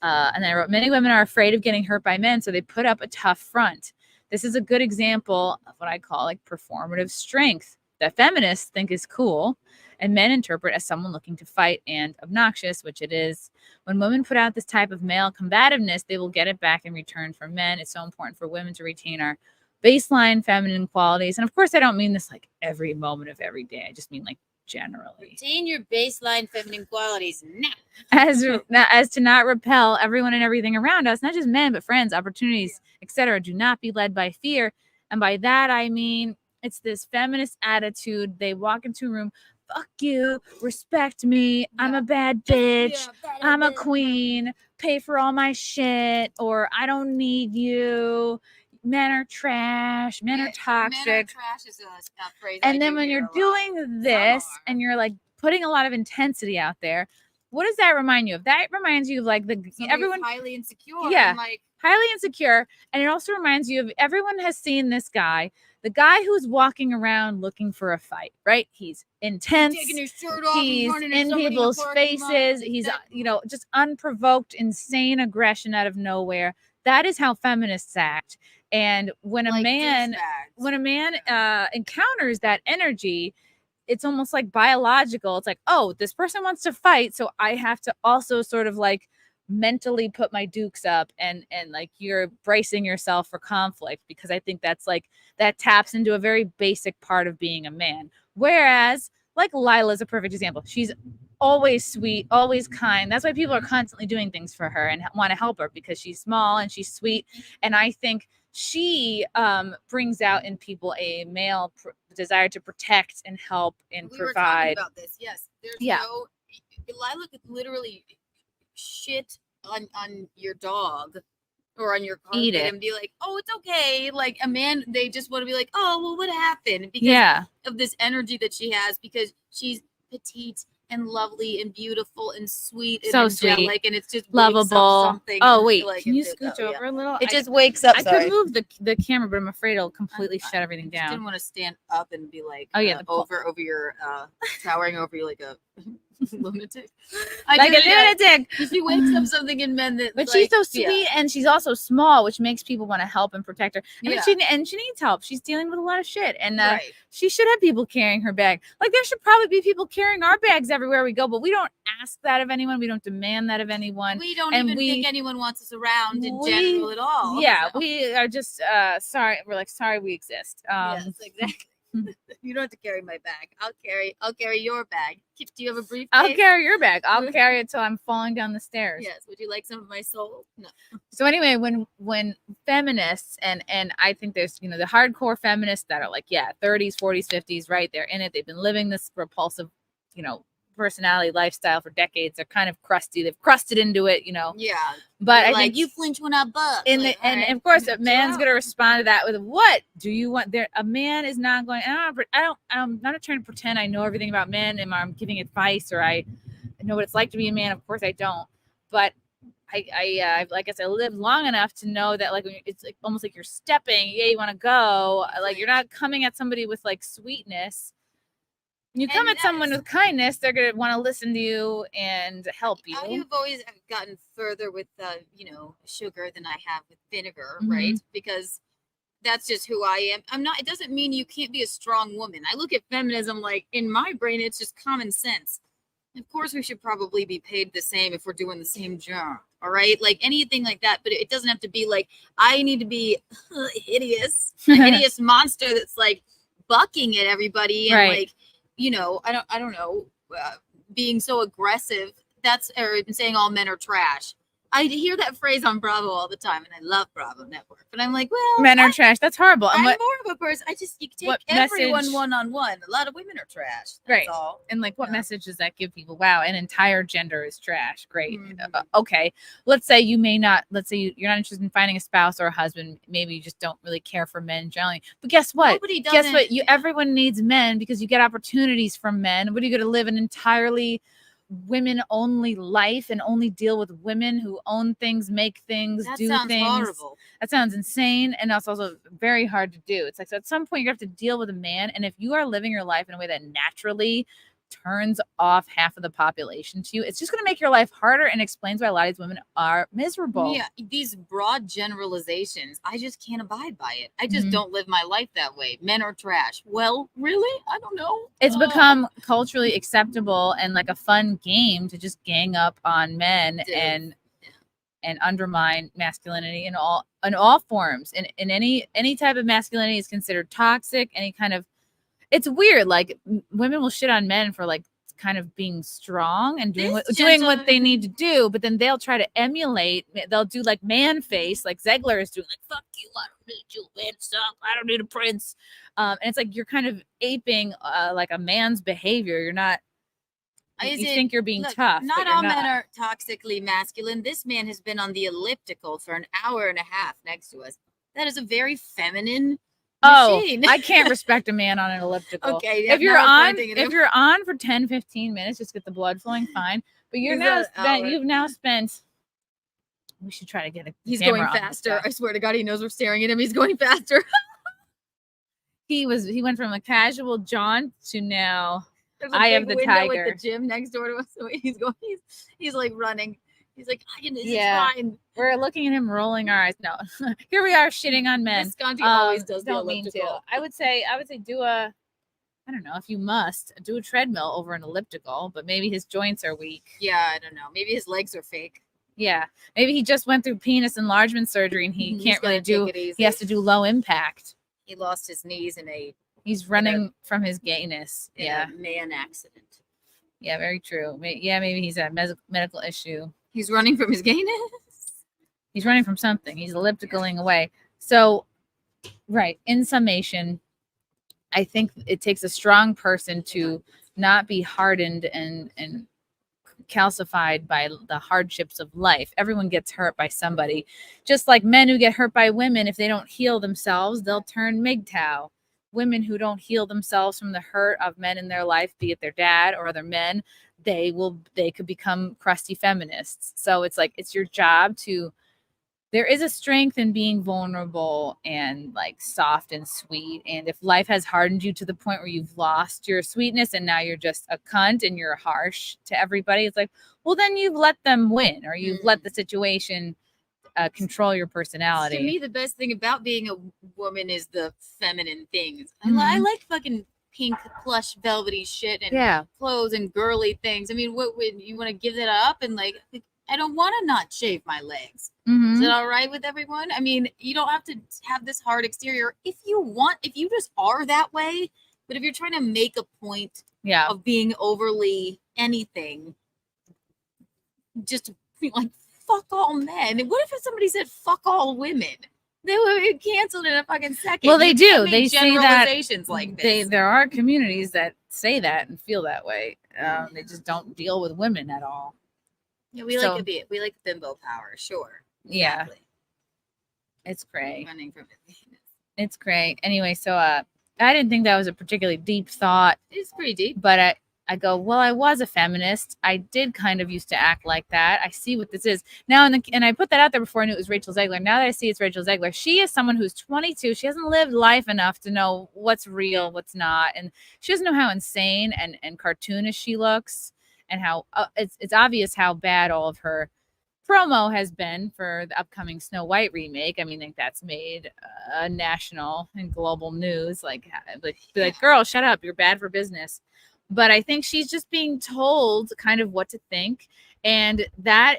And then I wrote, many women are afraid of getting hurt by men, so they put up a tough front. This is a good example of what I call like performative strength that feminists think is cool and men interpret as someone looking to fight and obnoxious, which it is. When women put out this type of male combativeness, they will get it back in return from men. It's so important for women to retain our baseline feminine qualities. And of course, I don't mean this like every moment of every day. I just mean like generally. Retain your baseline feminine qualities now. As to not repel everyone and everything around us, not just men, but friends, opportunities, etc. Do not be led by fear. And by that, I mean, it's this feminist attitude. They walk into a room, fuck you, respect me, I'm a bad bitch, I'm a queen, pay for all my shit, or I don't need you. Men are trash, men are toxic. Men are trash is a phrase. And then when you're doing this and you're like putting a lot of intensity out there, what does that remind you of? That reminds you of like everyone highly insecure. Yeah. And like highly insecure. And it also reminds you of everyone has seen this guy, the guy who's walking around looking for a fight, right? He's intense. taking his shirt off. He's and in people's faces. He's, just unprovoked, insane aggression out of nowhere. That is how feminists act. And when a man encounters that energy, it's almost like biological. It's like, oh, this person wants to fight, so I have to also sort of like mentally put my dukes up and like you're bracing yourself for conflict, because I think that's like that taps into a very basic part of being a man. Whereas like Lila's a perfect example. She's always sweet, always kind. That's why people are constantly doing things for her and want to help her, because she's small and she's sweet. And I think she brings out in people a male desire to protect and help and we provide. were talking about this. Yes, there's Lila could literally shit on your dog or on your carpet and be like, oh, it's okay. Like a man, they just want to be like, oh, well, what happened? Because of this energy that she has, because she's petite and lovely and beautiful and sweet and so angelic, sweet, and it's just lovable. Oh wait, like can you scooch over a little? It just wakes up. I could move the camera, but I'm afraid it'll completely shut everything down. Didn't want to stand up and be like, oh yeah, over your towering over you like a Lunatic. Like a lunatic. She wakes up something in men that. But like, she's so sweet, and she's also small, which makes people want to help and protect her. Yeah. And she needs help. She's dealing with a lot of shit, and Right. she should have people carrying her bag. Like there should probably be people carrying our bags everywhere we go, but we don't ask that of anyone. We don't demand that of anyone. We don't and even we- think anyone wants us around in we- general at all. Yeah, So- we are just sorry. We're like sorry we exist. yes, exactly. You don't have to carry my bag. I'll carry your bag. Do you have a briefcase? I'll carry your bag. I'll carry it till I'm falling down the stairs. Yes. Would you like some of my soul? No. So anyway, when feminists and I think there's the hardcore feminists that are like 30s, 40s, 50s, right? They're in it. They've been living this repulsive, personality lifestyle for decades. They're kind of crusty. They've crusted into it, Yeah. But I like think you flinch when I buck. and Like, and all right. of course a Chill man's out. gonna respond to that with what do you want? There a man is not going. I'm not trying to pretend I know everything about men and I'm giving advice or I know what it's like to be a man. Of course I don't, but I like I said, I lived long enough to know that like when it's like almost like you're stepping. Yeah, you want to go. Like you're not coming at somebody with like sweetness. When you come And at someone with kindness, they're gonna want to listen to you and help you. I've always gotten further with sugar than I have with vinegar, Mhm. right? Because that's just who I am. I'm not. It doesn't mean you can't be a strong woman. I look at feminism like in my brain, it's just common sense. Of course, we should probably be paid the same if we're doing the same job. All right, like anything like that. But it doesn't have to be like I need to be hideous, a hideous monster that's like bucking at everybody and Right. like. I don't know, being so aggressive. Or saying all men are trash. I hear that phrase on Bravo all the time, and I love Bravo Network. But I'm like, well, Men are trash. That's horrible. I'm And what, more of a person. You take what everyone message- one-on-one. A lot of women are trash. That's Right. all. and like what Yeah. message does that give people? Wow, an entire gender is trash. Great. Mhm. Okay. Let's say you may not. Let's say you're not interested in finding a spouse or a husband. Maybe you just don't really care for men generally. But guess what? Nobody Guess doesn't- what? Everyone needs men because you get opportunities from men. What are you going to live an entirely women only life and only deal with women who own things, make things, That do sounds things? horrible. That sounds insane, and that's also very hard to do. It's like so at some point you have to deal with a man, and if you are living your life in a way that naturally turns off half of the population to you, it's just going to make your life harder and explains why a lot of these women are miserable. Yeah, these broad generalizations, I just can't abide by it. I just Mhm. don't live my life that way. Men are trash. Well, really? I don't know. It's Oh. become culturally acceptable and like a fun game to just gang up on men Dude. and undermine masculinity in all forms. In any type of masculinity is considered toxic. Any kind of it's weird. Like women will shit on men for like kind of being strong and doing This doing what they gentleman- need to do, but then they'll try to emulate. They'll do like man face, like Zegler is doing, like fuck you, I don't need you, man, stop, I don't need a prince. And it's like you're kind of aping like a man's behavior. You're not. Is You it- think you're being Look, tough. but Not you're all men are toxically masculine. This man has been on the elliptical for an hour and a half next to us. That is a very feminine Oh, machine. I can't respect a man on an elliptical. Okay, If you're now I'm on, pointing at if him. you're on for 10, 15 minutes, just get the blood flowing, fine. But you're He's now an spent. hour. You've now spent. We should try to get a. He's camera going on this faster. guy. I swear to God, he knows we're staring at him. He's going faster. He went from a casual jaunt to now. There's a I am big the window tiger. at the gym next door to us. So he's like running. He's like, it's Yeah. fine. We're looking at him rolling our eyes. No, here we are shitting on men. Visconti always does the Don't mean to. elliptical. I would say do a. I don't know if you must do a treadmill over an elliptical, but maybe his joints are weak. Yeah, I don't know. Maybe his legs are fake. Yeah, maybe he just went through penis enlargement surgery and he He's can't really gotta do. take it easy. He has to do low impact. He lost his knees in a He's running from his gayness. Yeah, man accident. yeah, very true. Yeah, maybe he's a medical issue. He's running from his gayness. He's running from something. He's ellipticaling away. So, right. In summation, I think it takes a strong person to not be hardened and calcified by the hardships of life. Everyone gets hurt by somebody. Just like men who get hurt by women, if they don't heal themselves, they'll turn MGTOW. Women who don't heal themselves from the hurt of men in their life, be it their dad or other men, they could become crusty feminists. So it's like it's your job to there is a strength in being vulnerable and like soft and sweet. And if life has hardened you to the point where you've lost your sweetness and now you're just a cunt and you're harsh to everybody, it's like, well, then you've let them win, or you've let the situation control your personality. To me, the best thing about being a woman is the feminine things. Mhm. I like fucking pink plush velvety shit and clothes and girly things. I mean, what would you want to give that up? And like, I don't want to not shave my legs. Mhm. Is that all right with everyone? I mean, you don't have to have this hard exterior if you want, if you just are that way. But if you're trying to make a point of being overly anything, just be like, fuck all men. And what if somebody said fuck all women? They would be canceled in a fucking second. Well, they You do. can't make They say that generalizations like this. there are communities that say that and feel that way. They just don't deal with women at all. Yeah, we So- like bimbo power, sure. Yeah. Exactly. It's great. Running from it. It's great. Anyway, so I didn't think that was a particularly deep thought, It's pretty deep. but I go, well, I was a feminist. I did kind of used to act like that. I see what this is now. And I put that out there before I knew it was Rachel Zegler. Now that I see it's Rachel Zegler, she is someone who's 22. She hasn't lived life enough to know what's real, what's not. And she doesn't know how insane and cartoonish she looks, and how it's obvious how bad all of her promo has been for the upcoming Snow White remake. I mean, I think that's made national and global news. Like, be like, girl, shut up. You're bad for business. But I think she's just being told kind of what to think. And that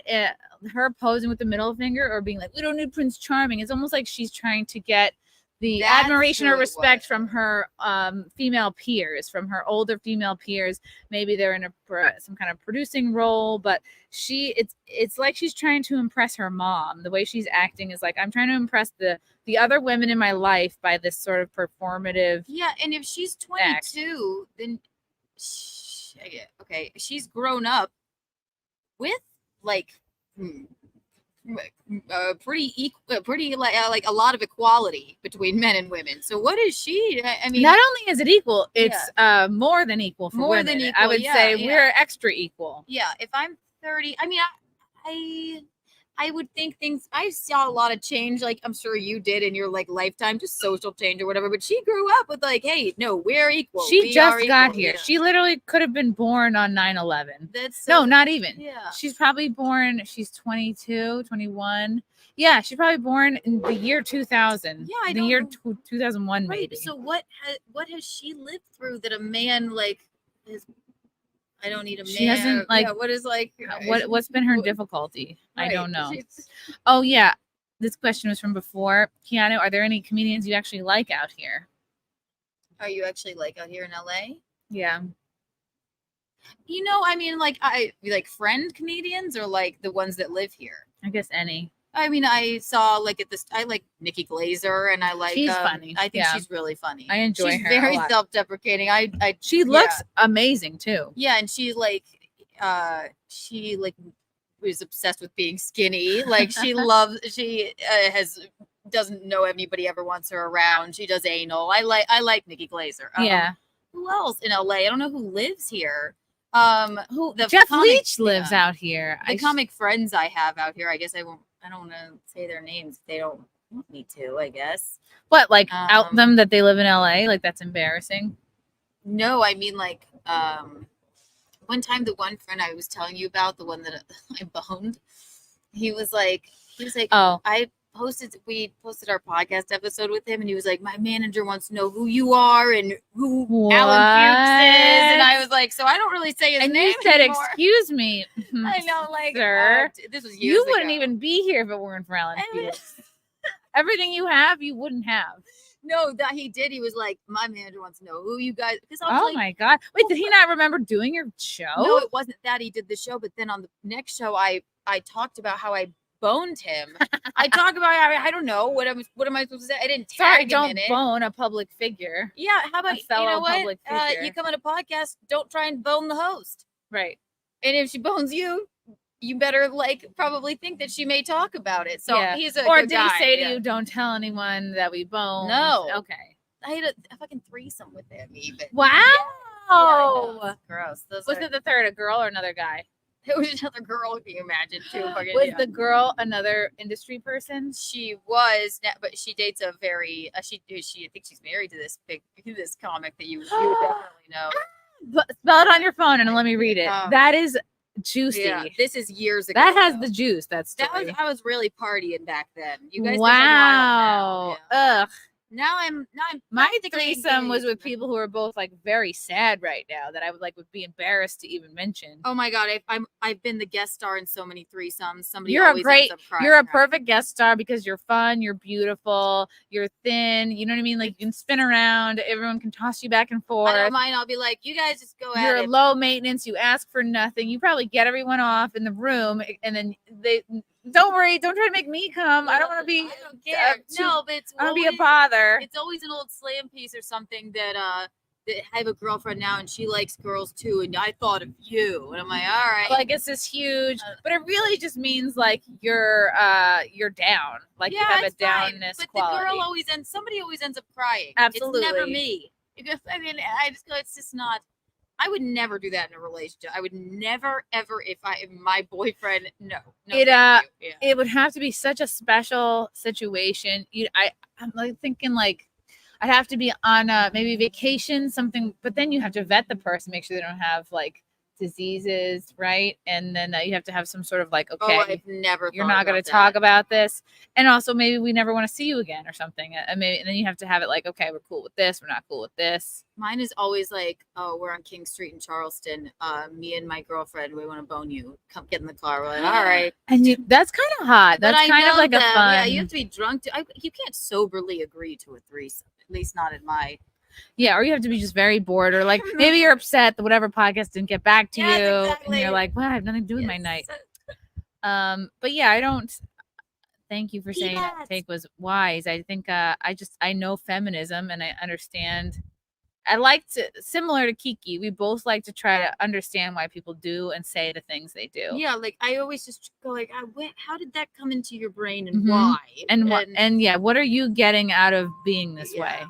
her posing with the middle finger or being like, we don't need Prince Charming. It's almost like she's trying to get the That's admiration who or it respect was. from her female peers, from her older female peers. Maybe they're in some kind of producing role, but it's like she's trying to impress her mom. The way she's acting is like, I'm trying to impress the other women in my life by this sort of performative. Yeah, and if she's 22, then she's grown up with like pretty like a lot of equality between men and women. So what is she? I mean, Not only is it equal, it's more than equal for More women. than I equal, would yeah, say yeah. we're extra equal. yeah. If I'm 30, I mean, I would think things. I saw a lot of change, like I'm sure you did in your like lifetime, just social change or whatever. But she grew up with like, hey, no, we're equal. She We just are got equal. here. Yeah. She literally could have been born on 9/11. That's No, not even. Yeah. She's probably born, she's 22, 21. Yeah, she's probably born in the year 2000. Yeah, I the don't year know. 2001 Right. maybe. So what has she lived through that a man like is? I don't need a man. She hasn't, like, what is like what's been her what- difficulty? I right, don't know. she's- Oh yeah, this question was from before. Keanu, are there any comedians you actually like out here? Are you actually like out here in LA? Yeah. You know, I mean, like I like friend comedians or like the ones that live here. I guess any. I mean, I saw like at this. I like Nikki Glazer, and I like. She's funny, I think yeah. she's really funny. I enjoy she's her a very lot. self-deprecating. She looks amazing too. Yeah, and she like was obsessed with being skinny. Like she loves. She doesn't know anybody ever wants her around. She does anal. I like Nikki Glazer. Yeah. Who else in LA? I don't know who lives here. Who the Jeff comic- Leach lives yeah. out here. The comic friends I have out here. I guess I don't want to say their names. They don't want me to, I guess. What, like out Um, them that they live in LA? Like that's embarrassing. No, I mean like one time the one friend I was telling you about, the one that I boned, he was like, Oh. we posted our podcast episode with him, and he was like, my manager wants to know who you are and who Alan Fuchs is. And I was like, so I don't really say his And name you said, anymore. excuse me, I know, like, sir. this was years You wouldn't ago. even be here if it weren't for Alan I mean- Fuchs. Everything you have, you wouldn't have. No, that he did. He was like, my manager wants to know who you guys. Because I was Oh like, my God. Wait, did he not remember doing your show? no, it wasn't that. He did the show, but then on the next show, I talked about how I boned him. I talk about how I don't know what am I supposed to say. I didn't Sorry, tag him don't in it. bone a public figure. Yeah, how about you know fellow what? public figure. You come on a podcast, don't try and bone the host. Right. And if she bones you, you better like probably think that she may talk about it. So Yeah. he's a Or good did guy, he say yeah. to you, don't tell anyone that we boned? No. Okay. I had a fucking threesome with him even. Wow. Yeah, I know. It's gross. Was it the third, a girl or another guy? It was another girl. Can you imagine? Too fucking. Was Yeah. the girl another industry person? She was, but she dates a very. She I think she's married to this comic that you would definitely know. Spell it on your phone and let me read it. That is juicy. Yeah, this is years ago. That has though. the juice. That's I was really partying back then. You guys wow. think I'm wild now. Yeah. Ugh. Now I'm My practically threesome was with engaged. people who are both like very sad right now that I would be embarrassed to even mention. Oh my god, I've been the guest star in so many threesomes. Somebody You're a always great, ends up crying. you're a perfect guest star because you're fun, you're beautiful, you're thin. You know what I mean? Like you can spin around, everyone can toss you back and forth. I don't mind. I'll be like, you guys just go You're at it. low maintenance. You ask for nothing. You probably get everyone off in the room, and then they don't worry. Don't try to make me come. I don't want to be. I don't care. No, but it's I don't always, be a bother. it's always an old slam piece or something that I have a girlfriend now and she likes girls too, and I thought of you, and I'm like, all right. Like it's this huge, but it really just means like you're down. Like you have a it's fine, downness but quality. the girl somebody always ends up crying. Absolutely. It's never me. I mean, I just go, it's just not. I would never do that in a relationship. I would never, ever, if my boyfriend, no. It thank you. Yeah. it would have to be such a special situation. I'm like thinking like I'd have to be on maybe vacation, something, but then you have to vet the person, make sure they don't have like diseases, right? And then you have to have some sort of like, okay, I've never. you're not going to talk about this, and also maybe we never want to see you again or something. And then you have to have it like, okay, we're cool with this, we're not cool with this. Mine is always like, oh, we're on King Street in Charleston. Me and my girlfriend, we want to bone you. Come get in the car. We're like, all right. And that's kind of hot. But That's I kind of know like a them. fun. Yeah, you have to be drunk. You can't soberly agree to a threesome. At least not in my. Yeah, or you have to be just very bored, or like maybe you're upset that whatever podcast didn't get back to Yes, you, exactly. and you're like, well, I have nothing to do with my night. But yeah, I don't. Thank you for saying that take was wise. I think I know feminism and I understand. I like to, similar to Kiki, we both like to try to understand why people do and say the things they do. Yeah, like I always just go like, how did that come into your brain and Mhm. why? And yeah, what are you getting out of being this Yeah. way?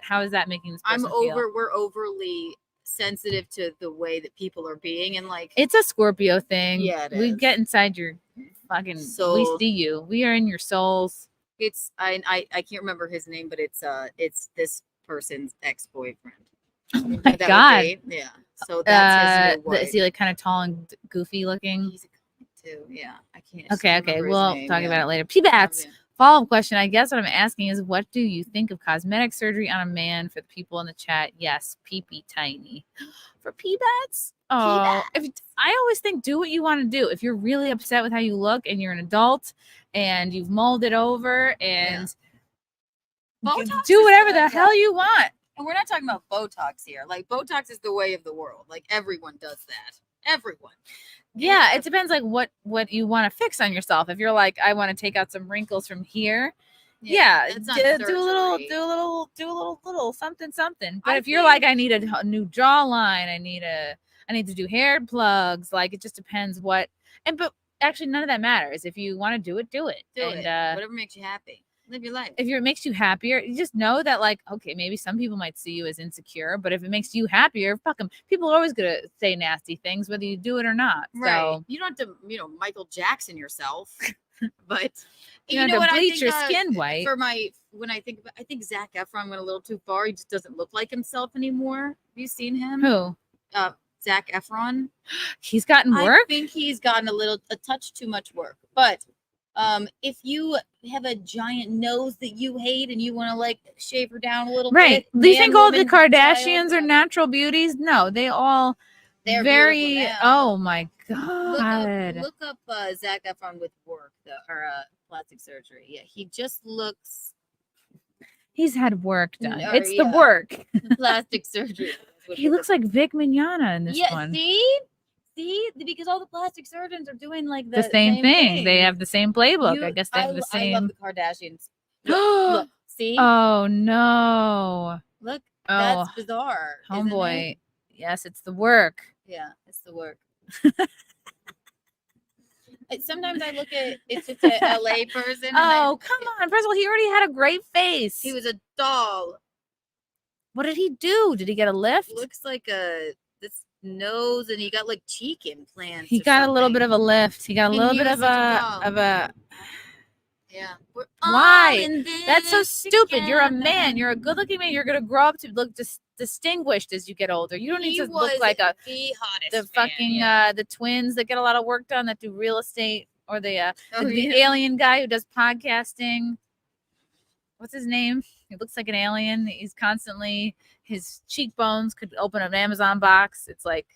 How is that making this person feel? We're overly sensitive to the way that people are being, and like It's a Scorpio thing. Yeah, it we is. get inside your fucking Soul. We see you. We are in your souls. it's I can't remember his name, but it's this person's ex-boyfriend. Oh my That would god. be- yeah. So that's his new wife. Is he like kind of tall and goofy looking? He's a comic too. Yeah, I can't. Okay. remember his We'll name, talk yeah. about it later. P-Bats. Yeah. Follow-up question. I guess what I'm asking is, what do you think of cosmetic surgery on a man? For the people in the chat, yes, pee-pee tiny. For P-Bats? Oh, I always think do what you want to do. If you're really upset with how you look and you're an adult and you've molded over and Botox do is whatever good, the hell you want. And we're not talking about Botox here. Like Botox is the way of the world. Like everyone does that. Everyone. Yeah, it depends like what you want to fix on yourself. If you're like, I want to take out some wrinkles from here, yeah, that's not do a little something. But if you're like, I need a new jawline, I need to do hair plugs, like it just depends what. But actually none of that matters. If you want to do it, do it. Do it. Whatever makes you happy. Live your life. If it makes you happier, you just know that, like, okay, maybe some people might see you as insecure, but if it makes you happier, fuck them. People are always gonna say nasty things, whether you do it or not. Right. So You don't have to, Michael Jackson yourself, but you don't have to bleach your skin white. I think Zac Efron went a little too far. He just doesn't look like himself anymore. Have you seen him? Who? Zac Efron. He's gotten work. I think he's gotten a touch too much work, but. If you have a giant nose that you hate and you want to like shave her down a little Right. bit, Do you think all the woman, Kardashians child, are natural beauties? No, they all they're very. beautiful now. Oh my god. Look up Zac Efron with work or plastic surgery. Yeah, he just looks He's had work done. Or, It's the yeah. work. plastic surgery. He looks like Vic Mignogna in this one. See, because all the plastic surgeons are doing like The same thing. They have the same playbook. I guess they have the I same. love the Kardashians. Look, see, Oh no. look, Oh, that's bizarre. isn't it? homeboy. Yes, it's the work. Yeah, it's the work. Sometimes I look at it's just a LA person. And Oh, come on. First of all, he already had a great face. he was a doll. What did he do? Did he get a lift? Looks like this nose, and he got like cheek implants. He or got a little something. bit of a lift. He got a And little he bit was of a. Yeah. We're Why? all in That's so this stupid. You're a together. man. You're a good-looking man. You're gonna grow up to look distinguished as you get older. You don't need to look like the hottest the man, fucking yeah. the twins that get a lot of work done that do real estate, or the Oh, the yeah. alien guy who does podcasting. What's his name? He looks like an alien. He's constantly, his cheekbones could open an Amazon box. It's like,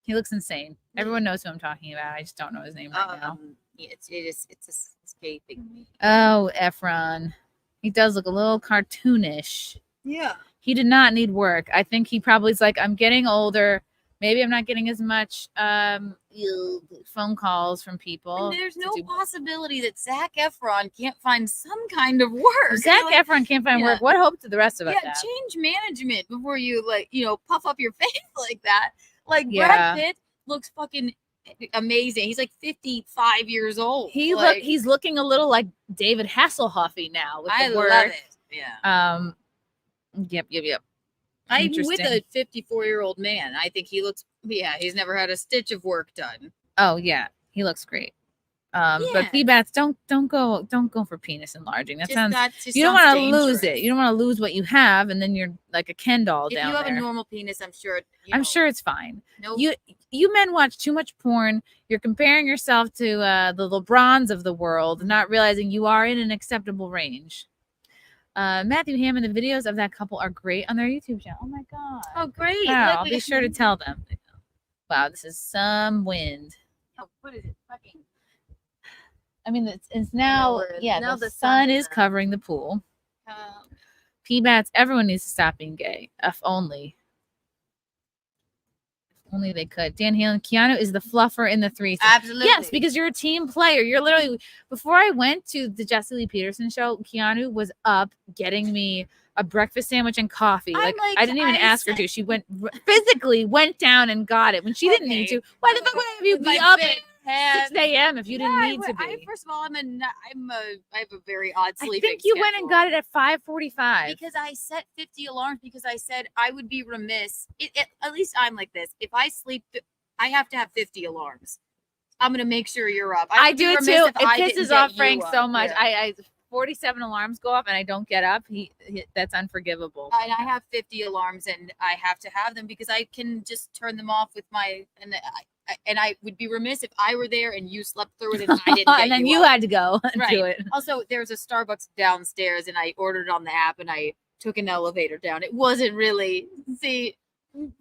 he looks insane. Everyone knows who I'm talking about. I just don't know his name right now. Yeah, it's escaping me. Oh, Efron. He does look a little cartoonish. Yeah. He did not need work. I think he probably is like, I'm getting older. Maybe I'm not getting as much phone calls from people. And there's no possibility that Zac Efron can't find some kind of work. Zac Like, Efron can't find yeah. work. What hope do the rest of us yeah, have? change management before you puff up your face like that. Like Yeah. Brad Pitt looks fucking amazing. He's like 55 years old. He's looking a little like David Hasselhoffy now with the work. love it. Yeah. Yep. I'm with Interesting. a 54-year-old man. I think he looks. Yeah, he's never had a stitch of work done. Oh yeah, he looks great. But Yeah. PBATs, don't go for penis enlarging. That sounds. Just You don't sounds want to lose dangerous. it. You don't want to lose what you have, and then you're like a Ken doll If down you have there. a normal penis, I'm sure. I'm sure it's fine. No. You men watch too much porn. You're comparing yourself to the LeBrons of the world, not realizing you are in an acceptable range. Matthew Hammond, the videos of that couple are great on their YouTube channel. Oh my god. Oh, great. Wow, Look, I'll be sure to tell them. Wow, this is some wind. Oh, what is it? Fucking. I mean, it's now, where- yeah, now the the sun sun is is out. covering the pool. Um, PBATs, everyone needs to stop being gay. If only. If only they could. Dan Halen, Keanu is the fluffer in the threesome. absolutely. Yes, because you're a team player. You're literally, before I went to the Jesse Lee Peterson show, Keanu was up getting me a breakfast sandwich and coffee. I'm Like, like, I didn't even I ask her said- to. She physically went down and got it when she didn't need to. Why the fuck would I have you be up at 6 a.m. if you didn't need to be? First of all, I have a very odd I sleeping think you went and schedule. got it at 5:45. Because I set 50 alarms because I said I would be remiss. At least I'm like this. If I sleep, I have to have 50 alarms. I'm gonna make sure you're up. I would be do it remiss too. if I It didn't pisses get off you Frank up. so much. Yeah. I 47 alarms go off and I don't get up. That's unforgivable. And I have 50 alarms and I have to have them because I can just turn them off with my and I would be remiss if I were there and you slept through it and I didn't get and then you you up. had to go and Right. do it. Also, there's a Starbucks downstairs and I ordered on the app and I took an elevator down. It wasn't really it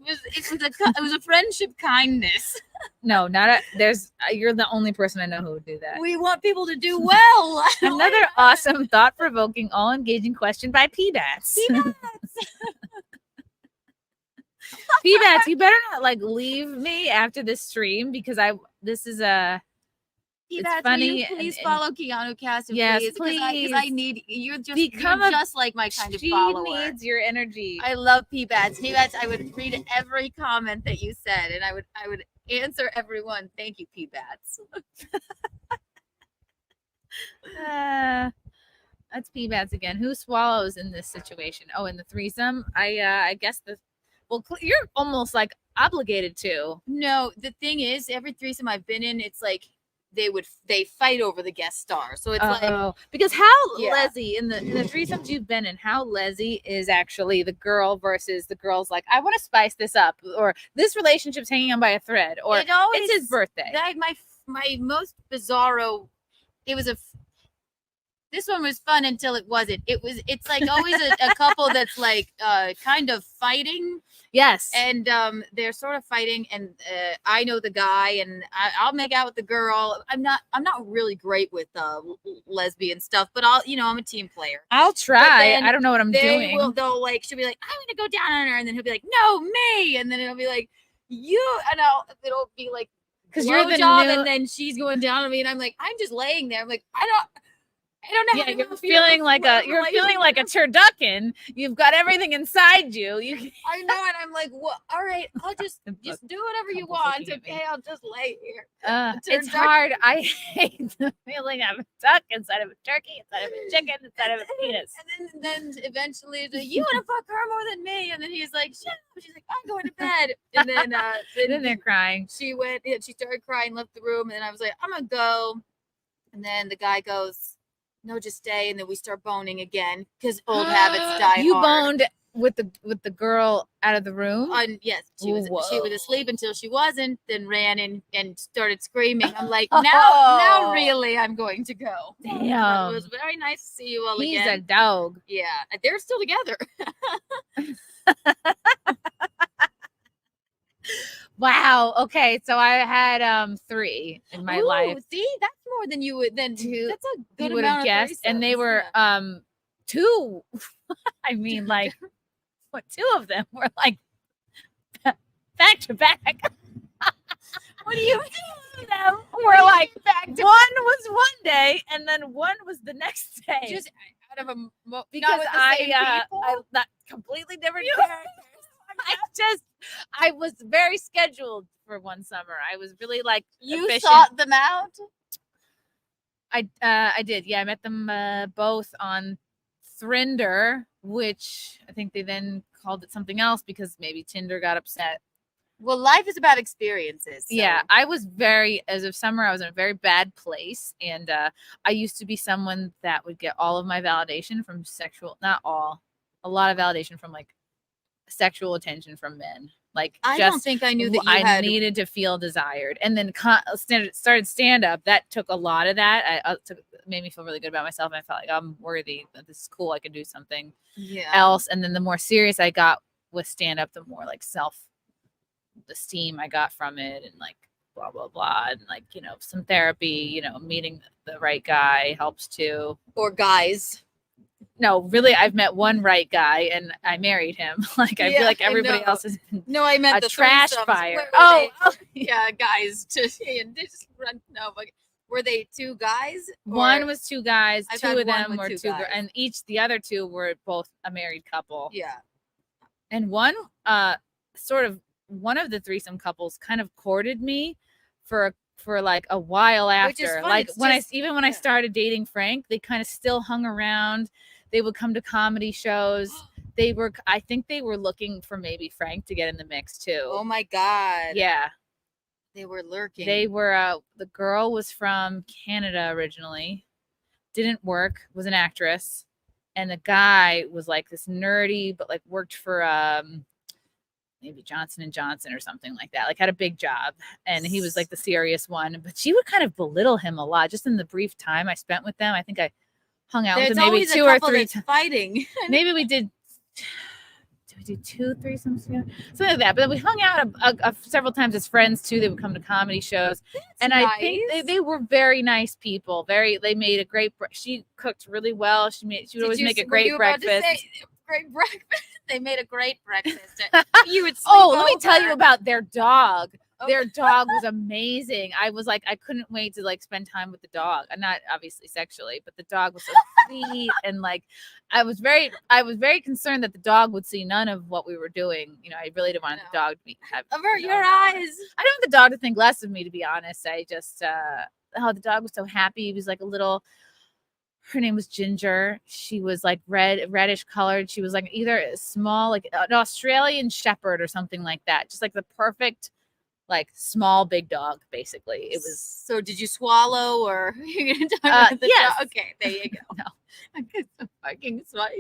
was a friendship kindness. No, not a. There's. You're the only person I know who would do that. We want people to do well. Another awesome, thought-provoking, all-engaging question by PBATs. PBATs, you better not like leave me after this stream because this is a. It's funny. Will you please follow Keanu Cast? Yes, Because I please. need you're Become just like my kind of She follower. needs your energy. I love PBATs. PBATs, I would read every comment that you said, and I would answer everyone. Thank you, PBATs. That's PBATs again. Who swallows in this situation? Oh, in the threesome. I guess you're almost like obligated to. No, the thing is, every threesome I've been in, it's like they fight over the guest star. So it's like because how Yeah. Leslie in the threesomes you've been in, how Leslie is actually the girl versus the girl's like, I want to spice this up, or this relationship's hanging on by a thread, or it always, it's his birthday. My most bizarro. This one was fun until it wasn't. It's like always a couple that's like kind of fighting. Yes. And they're sort of fighting, and I know the guy, and I'll make out with the girl. I'm not really great with lesbian stuff, but I'm a team player. I'll try. then I don't know what I'm doing. She'll be like, I'm gonna go down on her, and then he'll be like, no, me, and then it'll be like, you, and it'll be like, because you're the blowjob, new. and then she's going down on me, and I'm like, I'm just laying there. I'm like, I don't know. Yeah, how to you're feel feeling like a like- turducken. You've got everything inside you. I know, and I'm like, well, all right, I'll just do whatever you Couple's want. looking at me. Okay, I'll just lay here. It's hard. I hate the feeling of a duck inside of a turkey, inside of a chicken, inside of a penis. And then eventually, it's like, you want to fuck her more than me? And then he's like, shut up. She's like, I'm going to bed. And then Then they're crying. she went. She started crying, left the room, and then I was like, I'm gonna go. And then the guy goes, no, just stay. And then we start boning again because old habits die You hard. boned with the girl out of the room. Yes, she was Whoa. asleep until she wasn't, then ran in and started screaming. I'm like, now really I'm going to go. Damn. It was very nice to see you all He's again. a dog. Yeah, they're still together. Wow. Okay, so I had 3 in my Ooh, life. See, that's more than you would then Two- that's a good You would have amount of guessed, and they threesomes, were yeah. 2. I mean, like, what? 2 of them were like back to back. What do you mean? Them were like back. One was one day, and then one was the next day. just out of a because I not completely different characters. I was very scheduled for one summer. I was really like you efficient. sought them out. I did. Yeah, I met them both on Thrinder, which I think they then called it something else because maybe Tinder got upset. Well, life is about experiences. So. Yeah, I was as of summer, I was in a very bad place. And I used to be someone that would get all of my validation from not all, a lot of validation from like sexual attention from men. Like, I just don't think I knew that you I had. needed to feel desired. And then started stand up. That took a lot of that. Made me feel really good about myself. And I felt like I'm worthy, that this is cool. I can do something else. And then the more serious I got with stand up, the more like self esteem I got from it, and like blah blah blah, and like, you know, some therapy, you know, meeting the right guy helps too. Or guys. No, really, I've met one right guy and I married him. Like, I feel like everybody else has been No, I meant a the trash threesomes. fire. Were they- yeah, guys. Just run. No, but were they 2 guys? One was 2 guys, I've 2 had of one them with were 2 2 guys. and the other 2 were both a married couple. Yeah. And one one of the threesome couples kind of courted me for like a while Which is after. fun. Like, It's when just- I started dating Frank, they kind of still hung around. They would come to comedy shows. I think they were looking for maybe Frank to get in the mix too. Oh my God. Yeah. They were lurking. They were the girl was from Canada originally. Didn't work, was an actress. And the guy was like this nerdy, but like worked for maybe Johnson & Johnson or something like that. Like, had a big job, and he was like the serious one. But she would kind of belittle him a lot. Just in the brief time I spent with them, I think I hung out with There's him maybe always 2 a or couple 3 that's times. fighting. Maybe we did. Did we do 2 threesomes together? Something like that. But we hung out several times as friends too. They would come to comedy shows, and I think they were very nice people. They made a great. She cooked really well. She would always make a great breakfast. Great breakfast. They made a great breakfast. You would. Let me tell you about their dog. Oh. Their dog was amazing. I was like, I couldn't wait to like spend time with the dog. Not obviously sexually, but the dog was so sweet, and like, I was very concerned that the dog would see none of what we were doing. You know, I really didn't want the dog to Avert your eyes. I don't want the dog to think less of me, to be honest. I just the dog was so happy. He was like a little. Her name was Ginger. She was like reddish colored. She was like either a small, like an Australian Shepherd or something like that. Just like the perfect, like, small big dog. Basically, it was. So did you swallow, or you're gonna talk about the yes. dog? Okay, there you go. No. I guess I'm fucking smart.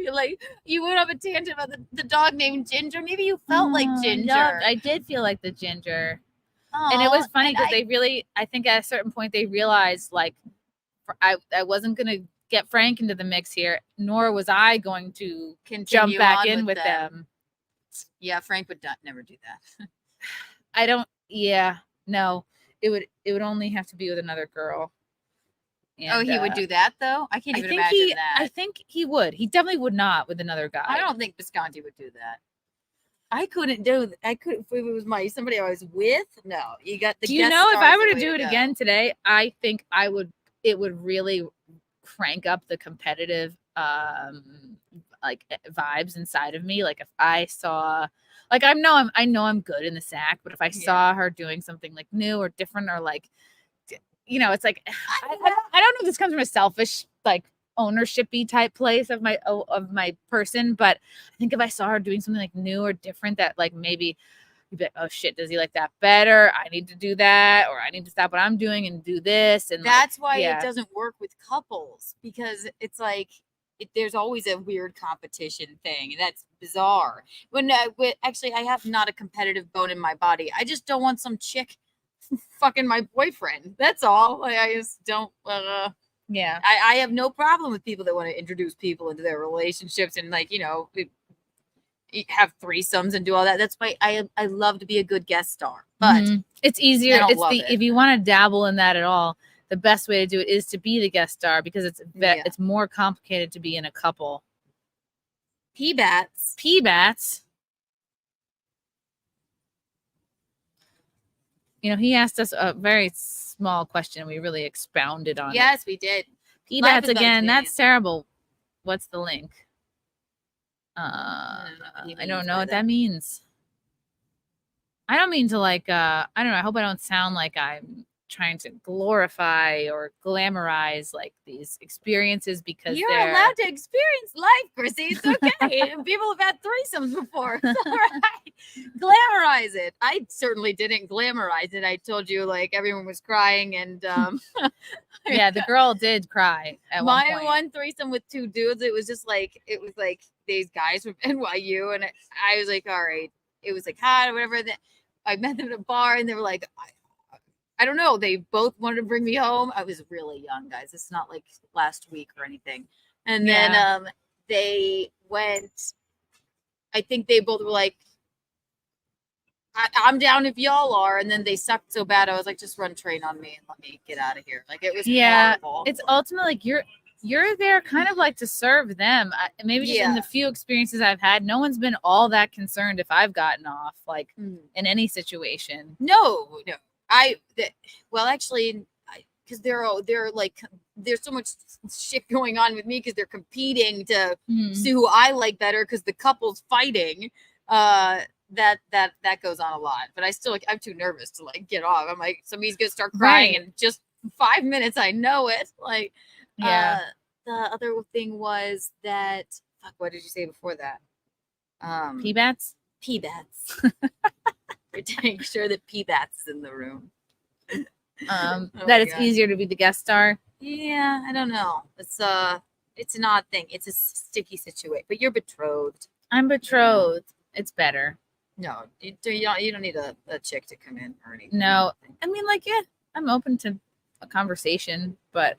You went up a tangent about the dog named Ginger. Maybe you felt like Ginger. No, I did feel like the Ginger. And it was funny because they really, I think at a certain point they realized, like, I wasn't going to get Frank into the mix here, nor was I going to jump back in with them. Yeah, Frank would never do that. No, it would only have to be with another girl. And, he would do that though? I can't even imagine that. I think he would. He definitely would not with another guy. I don't think Visconti would do that. I couldn't do that. I could if it was somebody I was with. No, you got the. Do you know if I were to do it again today, I think it would really crank up the competitive like vibes inside of me. Like if I saw, like I know I'm good in the sack, but if I saw her doing something like new or different or like, you know, it's like I don't know if this comes from a selfish like ownership-y type place of my person, but I think if I saw her doing something like new or different that like maybe you'd be like, oh shit, does he like that better? I need to do that, or I need to stop what I'm doing and do this. And that's like, why it doesn't work with couples, because it's like there's always a weird competition thing, and that's bizarre. When actually I have not a competitive bone in my body. I just don't want some chick fucking my boyfriend. That's all. Like, I just don't. Yeah, I have no problem with people that want to introduce people into their relationships and like, you know, have threesomes and do all that. That's why I love to be a good guest star, but it's easier. I don't love it. If you want to dabble in that at all, the best way to do it is to be the guest star, because it's more complicated to be in a couple. P-bats. You know, he asked us a very small question. We really expounded on it. Yes, we did. P-bats again. That's terrible. What's the link? I don't know what that means. I don't mean to like, I don't know. I hope I don't sound like I'm trying to glorify or glamorize like these experiences, because you're allowed to experience life, Chrissy. It's okay. People have had threesomes before. It's all right. Glamorize it. I certainly didn't glamorize it. I told you like everyone was crying and yeah, the girl did cry at one point. My one threesome with two dudes, it was like these guys from NYU, and I was like, all right. It was like hot or whatever. Then I met them at a bar, and they were like, I don't know. They both wanted to bring me home. I was really young, guys. It's not like last week or anything. And then they went. I think they both were like, I'm down if y'all are. And then they sucked so bad. I was like, just run train on me and let me get out of here. Like it was horrible. It's ultimately like you're there kind of like to serve them. Maybe just in the few experiences I've had, no one's been all that concerned if I've gotten off like in any situation. No. Well, actually, because they're like, there's so much shit going on with me because they're competing to see who I like better because the couple's fighting. That goes on a lot, but I still I'm too nervous to like get off. I'm like, somebody's gonna start crying in just 5 minutes. I know it. Like, the other thing was that what did you say before that? P-bats. Make sure that P-bats is in the room. That it's easier to be the guest star. Yeah, I don't know. It's an odd thing. It's a sticky situation. But you're betrothed. I'm betrothed. It's better. No, you don't need a chick to come in or anything. No, I mean, like, I'm open to a conversation, but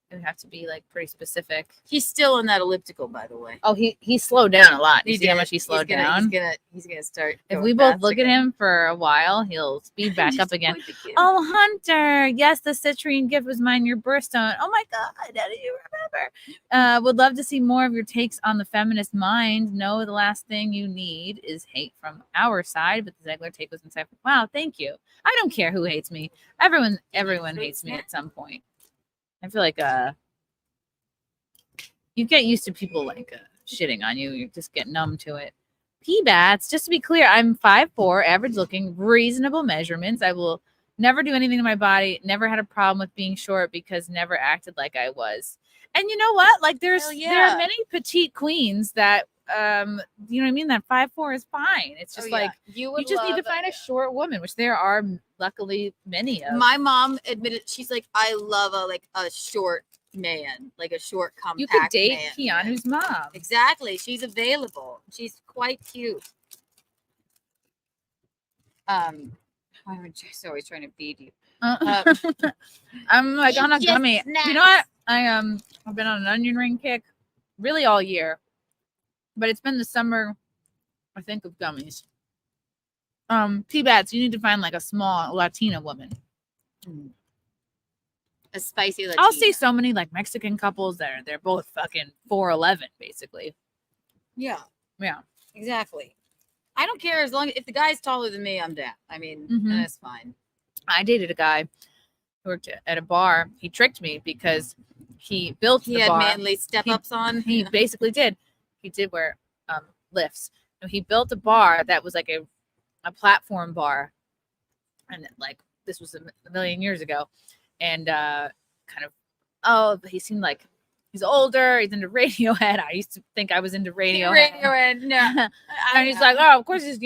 it would have to be like pretty specific. He's still in that elliptical, by the way. Oh, he slowed down a lot. You see how much he slowed down? He's gonna start. If we both look at him for a while, he'll speed back up again. Oh, Hunter, yes, the citrine gift was mine. Your birthstone. Oh my God, how do you remember? Would love to see more of your takes on the feminist mind. No, the last thing you need is hate from our side, but the Zegler take was inside. Wow, thank you. I don't care who hates me. Everyone hates me at some point. I feel like you get used to people like shitting on you. You just get numb to it. P-bats, just to be clear, I'm 5'4", average looking, reasonable measurements. I will never do anything to my body. Never had a problem with being short because never acted like I was. And you know what? Like there are many petite queens that you know what I mean? That 5'4" is fine. It's just you just need to find a short woman, which there are luckily many of. My mom admitted, she's like, I love a short man, like a short compact. You could date Keanu's mom. Exactly. She's available. She's quite cute. I'm just always trying to feed you. I'm like on a gummy. Snacks. You know what? I've been on an onion ring kick really all year. But it's been the summer, I think, of gummies. P-bats, you need to find like a small Latina woman. A spicy Latina. I'll see so many like Mexican couples that they're both fucking 4'11", basically. Yeah. Yeah. Exactly. I don't care if the guy's taller than me, I'm down. I mean, that's fine. I dated a guy who worked at a bar. He tricked me because he built He the had bar. manly step ups on. He basically did. He did wear lifts. So he built a bar that was like a platform bar, and like this was a million years ago, and kind of he seemed like he's older. He's into Radiohead. I used to think I was into Radiohead. Radiohead, no. And he's like, oh, of course he's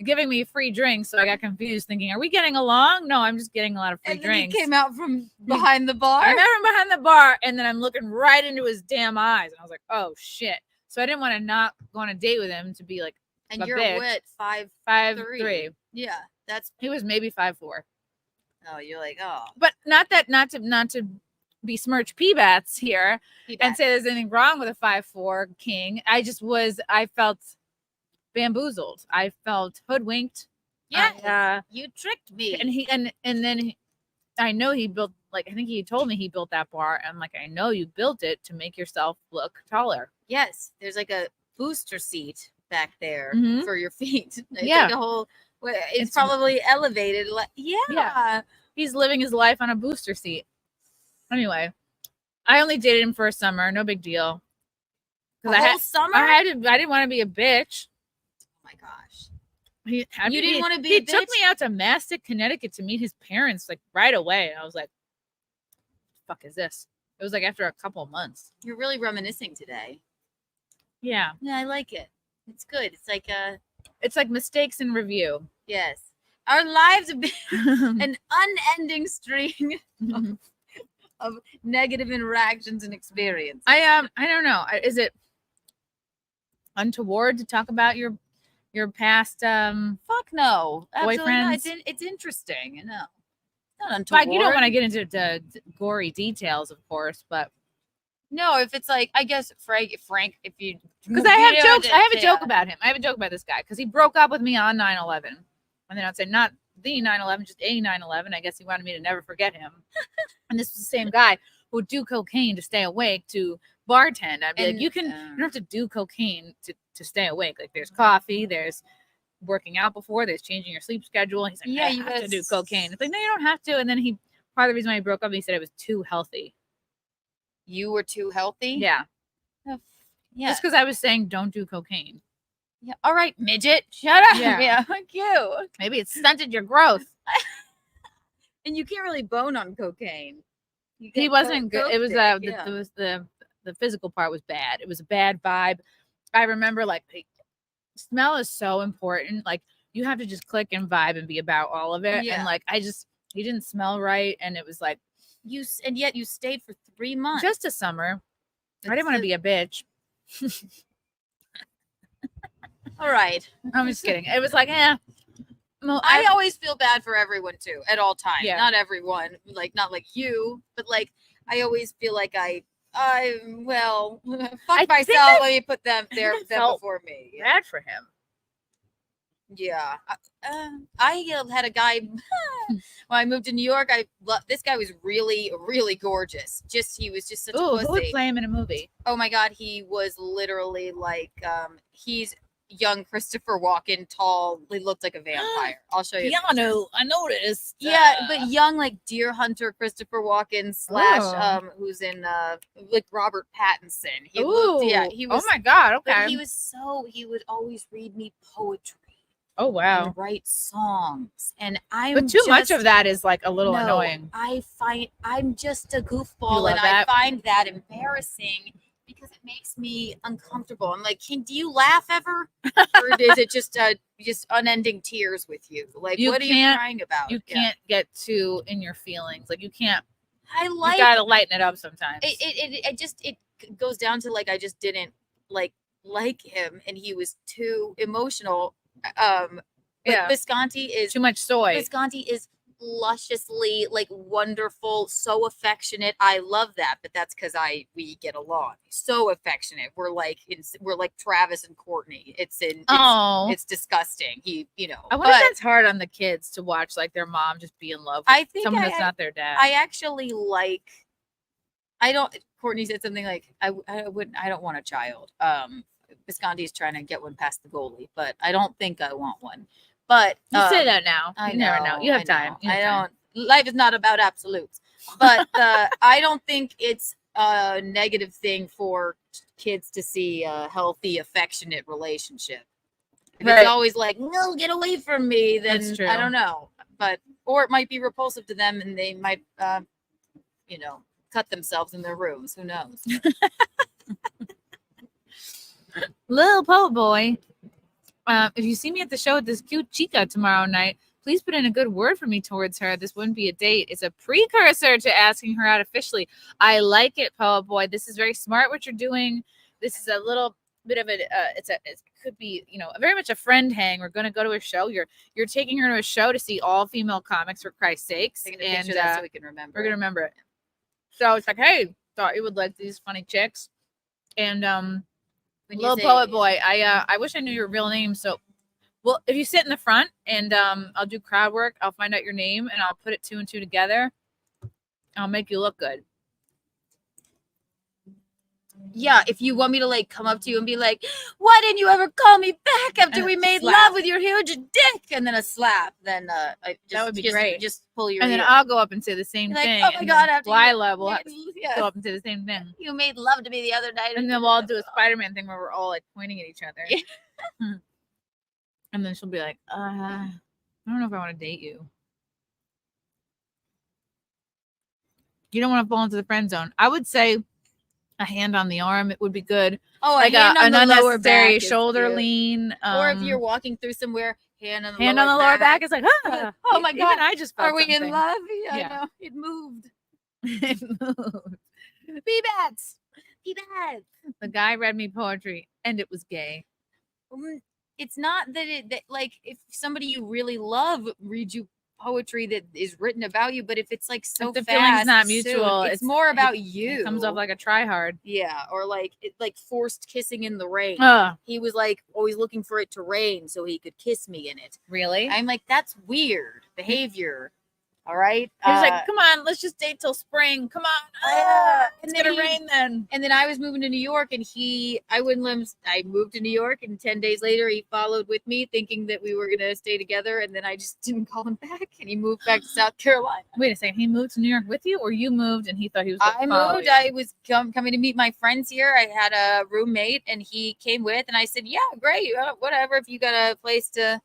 giving me free drinks. So I got confused, thinking, are we getting along? No, I'm just getting a lot of free and then drinks. he came out from behind the bar. I met him behind the bar, and then I'm looking right into his damn eyes, and I was like, oh shit. So I didn't want to not go on a date with him to be like And a you're bitch. what, 5'3"? 5'3". Yeah, that's. He was maybe 5'4". Oh, you're like, oh. But not to besmirch P-Bats here and say there's anything wrong with a 5'4" king. I felt bamboozled. I felt hoodwinked. Yeah, you tricked me. And then I know he built, like, I think he told me he built that bar. And like, I know you built it to make yourself look taller. Yes, there's like a booster seat back there Mhm. for your feet. It's Yeah. like a whole. It's probably elevated. Yeah. He's living his life on a booster seat. Anyway, I only dated him for a summer. No big deal. The whole summer. I didn't want to be a bitch. Oh my gosh. You didn't want to be He a took bitch? me out to Mastic, Connecticut to meet his parents like right away. And I was like, the fuck is this? It was like after a couple of months. You're really reminiscing today. Yeah. Yeah, I like it. It's good. It's like It's like mistakes in review. yes. Our lives have been an unending string of negative interactions and experience. I don't know. Is it untoward to talk about your past Fuck no. Absolutely not. boyfriends? It's interesting. No. It's not untoward. Like, you don't want to get into the gory details, of course, but No, if it's like, I guess Frank, if you because I have jokes. I have a yeah. joke about him. I have a joke about this guy because he broke up with me on 9/11, and then I'd say not the 9/11, just a 9/11. I guess he wanted me to never forget him. And this was the same guy who would do cocaine to stay awake to bartend. I'd be like, you don't have to do cocaine to stay awake. Like, there's coffee, there's working out before, there's changing your sleep schedule. And he's like, Yeah, you you have to guys- do cocaine. It's like, no, you don't have to. And then part of the reason why he broke up, he said it was too healthy. You were too healthy? Yeah. Yeah. Just because I was saying don't do cocaine. Yeah. All right, midget. Shut up. Yeah. Yeah. Thank you. Maybe it stunted your growth. And you can't really bone on cocaine. You He get wasn't good. It was coke dick, yeah. the physical part was bad. It was a bad vibe. I remember, like, smell is so important. Like, you have to just click and vibe and be about all of it. Yeah. And like, he didn't smell right, and it was like And yet you stayed for 3 months. just a summer. I didn't want to be a bitch. All right. I'm just kidding. It was like, Well, I always feel bad for everyone too, at all times. Yeah. Not everyone, like not like you, but like I always feel like fuck I think myself. Let me put them there I them felt before me. Yeah. bad for him. Yeah. I had a guy when I moved to New York. This guy was really, really gorgeous. He was just such Ooh, a who would pussy. play him in a movie? Oh my God, he was literally like he's young Christopher Walken, tall. He looked like a vampire. I'll show you. Keanu, I noticed. Yeah, but young, like Deer Hunter Christopher Walken / who's in like Robert Pattinson. He was. Oh my God. Okay. But he would always read me poetry. Oh wow. And write songs, and But too much of that is like a little annoying. I'm just a You goofball, love and that? I find that embarrassing because it makes me uncomfortable. I'm like, do you laugh ever, or is it just unending tears with you? Like, You what are you can't- crying about? You can't get too in your feelings. Like, you can't. I You like gotta lighten it up sometimes. it goes down to like I just didn't like him, and he was too emotional. But Yeah. Visconti is Too much soy. Visconti is lusciously like wonderful, so affectionate. I love that, but that's because we get along. So affectionate. We're like Travis and Courtney. It's disgusting. I wonder if that's hard on the kids to watch, like, their mom just be in love with I think someone that's not their dad. I actually like. Courtney said something like, I don't want a child. Visconti's trying to get one past the goalie, but I don't think I want one. But you say that now. I You never know. You have time. You have time. life is not about absolutes. But I don't think it's a negative thing for kids to see a healthy, affectionate relationship. If Right. it's always like, no, get away from me, then That's true. I don't know. But or it might be repulsive to them, and they might, cut themselves in their rooms. Who knows? Little Poet Boy, if you see me at the show with this cute chica tomorrow night, please put in a good word for me towards her. This wouldn't be a date. It's a precursor to asking her out officially. I like it, Poet Boy. This is very smart what you're doing. This is a little bit of it could be very much a friend hang. We're going to go to a show. You're taking her to a show to see all female comics, for Christ's sakes, Taking a picture of that so we can remember. we're gonna remember it. So it's like, hey, thought you would like these funny chicks. And Little Poet Boy, I wish I knew your real name. So, well, if you sit in the front and I'll do crowd work, I'll find out your name and I'll put it 2 and 2 together. I'll make you look good. Yeah, if you want me to like come up to you and be like, why didn't you ever call me back after we made slap. love with your huge dick? And then a slap, then That would be great. Just pull your And then ear. I'll go up and say the same You're like, thing. oh my and God, then after you Lila will yeah. go up and say the same thing. You made love to me the other night. And then we'll all do a Spider-Man thing where we're all like pointing at each other. Yeah. And then she'll be like, I don't know if I want to date you. You don't want to fall into the friend zone. I would say a hand on the arm, it would be good. Oh, Like a hand on an the lower back unnecessary is shoulder cute. lean. Or if you're walking through somewhere, hand on the lower back is like, oh my God. Even I just felt Are we in something. love? Yeah, Yeah. I know. It moved. It moved. Be bats. Be bad. The guy read me poetry and it was gay. It's not that like if somebody you really love reads you poetry that is written about you, but if it's like so If the fast, feeling's not soon, mutual, it's more about you. It comes off like a try hard. yeah, or like forced kissing in the rain. Oh, He was like always looking for it to rain so he could kiss me in it. really? I'm like, that's weird behavior. All right. He was like, come on, let's just date till spring. Come on. It's and then gonna rain then. And then I was moving to New York, and I moved to New York, and 10 days later he followed with me, thinking that we were gonna stay together, and then I just didn't call him back, and he moved back to South Carolina. Wait a second. He moved to New York with you, or you moved and he thought he was I gonna follow moved. you? I was coming to meet my friends here. I had a roommate, and he came with, and I said, "Yeah, great, whatever. If you got a place to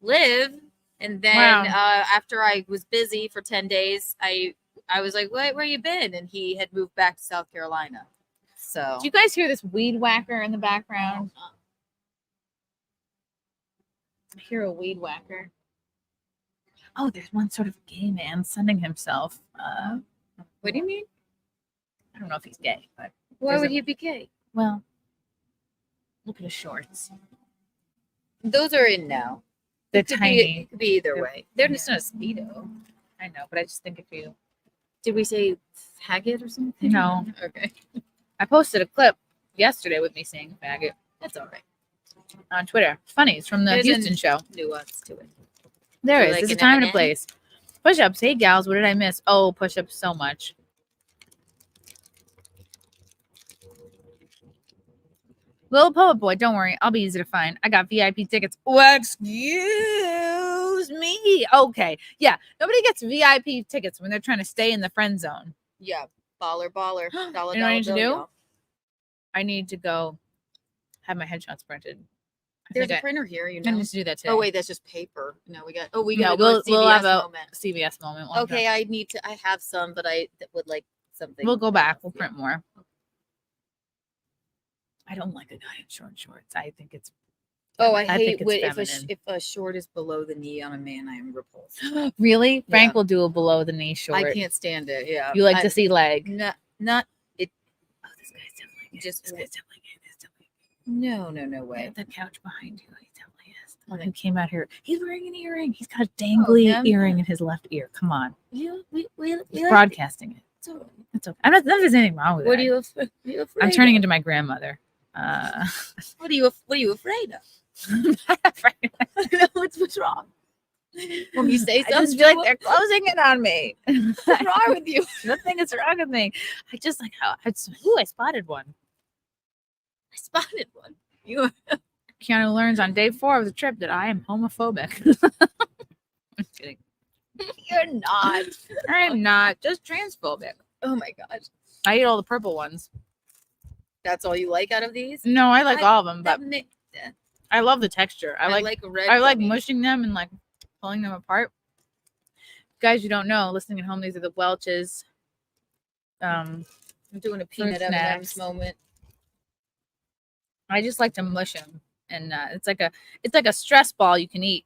live." And then after I was busy for 10 days, I was like, where you been? And he had moved back to South Carolina. So Do you guys hear this weed whacker in the background? I hear a weed whacker. Oh, there's one sort of gay man sunning himself. what do you mean? I don't know if he's gay, but Why would he be gay? well, look at his shorts. Those are in now. They're It tiny. could be either way. They're just not a Speedo. I know, but I just think if you Did we say faggot or something? No. Okay. I posted a clip yesterday with me saying faggot That's all right. on Twitter. It's funny. It's from the There's Houston show. Nuance to it. There Do is. you like There's a an time and a M&M? place. Push-ups. Hey, gals. What did I miss? Oh, push-ups so much. Little Poet Boy, don't worry. I'll be easy to find. I got VIP tickets. Oh, excuse me. Okay. Yeah. Nobody gets VIP tickets when they're trying to stay in the friend zone. Yeah. Baller. Dollar, You know what I need to bill, do? y'all. I need to go have my headshots printed. There's a printer here, I need to do that today. Oh wait, that's just paper. No, we got. Oh, we No, got. we'll have a moment. CVS moment. We'll have Okay, I have some, but I would like something. We'll go back. We'll Yeah. print more. I don't like a guy in short shorts. I think it's. Oh, I think hate it's when feminine. if a short is below the knee on a man. I am repulsed. Really? Frank Yeah. will do a below the knee short. I can't stand it. Yeah, You like to see leg. not it. Oh, this guy's definitely gay. Just- This guy's definitely gay. This definitely gay. No way. The couch behind you. He definitely is. The one who came out here. He's wearing an earring. He's got a dangly him? earring in his left ear. Come on. We He's broadcasting it. So, It's okay. I'm not. There's anything wrong with what it. are you afraid I'm turning of? into my grandmother. What are you afraid of? What's wrong? When you say I something, just feel like they're closing in on me. what's wrong with you? Nothing is wrong with me. I just like how I spotted one. I spotted one. You Keanu learns on day 4 of the trip that I am homophobic. I'm kidding. You're not. I'm not just transphobic. Oh my gosh. I eat all the purple ones. That's all you like out of these? No, I like all of them, but Yeah. I love the texture. I like red. I like gummies. mushing them and like pulling them apart. Guys, you don't know, listening at home, these are the Welch's. I'm doing a peanut Fruit M&M's snacks. moment. I just like to mush them, and it's like a stress ball you can eat.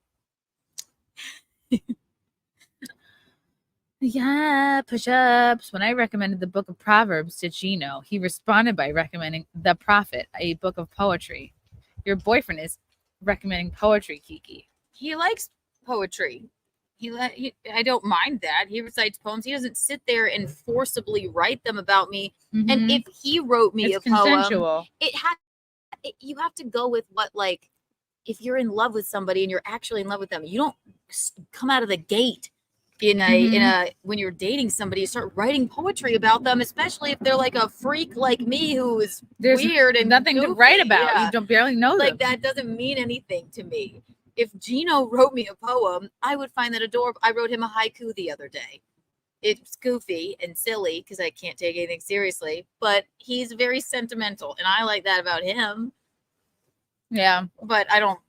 Yeah, push-ups. When I recommended the book of Proverbs to Gino, he responded by recommending The Prophet, a book of poetry. Your boyfriend is recommending poetry, Kiki. He likes poetry. I don't mind that. He recites poems. He doesn't sit there and forcibly write them about me. And Mhm. if he wrote me It's a poem, consensual. you have to go with what, like, if you're in love with somebody and you're actually in love with them, you don't come out of the gate in a when you're dating somebody, you start writing poetry about them, especially if they're like a freak like me who is There's weird and nothing to goofy. write about. Yeah. You don't barely know Like them. that doesn't mean anything to me. If Gino wrote me a poem, I would find that adorable. I wrote him a haiku the other day. It's goofy and silly because I can't take anything seriously, but he's very sentimental, and I like that about him. Yeah. But I don't,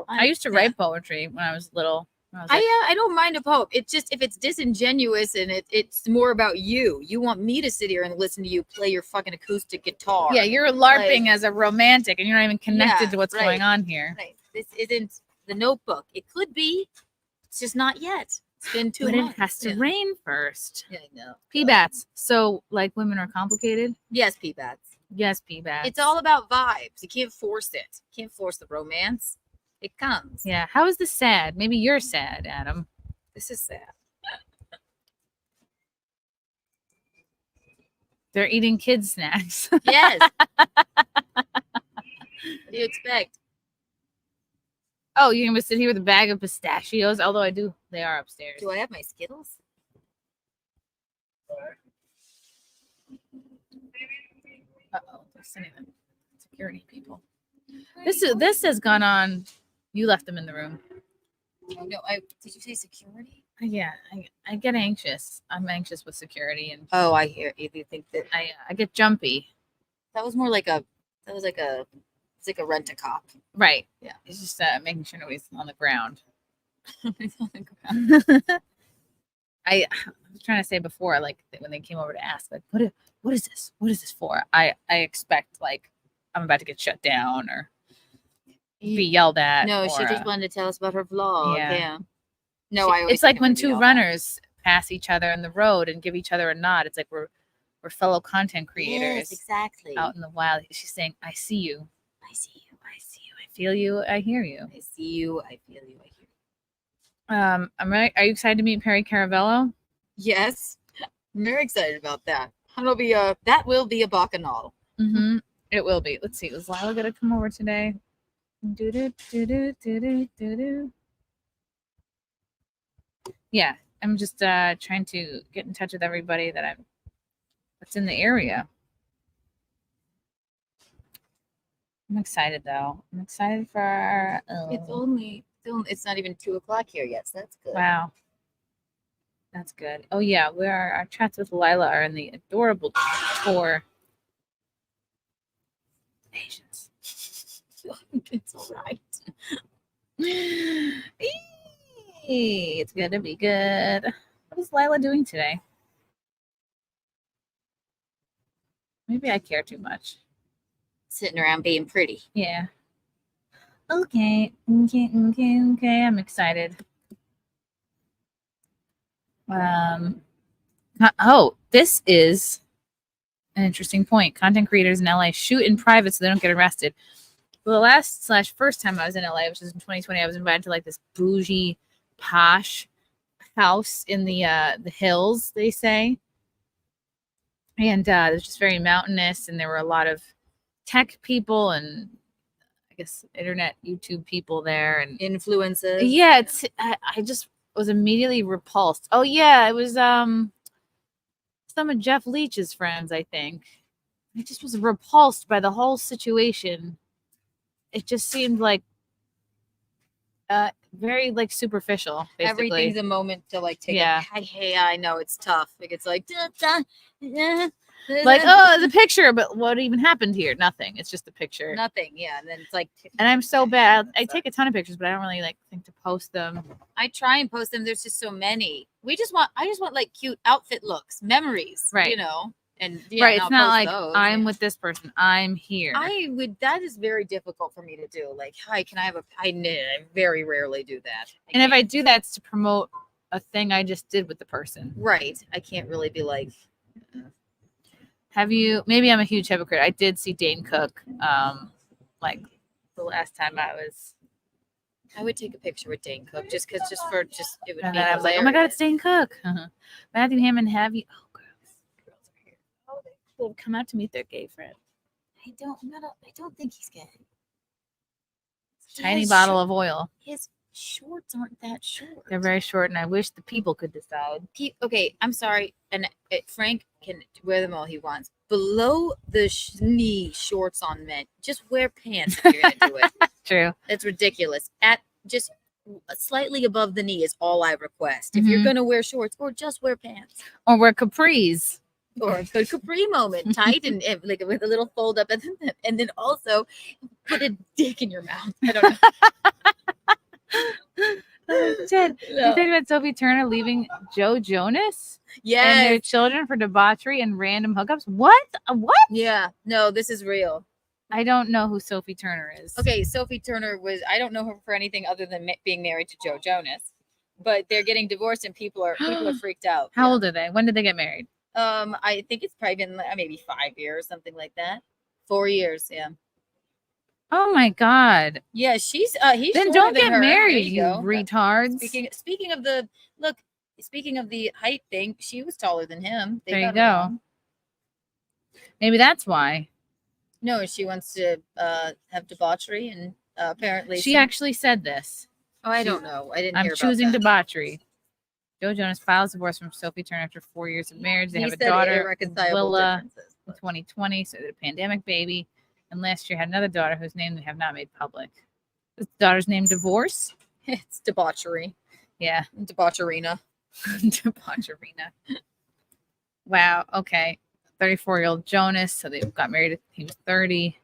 I used to write poetry when I was little. I don't mind a poem. It's just if it's disingenuous and it's more about you. You want me to sit here and listen to you play your fucking acoustic guitar. Yeah, you're LARPing as a romantic, and you're not even connected Yeah, to what's right. going on here. Right. This isn't The Notebook. It could be. It's just not yet. It's been 2 But months. it has to rain first. Yeah, I know. P-bats. So, like, women are complicated? Yes, P-bats. Yes, P-bats. It's all about vibes. You can't force it. You can't force the romance. It comes. Yeah. How is this sad? Maybe you're sad, Adam. This is sad. They're eating kid snacks. Yes. What do you expect? Oh, you're going to sit here with a bag of pistachios? Although they are upstairs. Do I have my Skittles? Uh-oh, they're sending them. Security people. This has gone on. You left them in the room. Oh, no, did you say security? Yeah, I get anxious. I'm anxious with security, and Oh, I hear you. You think that I get jumpy. that was more like it's like a rent-a-cop. Right. Yeah. It's just making sure nobody's on the ground. I was trying to say before, like when they came over to ask, like, what is this? What is this for? I expect like I'm about to get shut down or be yelled at. No, she or, just wanted to tell us about her vlog. yeah. Yeah. No, I always it's like think it when would be two all runners pass each other in the road and give each other a nod. It's like we're fellow content that. creators Yes, exactly. out in the wild. She's saying, I see you. I see you. I see you. I feel you. I hear you. I see you. I feel you. I hear you. I'm right. Are you excited to meet Perry Caravello? Yes, I'm very excited about that. That will be a bacchanal. Mm-hmm. It will be. Let's see. Was Lila gonna come over today? Yeah, I'm just trying to get in touch with everybody that's in the area. I'm excited though. I'm excited for. It's not even 2:00 here yet, so that's good. Wow. That's good. Oh yeah, our chats with Lila are in the adorable tour. Patience. It's all right. It's gonna be good. What is Lila doing today? Maybe I care too much. Sitting around being pretty. Yeah. Okay. I'm excited. This is an interesting point. Content creators in LA shoot in private so they don't get arrested. Well, the first time I was in LA, which was in 2020, I was invited to like this bougie, posh house in the hills, they say. And it was just very mountainous, and there were a lot of tech people and I guess internet YouTube people there and Influences. yeah, I just was immediately repulsed. Oh yeah, it was some of Jeff Leach's friends, I think. I just was repulsed by the whole situation. It just seemed like very like superficial, basically. Everything's a moment to like take. Yeah. Hey, I know it's tough. Like it's like, Like, oh, the picture, but what even happened here? Nothing. It's just a picture. nothing. Yeah, and then it's like, And I'm so bad. I take a ton of pictures, but I don't really like think to post them. I try and post them. There's just so many. I just want like cute outfit looks, memories, Right. you know. And yeah, Right. I'll It's not post like those, I'm yeah. with this person. I'm here. That is very difficult for me to do. Like, hi, can I have I very rarely do that. And if I can't. do that, it's to promote a thing I just did with the person. Right. I can't really be like, Have you? Maybe I'm a huge hypocrite. I did see Dane Cook, like the last time I was, I would take a picture with Dane Cook just it would and be then I was like, oh my god, it's hilarious. Dane Cook. Matthew Hammond, have you? Oh, girls are here. Oh, they will come out to meet their gay friend. I don't think he's gay. Tiny bottle of oil. His shorts aren't that short. They're very short, and I wish the people could decide. Okay, I'm sorry, and Frank can wear them all he wants. Below the knee shorts on men, just wear pants if you're gonna do it. True. It's ridiculous. At just slightly above the knee is all I request. If you're gonna wear shorts, or just wear pants, Or wear capris. or a good capri moment, tight and like with a little fold up, and then also put a dick in your mouth. I don't know. Jen, No. you think about Sophie Turner leaving Joe Jonas and their Yes. children for debauchery and random hookups? What? What? Yeah. No, this is real. I don't know who Sophie Turner is. Okay, Sophie Turner I don't know her for anything other than being married to Joe Jonas, but they're getting divorced and people are freaked out. How old are they? When did they get married? I think it's probably been maybe 5 years, something like that. 4 years, yeah. Oh my god. Yeah, he's Then shorter don't than get her. married, There you go. retards. Speaking of the height thing, she was taller than him. They There you got go. along. Maybe that's why. No, she wants to have debauchery, and apparently She actually said this. Oh, I don't know. I didn't I'm hear choosing about that. debauchery. Joe Jonas files divorce from Sophie Turner after 4 years of marriage. They He have a said daughter, irreconcilable Willa, differences, in but- 2020, so they had a pandemic baby. And last year had another daughter whose name they have not made public. This daughter's name Divorce. It's debauchery. Yeah. Debaucherina. Debaucherina. Wow. Okay. 34-year-old Jonas. So they got married. He was 30.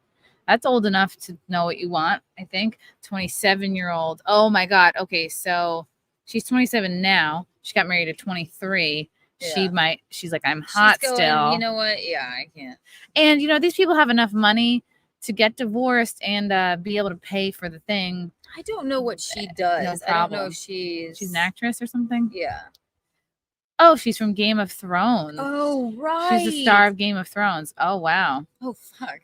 That's old enough to know what you want, I think. 27-year-old. Oh my God. Okay. So she's 27 now. She got married at 23. Yeah. She's like, I'm hot She's going, still. You know what? Yeah, I can't. And, these people have enough money to get divorced and be able to pay for the thing. I don't know what she does. No I don't know problem. if she's She's an actress or something. Yeah. Oh, she's from Game of Thrones. Oh, right. She's the star of Game of Thrones. Oh, wow. Oh, fuck.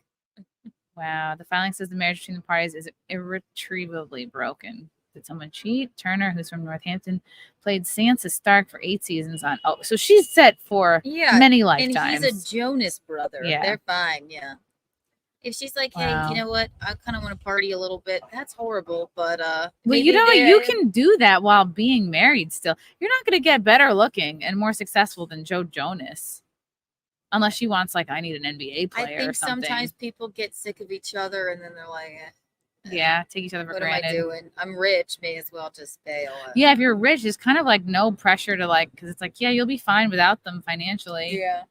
Wow. The filing says the marriage between the parties is irretrievably broken. Did someone cheat? Turner, who's from Northampton, played Sansa Stark for 8 seasons on. Oh, so she's set for many lifetimes. And he's a Jonas brother. Yeah. They're fine. Yeah. If she's like, hey, Wow. you know what? I kind of want to party a little bit. That's horrible, but Well, maybe you can do that while being married still. You're not going to get better looking and more successful than Joe Jonas. Unless she wants, like, I need an NBA player I or think something. sometimes people get sick of each other and then they're like, Yeah, take each other for what granted. am I doing? I'm rich. May as well just bail. Yeah, if you're rich, it's kind of like no pressure to like, because it's like, yeah, you'll be fine without them financially. Yeah.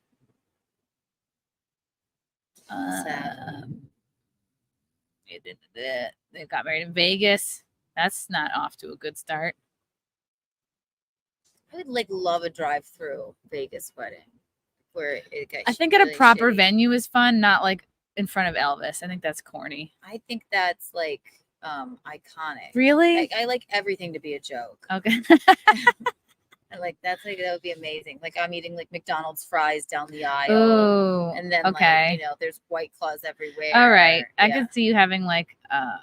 They got married in Vegas. That's not off to a good start. I would love a drive-through Vegas wedding where it got I think at a really proper shitty. venue is fun, not like in front of Elvis. I think that's corny. I think that's iconic. Really? I like everything to be a joke. Okay. I that would be amazing. Like I'm eating McDonald's fries down the aisle. Oh, And then okay. there's White Claws everywhere. All right. I Yeah. could see you having like a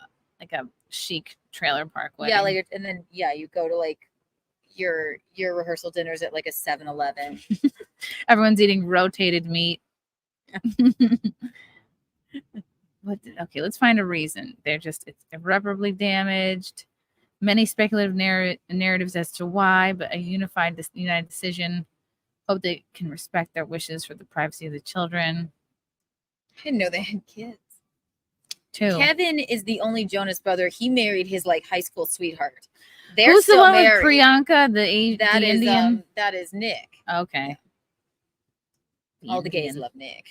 chic trailer park wedding. Yeah, and then you go to your rehearsal dinners at a 7-Eleven. Everyone's eating rotated meat. Okay, let's find a reason. It's irreparably damaged. Many speculative narratives as to why, but a united decision. Hope they can respect their wishes for the privacy of the children. I didn't know they had kids. Too. Kevin is the only Jonas brother. He married his high school sweetheart. They're Who's the still one married. with Priyanka, That the is Indian? that is Nick. Okay. All the gays Indian. love Nick.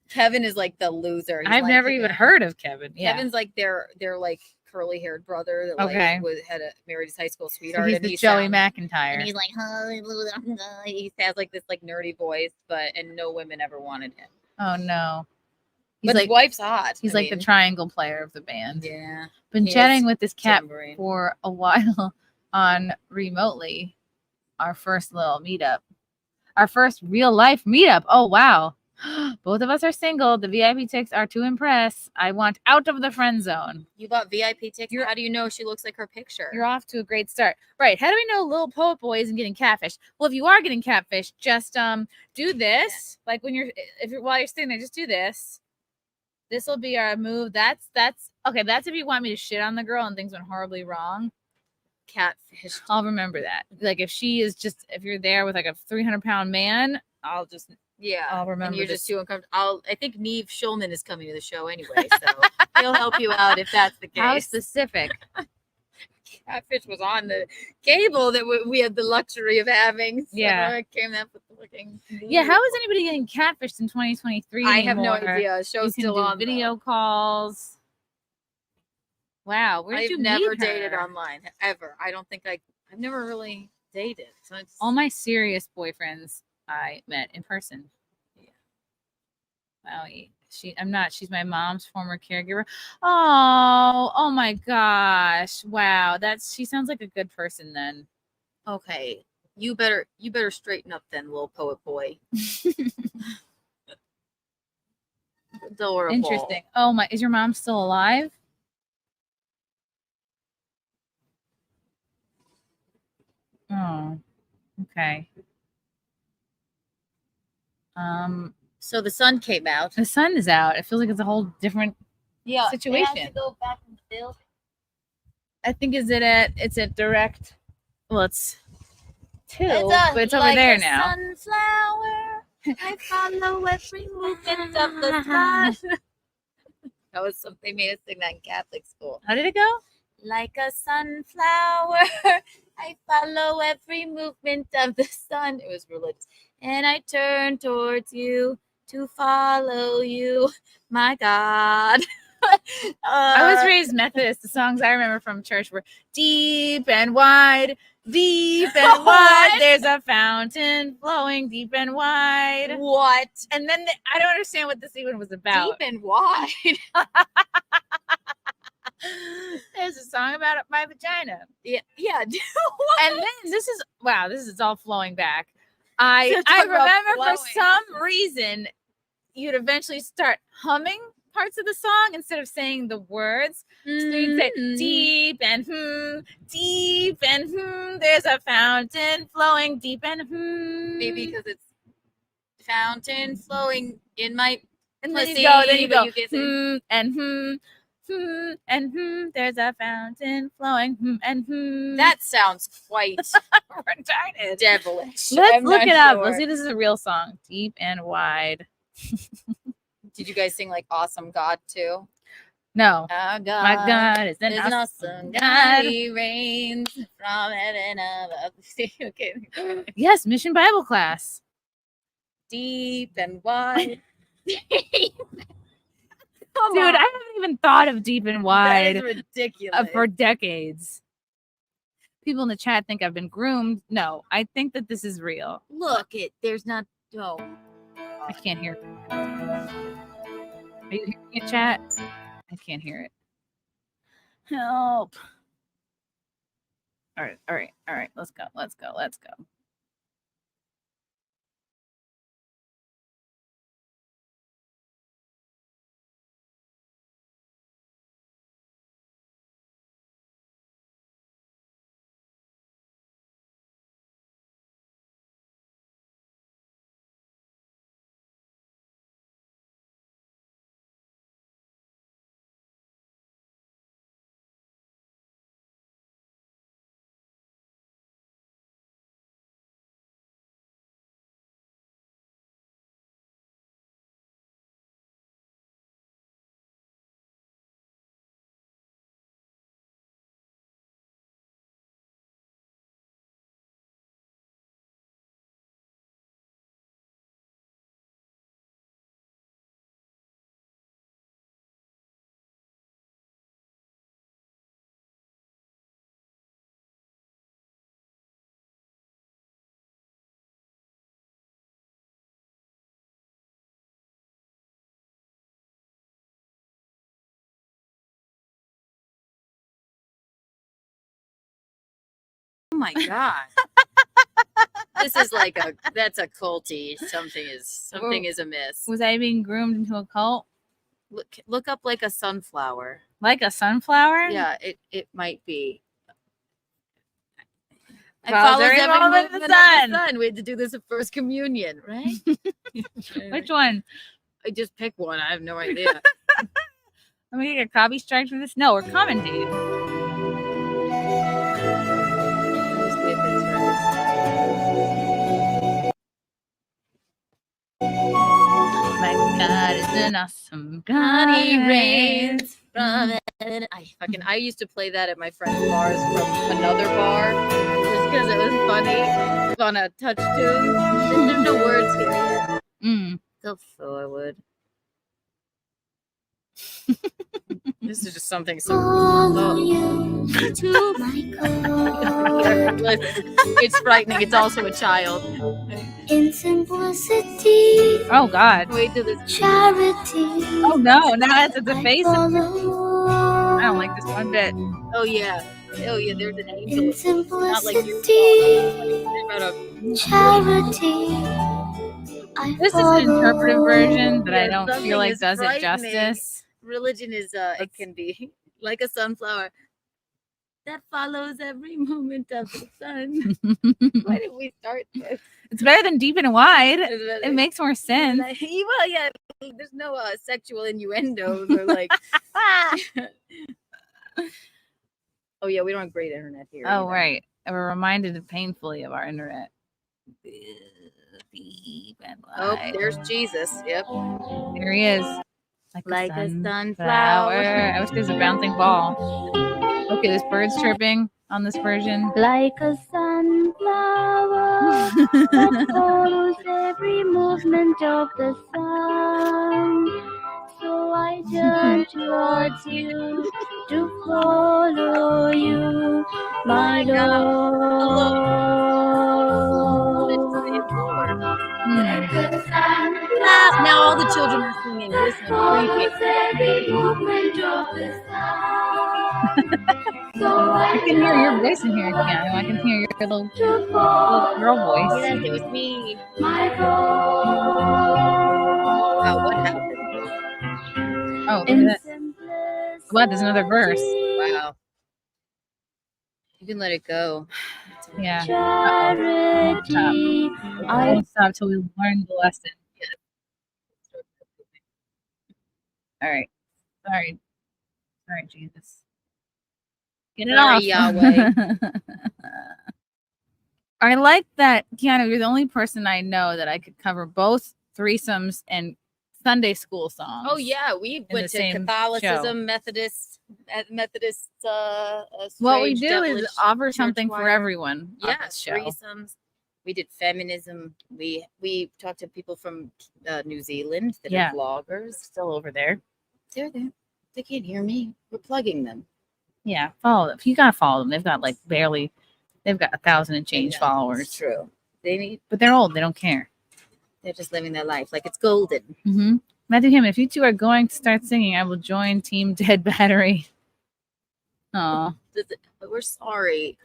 Kevin is like the loser. He's I've like never even heard of Kevin. Yeah. Kevin's like their like curly haired brother that like Okay. married his high school So sweetheart. he's and the he Joey sounds- McIntyre. And he's like, he has like this like nerdy voice, and no women ever wanted him. Oh no. He's But like his wife's hot. he's I like the mean, triangle player of the band. yeah. Been He chatting is with this cat timbering. for a while on remotely. Our first little meetup. Our first real life meetup. Oh wow. Both of us are single. The VIP tickets are to impress. I want out of the friend zone. You bought VIP tickets. How do you know she looks like her picture? You're off to a great start. Right. How do we know Little Poet Boy isn't getting catfished? Well, if you are getting catfished, just do this. Like when while you're sitting there, just do this. This will be our move. That's okay. That's if you want me to shit on the girl and things went horribly wrong. Catfish. I'll remember that. Like if you're there with like a 300-pound man, I'll remember. And you're just too uncomfortable. I think Neve Schulman is coming to the show anyway, so he'll help you out if that's the case. How specific? Catfish was on the cable that we had the luxury of having. So Yeah. I came up with looking. Yeah. How is anybody getting catfished in 2023? I have no anymore? idea. You Show's can still do on video calls. Wow, where did I've you never meet dated her? online ever. I don't think I've never really dated. So it's All my serious boyfriends I met in person. Yeah. Wow, she's my mom's former caregiver. Oh my gosh. Wow, she sounds like a good person then. okay. You better straighten up then, little poet boy. Adorable. Interesting. Oh my, is your mom still alive? Oh, okay. So the sun came out. The sun is out. It feels like it's a whole different Yeah. situation. They have to go back in the building. I think it's at direct. Well, it's 2, but it's over like there a now. Sunflower. I follow every movement of the sun. That was something they made us sing that in Catholic school. How did it go? Like a sunflower, I follow every movement of the sun. It was religious. And I turn towards you to follow you, my God. I was raised Methodist. The songs I remember from church were deep and wide, deep and wide. There's a fountain flowing deep and wide. What? And then I don't understand what this even was about. Deep and wide. There's a song about my vagina. Yeah. And then this is all flowing back. I talk about remember for flowing. some reason you'd eventually start humming parts of the song instead of saying the words. So you'd say deep and deep and there's a fountain flowing deep and Maybe because it's fountain flowing in my and pussy. then you go but you can say, and there's a fountain flowing and that sounds quite retarded. devilish. Let's I'm look not it up. sure. Let's see if this is a real song. Deep and wide. Did you guys sing like Awesome God too? No. Our God, My God is an is an awesome God. He reigns from heaven above. Okay. Yes, Mission Bible class. Deep and wide. Come Dude, on. I haven't even thought of deep and That wide is ridiculous. for decades. People in the chat think I've been groomed. No, I think that this is real. Look, there's not. Oh, I can't hear. Are you hearing it, chat? I can't hear it. Help. All right. Let's go. my god. This is like that's a culty. Something is amiss. Was I being groomed into a cult? Look up like a sunflower. Like a sunflower? Yeah, it might be. It Follows follows every every movement of the movement sun. We had to do this at first communion, right? Which one? I just pick one. I have no idea. Let me get a copy strike for this. No, we're commentating. Let's see if it's right. My God is an awesome God. He reigns from heaven. I used to play that at my friend's bars from another bar just because it was funny on a touch tune. There's no words here yet. So I would. This is just something so. It's frightening. It's also a child. In simplicity, Oh God. Wait till this. charity. Oh no, now it's the face. I Follow. don't like this one bit. Oh yeah. There's an angel. In It's not like you. simplicity, About a charity. I This is an follow. interpretive version that I Yeah, don't something feel like is does it frightening. justice. religion is it can be like a sunflower that follows every moment of the sun. Why did we start this? It's better than deep and wide. It makes more sense. Well, yeah, there's no sexual innuendos or like. Oh yeah, we don't have great internet here. Oh either. right. And we're reminded painfully of our internet. Deep and Oh, wide. there's Jesus. Yep. There he is. Like a sunflower. sunflower. I wish there's a bouncing ball. Okay, this bird's chirping on this version. Like a sunflower that follows every movement of the sun. So I turn towards you to follow you, my Lord. Now all the children are singing. This is creepy. I can hear your voice in here, Keanu. I can hear your little girl voice. Yes, it was me. My God. What happened? Oh, look at that. Wow, there's another verse. Wow. You can let it go. Yeah. Charity, I won't stop till we learn the lesson. All right. Sorry, Jesus. Get it Sorry, off. Yahweh. I like that, Keanu, you're the only person I know that I could cover both threesomes and Sunday school songs. Oh yeah, we went the to same Catholicism, show. Methodist. What we strange, do devilish is offer church something for choir. everyone on Yeah, this show. threesomes. We did feminism. We talked to people from New Zealand that Yeah. are vloggers. Still over there. They're there. They can't hear me. We're plugging them. Yeah, follow them. You gotta follow them. They've got like barely, they've got 1,000 and change Yeah, followers. It's true. But they're old. They don't care. They're just living their life like it's golden. Mm-hmm. Matthew Hammond, if you two are going to start singing, I will join Team Dead Battery. Oh, We're sorry.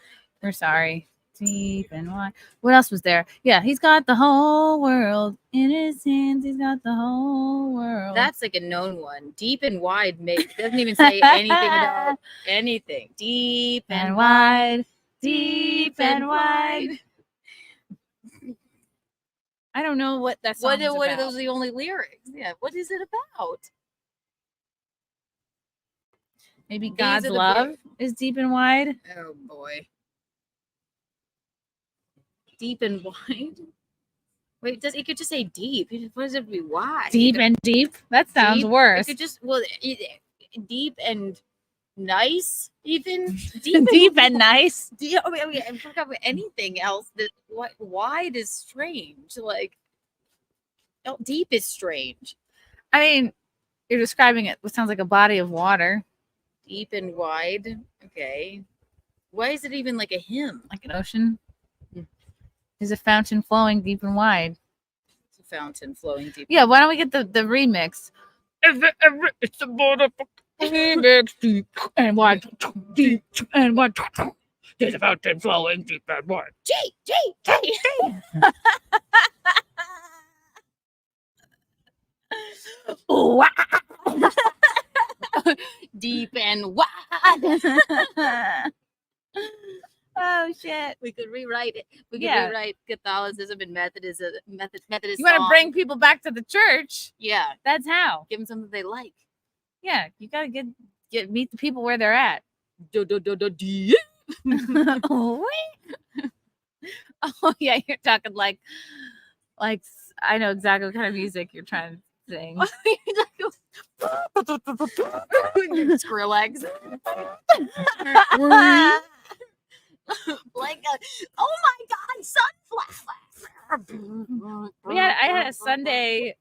we're sorry. Deep and wide. What else was there? Yeah, he's got the whole world in his hands. He's got the whole world. That's like a known one. Deep and wide doesn't even say anything about anything. Deep and and wide, deep and wide. I don't know what that song What is are about. those the only lyrics? Yeah. What is it about? Maybe These God's are the love big- is deep and wide. Oh boy. Deep and wide. Wait, it could just say deep. What does it be wide? Deep and deep. That sounds Deep? worse. It could just deep and nice even Deep and nice. I forgot about anything else that what wide is strange. Like deep is strange. I mean, you're describing it. What sounds like a body of water, Deep and wide. Okay. Why is it even like a hymn? like an ocean. Mm. There's a fountain flowing deep and wide. It's a fountain flowing deep. Yeah, why don't we get the remix? It's a border remix deep and wide, deep and wide. There's a fountain flowing deep and wide. G. Wah! Deep and wide. Oh shit! We could rewrite it. We could Yeah. rewrite Catholicism and Methodism. Methodist. You want to song. bring people back to the church? Yeah. That's how. Give them something they like. Yeah, you gotta get meet the people where they're at. Oh, wait. Oh yeah, you're talking like I know exactly what kind of music you're trying to sing. Skrillex. Like a, oh my God, sunflower. I had a Sunday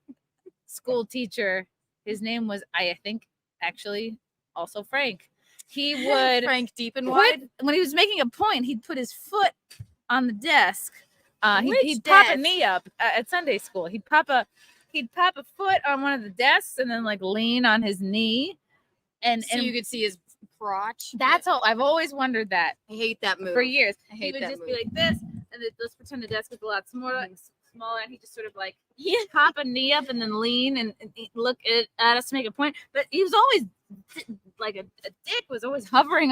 school teacher. His name was I think actually also Frank. He would Frank deep and wide. when he was making a point, he'd put his foot on the desk. Which He'd pop a desk? knee up at Sunday school. He'd pop a foot on one of the desks and then like lean on his knee. And So you could see his crotch. that's all. I've always wondered that I hate that move. for years. I He hate would that just move. be like this, and then let's pretend the desk is a lot smaller, and he just sort of like pop a knee up and then lean and look at us to make a point. But he was always like a dick was always hovering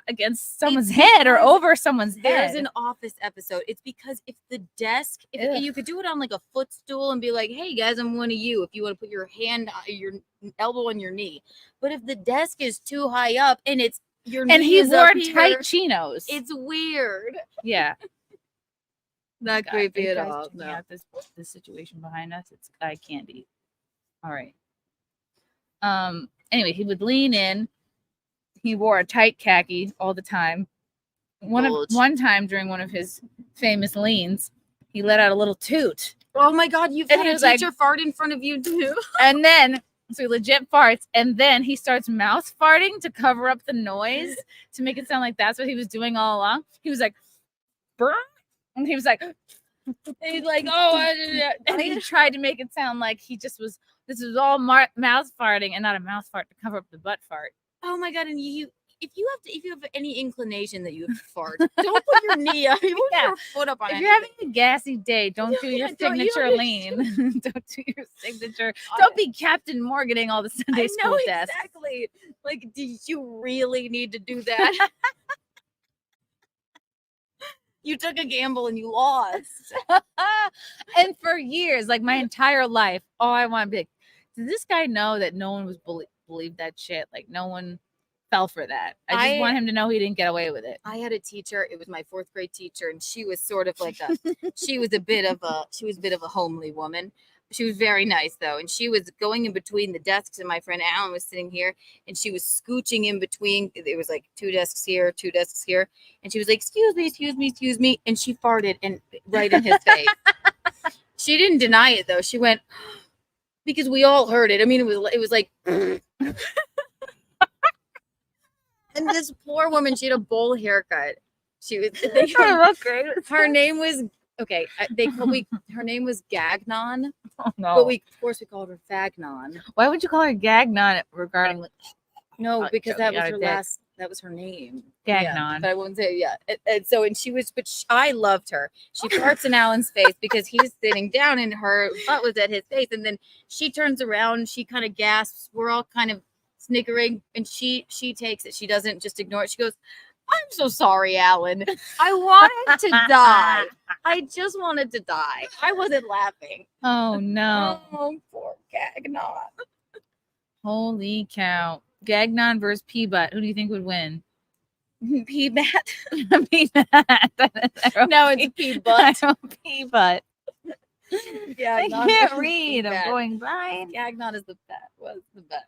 against someone's head or over someone's There's head. an Office episode. It's because if the desk, Ugh. you could do it on like a footstool and be like, "Hey guys, I'm one of you." If you want to put your elbow on your knee, but if the desk is too high up and it's your And knee he is wore up tight here, chinos. it's weird. Yeah. Not God, creepy you at guys all. checking No. out this situation behind us. It's eye candy. All right. Anyway, he would lean in. He wore a tight khaki all the time. Bulge. One time during one of his famous leans, he let out a little toot. Oh my God, you've And had he a was like- teacher fart in front of you too. And then so he legit farts, and then he starts mouth farting to cover up the noise to make it sound like that's what he was doing all along. He was like, "Brr," and he was like, and he's like, and he tried to make it sound like he just was. This was all mouth farting and not a mouth fart to cover up the butt fart. Oh my God, and if you have any inclination that you have to fart, don't put your knee up. You put Yeah. your foot up on If it. you're having a gassy day, don't do your signature lean. Don't do your signature. Don't be Captain Morganing all the Sunday I school know desks. exactly. Like, did you really need to do that? You took a gamble and you lost. And for years, like my entire life, all I want to be like, did this guy know that no one was believed that shit? Like no one fell for that. I just want him to know he didn't get away with it. I had a teacher. It was my 4th grade teacher, and she was sort of like she was a bit of a homely woman. She was very nice though, and she was going in between the desks, and my friend Alan was sitting here, and she was scooching in between. There was like 2 desks here, 2 desks here, and she was like, "Excuse me, excuse me, excuse me," and she farted and right in his face. She didn't deny it though. She went, because we all heard it. I mean, it was like. And this poor woman, she had a bowl haircut. She was. Her name was okay. Her name was Gagnon, Oh no. but of course we called her Fagnon. Why would you call her Gagnon regarding No, because that was Got her it, Dick. last. That was her name. Gagnon? But I won't say yeah. And she was, I loved her. She farts in Alan's face because he's sitting down and her butt was at his face, and then she turns around. She kind of gasps. We're all kind of snickering, and she takes it. She doesn't just ignore it. She goes, "I'm so sorry, Alan. I wanted to die. I just wanted to die. I wasn't laughing." Oh no. Oh, poor Gagnon. Holy cow. Gagnon versus P-Butt. Who do you think would win? P-Bat. P-Butt. No, it's P-Butt. P-Butt. I Gagnon can't versus read. I'm P-Bat. going blind. Gagnon is the best. Was the best.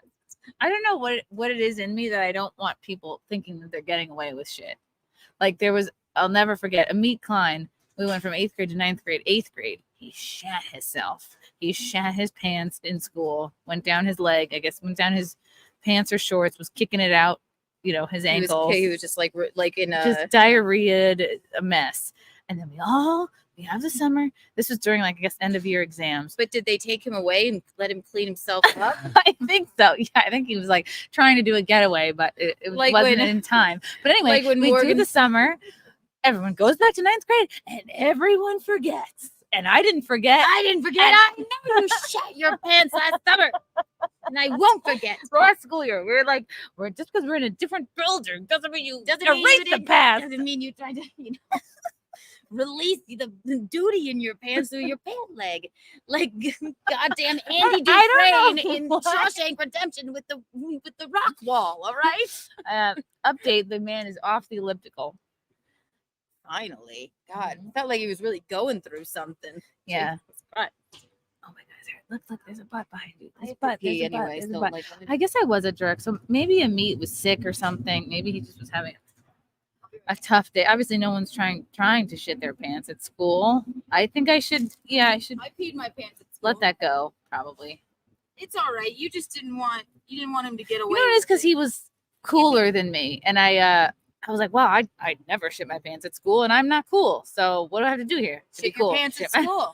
I don't know what it is in me that I don't want people thinking that they're getting away with shit. Like I'll never forget, Amit Klein. We went from 8th grade to 9th grade. 8th grade, he shat himself. He shat his pants in school, went down his leg, I guess, went down his pants or shorts, was kicking it out, his ankles. He was just like in a. Just diarrhea, a mess. And then we all we have the summer. This was during, like, I guess, end of year exams. But did they take him away and let him clean himself up? I think so. Yeah, I think he was like trying to do a getaway, but it Like wasn't when- in time. But anyway, like when we do Morgan- the summer. Everyone goes back to 9th grade, and everyone forgets. And I didn't forget. I didn't forget. I know you shat your pants last summer, and I won't forget. For our school year, we're just because we're in a different building doesn't mean you Doesn't mean erase you the didn't- past. Doesn't mean you tried to, release the duty in your pants through your pant leg, like goddamn Andy I don't Dufresne know in why. Shawshank Redemption with the rock wall. All right. Update: the man is off the elliptical. Finally, God, felt like he was really going through something. Yeah. But Oh my God! Look! There's a butt behind you. I There's have a butt. to pee There's a butt. anyway. There's a So butt. like, I guess I was a jerk. So maybe a meat was sick or something. Maybe he just was having a tough day. Obviously, no one's trying to shit their pants at school. I think I should. Yeah, I should I peed my pants at school. let that go. Probably. It's all right. You just didn't want him to get away. You know what it is? Because he was cooler than me, and I was like, well, I never shit my pants at school, and I'm not cool. So what do I have to do here to be shit your cool? pants at Shit my- school.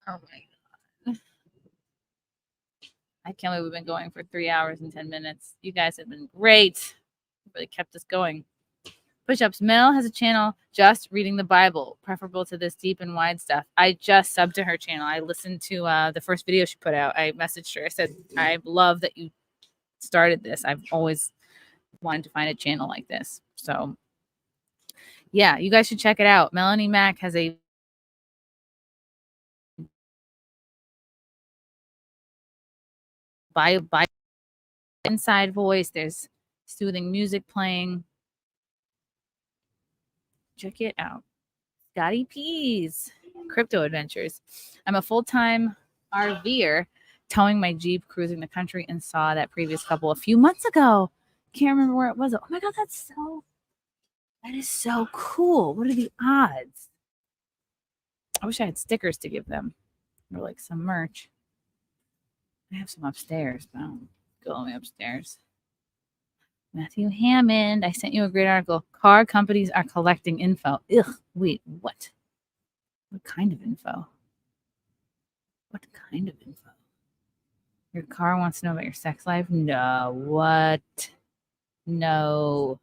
Oh my God. I can't believe we've been going for 3 hours and 10 minutes. You guys have been great. Really kept us going. Push-ups. Mel has a channel just reading the Bible, preferable to this deep and wide stuff. I just subbed to her channel. I listened to the first video she put out. I messaged her. I said, I love that you started this. I've always wanted to find a channel like this. So yeah, you guys should check it out. Melanie Mack has a by inside voice. There's soothing music playing. Check it out. Scotty P's Crypto Adventures. I'm a full-time RVer towing my Jeep, cruising the country, and saw that previous couple a few months ago. Can't remember where it was. Oh my God, that is so cool. What are the odds? I wish I had stickers to give them or like some merch. I have some upstairs, but I don't go all the way upstairs. Matthew Hammond, I sent you a great article. Car companies are collecting info. Ugh, wait, what? What kind of info? What kind of info? Your car wants to know about your sex life? No. What? No.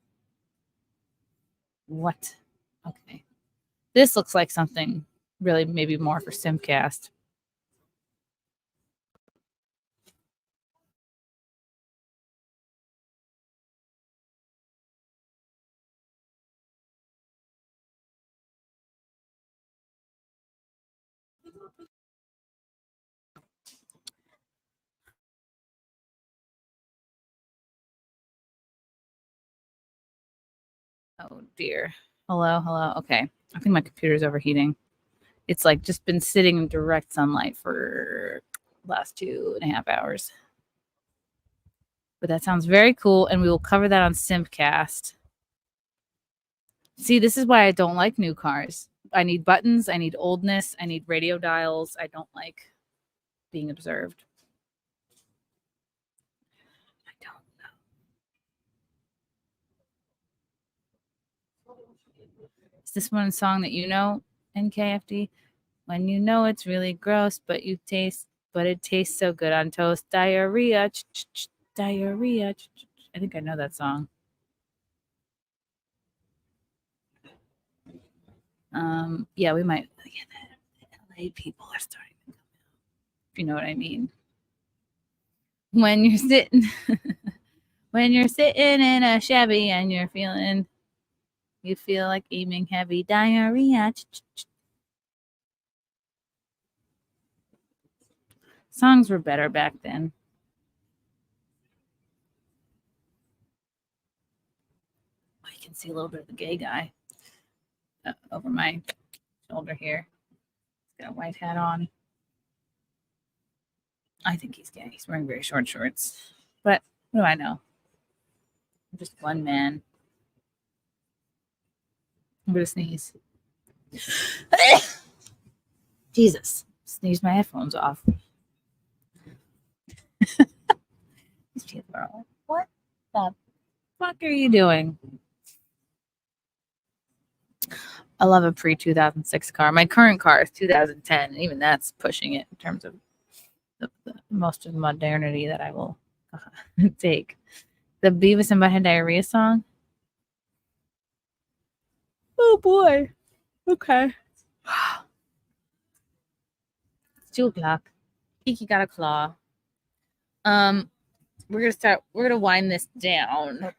What? Okay. This looks like something really maybe more for Simcast. Oh dear. Hello. Okay. I think my computer's overheating. It's like just been sitting in direct sunlight for the last 2.5 hours. But that sounds very cool, and we will cover that on Simpcast. See, this is why I don't like new cars. I need buttons, I need oldness, I need radio dials. I don't like being observed. I don't know. Is this one song that you know, NKFD? When you know it's really gross, but it tastes so good on toast. Diarrhea. Diarrhea. I think I know that song. Yeah, we might. Yeah, the LA people are starting to come out. If you know what I mean. When you're sitting in a Chevy and you feel like aiming heavy. Diarrhea. Songs were better back then. I can see a little bit of the gay guy over my shoulder here. He's got a white hat on. I think he's gay. He's wearing very short shorts. But what do I know? I'm just one man. I'm going to sneeze. Jesus. Sneeze my headphones off. These people are like, what the fuck are you doing? I love a pre-2006 car. My current car is 2010, and even that's pushing it in terms of the most of modernity that I will take. The Beavis and Butthead Diarrhea song. Oh boy. Okay. It's 2:00. Kiki got a claw. We're gonna wind this down.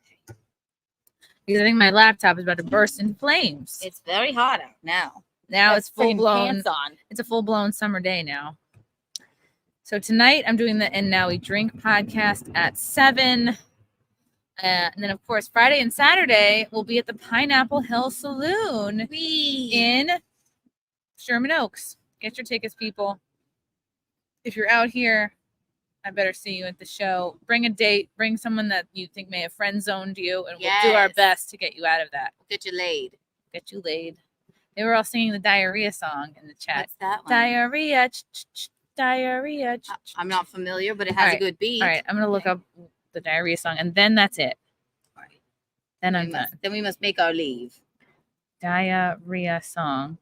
Because I think my laptop is about to burst into flames. It's very hot out now. Now it's full Friggin' blown. pants on. It's a full blown summer day now. So tonight I'm doing the And Now We Drink podcast at 7. And then of course Friday and Saturday we'll be at the Pineapple Hill Saloon in Sherman Oaks. Get your tickets, people. If you're out here, I better see you at the show. Bring a date. Bring someone that you think may have friend zoned you, and we'll do our Yes. best to get you out of that. Get you laid. Get you laid. They were all singing the diarrhea song in the chat. What's that one? Diarrhea, diarrhea. I'm not familiar, but it has All right. a good beat. All right, I'm gonna look up the diarrhea song, and then that's it. All right. Then We I'm must- done. Then we must make our leave. Diarrhea song.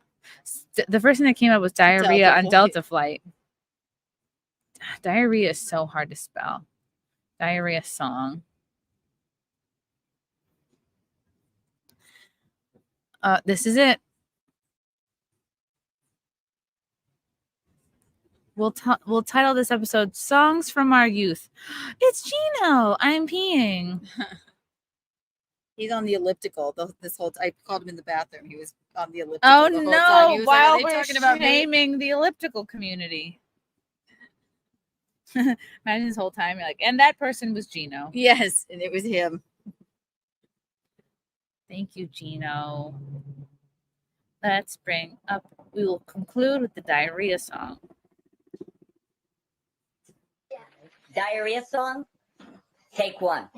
The first thing that came up was diarrhea Delta on Flight. Delta Flight. Diarrhea is so hard to spell. Diarrhea song. This is it. We'll title this episode "Songs from Our Youth." It's Gino. I'm peeing. He's on the elliptical. This whole I called him in the bathroom. He was on the elliptical. Oh the whole time. He no! was like, While "Are they we're talking about me?" shaming the elliptical community. Imagine this whole time you're like, and that person was Gino. Yes, and it was him. Thank you, Gino. Let's bring up. We will conclude with the diarrhea song. Diarrhea song? Take one.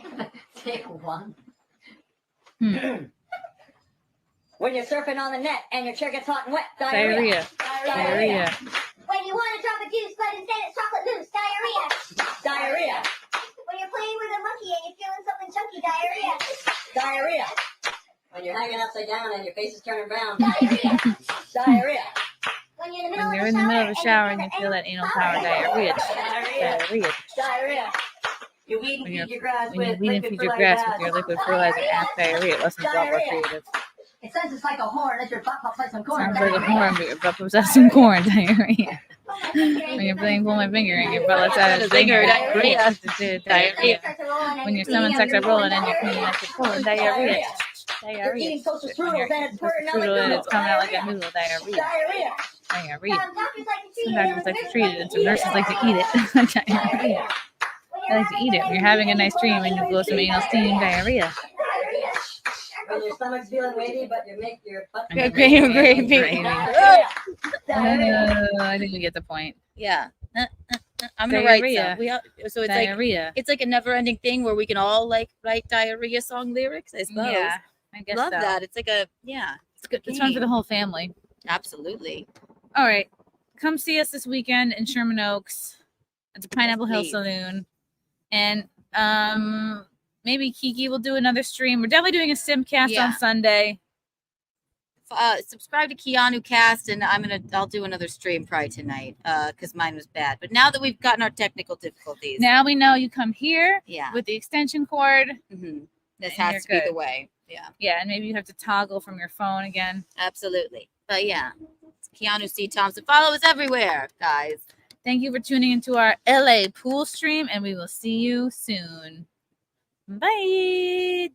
Take one. When you're surfing on the net and your chair gets hot and wet, diarrhea. Diarrhea. When you want to drop a juice, but instead it's chocolate mousse, diarrhea. Diarrhea. When you're playing with a monkey and you're feeling something chunky, diarrhea. Diarrhea. When you're hanging upside down and your face is turning brown, diarrhea. Diarrhea. When you're in the middle of a shower and you feel that anal power, diarrhea. Diarrhea. Diarrhea. You weed and When feed your grass When you with weed and liquid feed your grass with fertilizer. your liquid fertilizer and diarrhea, lessons a lot more creative. It sounds just like a horn as your butt pops like some corn. Sounds like a horn, but your butt pops out some corn, diarrhea. When you're playing pull my finger and your butt lets out a zinger, diarrhea. Diarrhea. When your stomach sucks are rolling and you're cleaning like you're pulling, diarrhea. You're eating toasted When you're strudels and it's squirting out like strudel and noodles. it's coming out like a noodle, diarrhea. Diarrhea. Diarrhea. Some doctors like to treat it and some nurses like to eat it. Diarrhea. I like to eat it. When you're having a nice dream and you blow some anal steam, diarrhea. When your stomach's feeling weighty, but you make your butt. Gravy. Diarrhea. I think we get the point. Yeah. I'm gonna write Diarrhea. some. So it's like Diarrhea. it's like a never-ending thing where we can all like write diarrhea song lyrics. I suppose. Yeah, I guess Love so. that. It's like a It's good. It's fun for the whole family. Absolutely. All right, come see us this weekend in Sherman Oaks at the Pineapple Hill please. Saloon, and maybe Kiki will do another stream. We're definitely doing a Simcast Yeah. on Sunday. Subscribe to Keanu Cast, and I'll do another stream probably tonight because mine was bad. But now that we've gotten our technical difficulties, Now we know you come here yeah, with the extension cord. this and has you're to be the good. way. Yeah, Yeah, and maybe you have to toggle from your phone again. absolutely. But yeah, it's Keanu C. Thompson. Follow us everywhere, guys. Thank you for tuning into our LA pool stream, and we will see you soon. Bye.